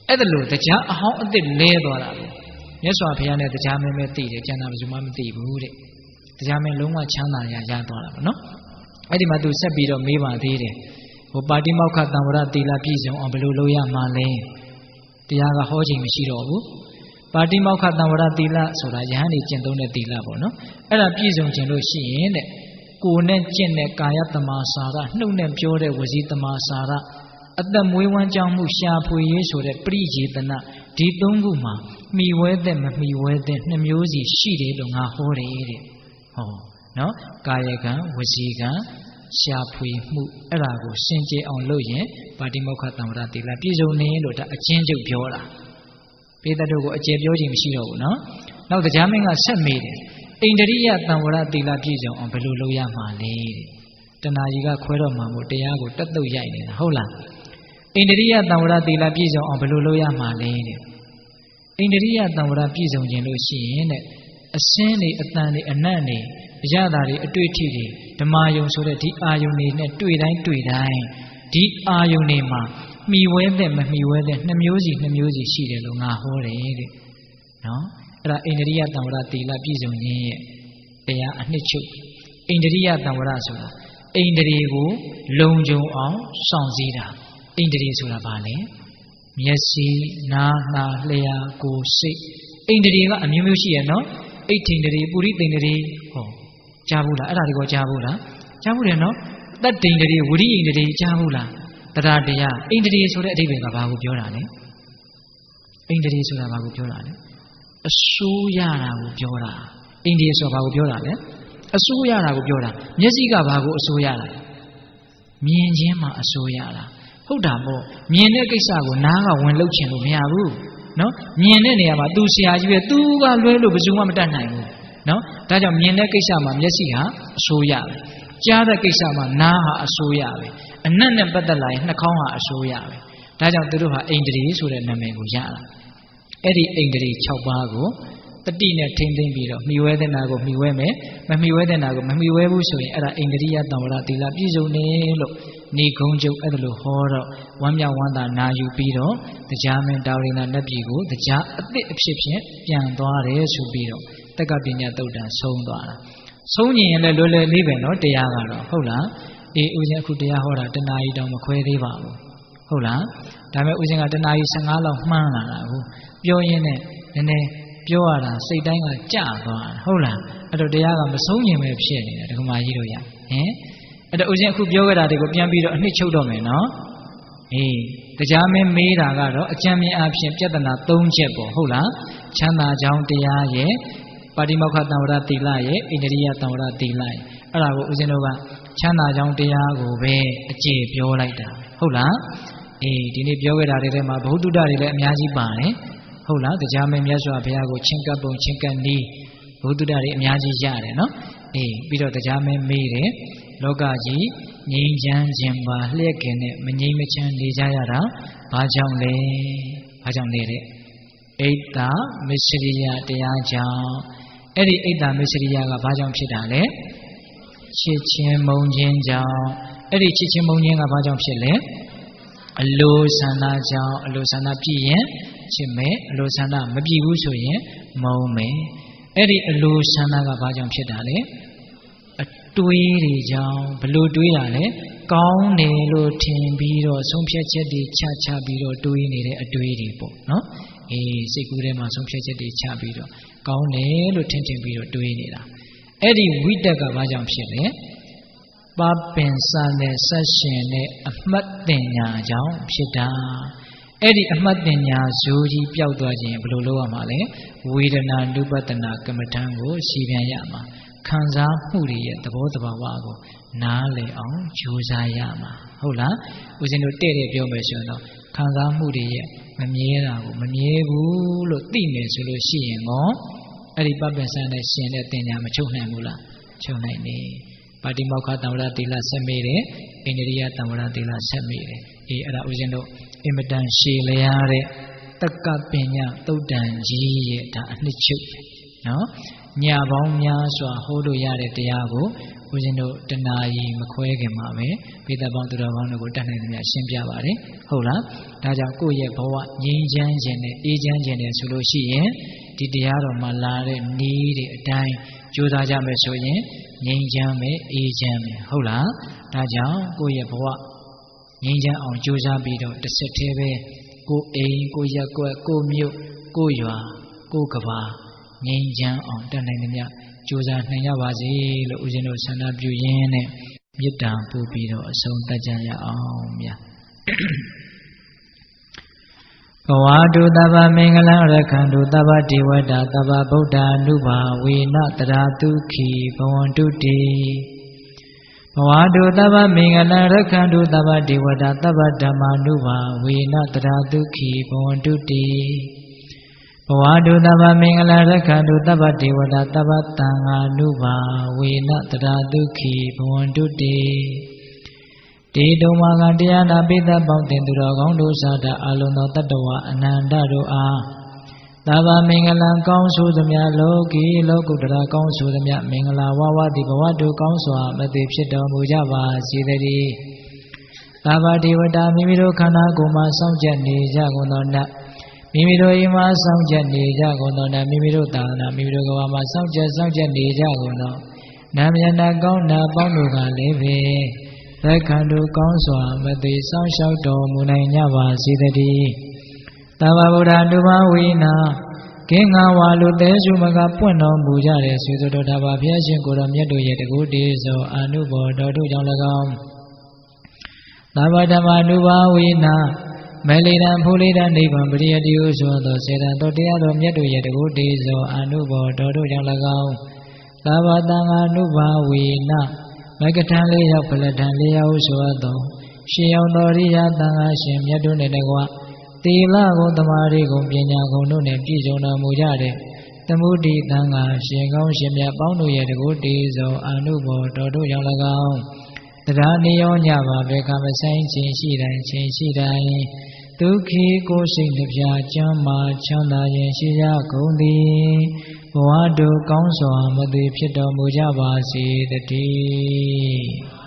အဲ့ဒါလို့တရားအဟောင်းအသစ်လဲသွားတာလို့မြတ်စွာဘုရားနဲ့တရားမင်းပဲသိတယ်ကျန်တာဘယ်သူမှမသိဘူးတဲ့တရားမင်းလုံးဝချမ်းသာရရသွားတာပေါ့နော်အဲ့ဒီမှာသူဆက်ပြီးတော့မေးပါသေးတယ်ဟိုပါတိမောက္ခတံဝရသီလပြည့်စုံအောင်ဘယ်လိုလုပ်ရမှာလဲတရားကဟောခြင်းမရှိတော့ဘူးပါတိမောက္ခတံဝရသီလဆိုတာယဟန်နေကျင့်သုံးတဲ့သီလပေါ့နော်အဲ့ဒါပြည့်စုံခြင်းလို့ရှိရင်တဲ့ကိုယ်နဲ့ကျင့်တဲ့ကာယတမစာရနှုတ်နဲ့ပြောတဲ့ဝစီတမစာရအသက်မွေးဝမ်းကြောင်းမှုရှာဖွေရေးဆိုတဲ့ပရိယေတနာဒီသုံးခုမှာမိဝဲတဲ့မမိဝဲတဲ့နှစ်မျိုးစီရှိတယ်လို့ငါဟောတယ်တဲ့ဟောနော်ကာယကံဝစီကံရှာဖွေမှုအဲ့ဒါကိုစင်ကြယ်အောင်လုပ်ရင်ပါတိမောက္ခတံဝရသီလပြည့်စုံနေလို့ဒါအချင်းချုပ်ပြောတာပိဿတို့ကိုအကျေပြောခြင်းမရှိတော့ဘူးနော်နောက်တရားမင်းကဆက်မေးတယ်ဣန္ဒြိယတံဝရသီလပြည့်စုံအောင်ဘယ်လိုလုပ်ရမှာလဲတဲ့တဏှာကြီးကခွဲတော့မှမို့တရားကိုတက်တုတ်ရိုက်နေတာဟုတ်လားဣန္ဒြိယတံဝရသီလပြည့်စုံအောင်ဘယ်လိုလုပ်ရမှာလဲတဲ့ဣန္ဒြိယတံဝရပြည့်စုံခြင်းလို့ရှိရင်တဲ့အစင်းတွေအတန်တွေအနံ့တွေအရသာတွေအတွေ့အထိတွေဓမ္မယုံဆိုတဲ့ဒီအာယုန်တွေနဲ့တွေ့တိုင်းဒီအာယုန်တွေမှာမိဝဲတဲ့မမိဝဲတဲ့နှစ်မျိုးစီရှိတယ်လို့ငါဟောတယ်တဲ့နော်အဲ့ဒါဣန္ဒြိယတံဝရသီလပြည့်စုံခြင်းရဲ့တရားအနှစ်ချုပ်ဣန္ဒြိယတံဝရဆိုတာဣန္ဒြေကိုလုံခြုံအောင်စောင့်စည်းတာဣန္ဒြေဆိုတာဘာလဲမျက်စိနားနှာလျှာကိုယ်စိတ်ဣန္ဒြေကအမျိုးမျိုးရှိရနော်အိဋ္ဌိန္ဒြေပုရိသိန္ဒြေဟောကြားဘူးလားအဲ့ဒါတွေကိုကြားဘူးလားကြားဘူးတယ်နော်တတ္တိန္ဒြေဝိရိယန္ဒြေကြားဘူးလားတရားတရားဣန္ဒြေဆိုတဲ့အဓိပ္ပာယ်ကဘာကိုပြောတာလဲဣန္ဒြေဆိုတာဘာကိုပြောတာလဲအစိုးရတာကိုပြောတာဣန္ဒြေဆိုတာဘာကိုပြောတာလဲအစိုးရတာကိုပြောတာမျက်စိကဘာကိုအစိုးရတာမြင်ခြင်းမှာအစိုးရတာဟုတ်တာမို့မြင်တဲ့ကိစ္စကိုနားကဝင်လှုပ်ချင်လို့မရဘူးနော်မြင်တဲ့နေရာမှာသူဆရာကြီးပဲသူကလွဲလို့ဘယ်သူမှမတတ်နိုင်ဘူးနော်ဒါကြောင့်မြင်တဲ့ကိစ္စမှာမျက်စိဟာအစိုးရပဲကြားတဲ့ကိစ္စမှာနားဟာအစိုးရပဲအနတ်နဲ့ပတ်သက်လာရင်နှာခေါင်းဟာအစိုးရပဲဒါကြောင့်သူတို့ဟာဣန္ဒြေဆိုတဲ့နာမည်ကိုရတာအဲ့ဒီဣန္ဒြေ6ပါးကိုတတိနဲ့ထိမ့်သိမ့်ပြီးတော့မိဝဲတဲ့နာကိုမိဝဲမယ်မမိဝဲတဲ့နာကိုမမိဝဲဘူးဆိုရင်အဲ့ဒါဣန္ဒြိယတံဝရသီလပြည့်စုံနေလို့နေကုန်းချုပ်အဲ့ဒါလို့ဟောတော့ဝမ်းမြောက်ဝမ်းသာနာယူပြီးတော့တရားမင်းတာဝရိနာနတ်ပြည်ကိုတရားအသစ်အဖြစ်ဖြင့်ပြန်သွားတယ်ဆိုပြီးတော့တက္ကပညာတုတ်တန်ဆုံးသွားတာဆုံးရင်လည်းလွယ်လွယ်လေးပဲနော်တရားကတော့ဟုတ်လားအေးဦးဇင်းအခုတရားဟောတာတနာရီတောင်မခွဲသေးပါဘူးဟုတ်လားဒါပေမဲ့ဦးဇင်းကတနာရီ15လောက်မှန်းလာတာအခုပြောရင်းနဲ့နည်းနည်းပြောရတာစိတ်တိုင်းကကြသွားတာဟုတ်လားအဲ့တော့တရားကမဆုံးရင်ပဲဖြစ်နေတယ်ဒကမာကြီးတို့ရဟင်အဲ့တော့ဦးဇင်းအခုပြောခဲ့တာတွေကိုပြန်ပြီးတော့အနှစ်ချုပ်တော့မယ်နော်အေးတရားမင်းမေးတာကတော့အကျမ်းမြင်အဖြစ်ပြဿနာ3ချက်ပေါ့ဟုတ်လားချမ်းသာကြောင်းတရားရဲ့ပါတိမောက္ခတံဝရသီလရဲ့ဣန္ဒြိယတံဝရသီလရဲ့အဲ့ဒါကိုဦးဇင်းတို့ကချမ်းသာကြောင်းတရားကိုပဲအကျေပြောလိုက်တာဟုတ်လားအေးဒီနေ့ပြောခဲ့တာတွေထဲမှာဘုဒ္ဓတွေလည်းအများကြီးပါတယ်ဟုတ်လားတရားမင်းမြတ်စွာဘုရားကိုချင်းကပ်ပုံချင်းကပ်နည်းဘုဒ္ဓတွေအများကြီးရတယ်နော်အေးပြီးတော့တရားမင်းမေးတယ်လောကကြီးငြိမ်းချမ်းခြင်းပါလျက်ခင်နဲ့မငြိမ်းမချမ်းနေကြရတာဘာကြောင့်လဲဘာကြောင့်လဲတဲ့ဣဒ္ဓမစ္စရိယတရားကြောင့်အဲ့ဒီဣဒ္ဓမစ္စရိယကဘာကြောင့်ဖြစ်တာလဲချစ်ချင်းမုန်းခြင်းကြောင့်အဲ့ဒီချစ်ချင်းမုန်းခြင်းကဘာကြောင့်ဖြစ်လဲအလိုဆန္ဒကြောင့်အလိုဆန္ဒပြည့်ရင်ချစ်မယ်အလိုဆန္ဒမပြည့်ဘူးဆိုရင်မုန်းမယ်အဲ့ဒီအလိုဆန္ဒကဘာကြောင့်ဖြစ်တာလဲအတွေးတွေကြောင့်ဘလို့တွေးတာလဲကောင်းတယ်လို့ထင်ပြီးတော့ဆုံးဖြတ်ချက်တွေချပြီးတော့တွေးနေတဲ့အတွေးတွေပေါ့နော်အေးစိတ်ကူးထဲမှာဆုံးဖြတ်ချက်တွေချပြီးတော့ကောင်းတယ်လို့ထင်ပြီးတော့တွေးနေတာအဲ့ဒီဝိတက်ကဘာကြောင့်ဖြစ်လဲပပင်စနဲ့ဆက်ရှင်နဲ့အမှတ်တင်ညာကြောင့်ဖြစ်တာအဲ့ဒီအမှတ်တင်ညာဇိုးကြီးပျောက်သွားခြင်းဘယ်လိုလုပ်ရမှာလဲဝေဒနာနုပတနာကမ္မဋ္ဌာန်းကိုရှင်းပြန်ရမှာခံစားမှုတွေရဲ့သဘောတဘာဝကိုနားလည်အောင်ကြိုးစားရမှာဟုတ်လားဦးဇင်းတို့တဲ့ပြောမယ်ဆိုရင်တော့ ခံစားမှုတွေရဲ့မမြဲတာကိုမမြဲဘူးလို့သိနေဆိုလို့ရှိရင်ကောအဲ့ဒီပပ္ပဆန်းနဲ့ရှင်တဲ့တင်ညာမချုပ်နိုင်ဘူးလားချုပ်နိုင်နေပါတိမောက္ခတံဝရသီလဆက်မိတယ်အိန္ဒိယတံဝရသီလဆက်မိတယ်အဲ့ဒါဦးဇင်းတို့အင်မတန်ရှည်လျားတဲ့တက္ကပညာသုတ်တန်ကြီးရဲ့ဒါအနှစ်ချုပ်နော်ညပေါင်းများစွာဟောလို့ရတဲ့တရားကိုဦးဇင်းတို့တဏှာကြီးမခွဲခင်မှာပဲပိဿပေါင်းသူတော်ကောင်းတို့ကိုတတ်နိုင်သမျှရှင်းပြပါတယ်ဟုတ်လားဒါကြောင့်ကိုယ့်ရဲ့ဘဝငြိမ်းချမ်းခြင်းနဲ့အေးချမ်းခြင်းနဲ့ဆိုလို့ရှိရင်ဒီတရားတော်မှာလာတဲ့နည်းတွေအတိုင်းကြိုးစားကြမယ်ဆိုရင်ငြိမ်းချမ်းမယ်အေးချမ်းမယ်ဟုတ်လားဒါကြောင့်ကိုယ့်ရဲ့ဘဝငြိမ်းချမ်းအောင်ကြိုးစားပြီးတော့တစ်ဆက်တည်းပဲကိုယ်အိမ်ကိုယ်ရပ်ကွက်ကိုယ်မြို့ကိုယ်ရွာကိုယ်ကဘာငြိမ်းချမ်းအောင်တတ်နိုင်သမျှကြိုးစားနိုင်ကြပါစေလို့ဦးဇင်းတို့ဆန္ဒပြုရင်းနဲ့မေတ္တာပို့ပြီးတော့အဆုံးသတ်ကြရအောင်ဗျာဘဝတုတဗ္ဗမင်္ဂလံရခန္တုတဗ္ဗဒေဝတာတဗ္ဗဗုဒ္ဓ ानु ဘာဝေနတရာတုခိဘဝန္တုတိဘဝတုတဗ္ဗမင်္ဂလံရခန္တုတဗ္ဗဒေဝတာတဗ္ဗဓမ္မာနုဘာဝေနတရာတုခိဘဝန္တုတိဘဝတုတဗ္ဗမင်္ဂလံရခန္တုတဗ္ဗဒေဝတာတဗ္ဗသံဃာနုဘာဝေနတရာတုခိဘဝန္တုတိတေတုံမာကတရားနာပိသပေါင်းတင်သူတော်ကောင်းတို့သာတအလုံးသောတတ္တဝအနန္တတို့အားသဗ္ဗမင်္ဂလံကောင်းဆိုသမျှလောကီလောကုတ္တရာကောင်းဆိုသမျှမင်္ဂလာဝဝတိဘဝတုကောင်းစွာမသိဖြစ်တော်မူကြပါစေတည်းသဗ္ဗဒေဝတာမိမိတို့ခန္ဓာကိုယ်မှာစောင့်ကြနေကြကုန်သောနတ်မိမိတို့အိမ်မှာစောင့်ကြနေကြကုန်သောနတ်မိမိတို့သာသနာမိမိတို့ကဘာမှာစောင့်ကြနေကြကုန်သောနာမယနာကောင်းနာပေါင်းတို့ကလည်းပဲသက္ခန္တုကောင်းစွာမသိစောင့်ရှောက်တော်မူနိုင်ကြပါစေတည်းသဗ္ဗဗုဒ္ဓ ानु ဘာဝေနကင်းငါဝါလူသေးစုမကပွင့်တော်မူကြတဲ့ဆွေတော်တာပါဘုရားရှင်ကိုယ်တော်မြတ်တို့ရဲ့တကုတေသောအာနုဘော်တော်တို့ကြောင့်၎င်းသဗ္ဗဓမ္မာနုဘာဝေနမေလိတံဖူလိတံနိဗ္ဗာန်ပရိယတိဟုဆိုသောစေတံတော်တရားတော်မြတ်တို့ရဲ့တကုတေသောအာနုဘော်တော်တို့ကြောင့်၎င်းသဗ္ဗသံဃာနုဘာဝေနမကထံလေးရောက်ဖလထံလေးရောက်ဆိုသောရှင်ရောက်တော်ရိယသံဃာရှင်မြတ်တို့နှင့်တကွသီလဂုဏ်သမာဓိဂုဏ်ပညာဂုဏ်တို့နှင့်ပြည့်စုံတော်မူကြတဲ့သမုဒိသံဃာရှင်ကောင်းရှင်မြတ်ပေါင်းတို့ရဲ့တကုတေသောအာနုဘော်တော်တို့ကြောင့်၎င်းတရားနိယောညပါဘေကမဆိုင်ခြင်းရှိတိုင်းခြင်းရှိတိုင်းဒုက္ခိကိုယ်စိတ်နှပြချမ်းမာချမ်းသာခြင်းရှိကြကုန်သည်ဘဝတို့ကောင်းစွာမသိဖြစ်တော်မူကြပါစေတည်း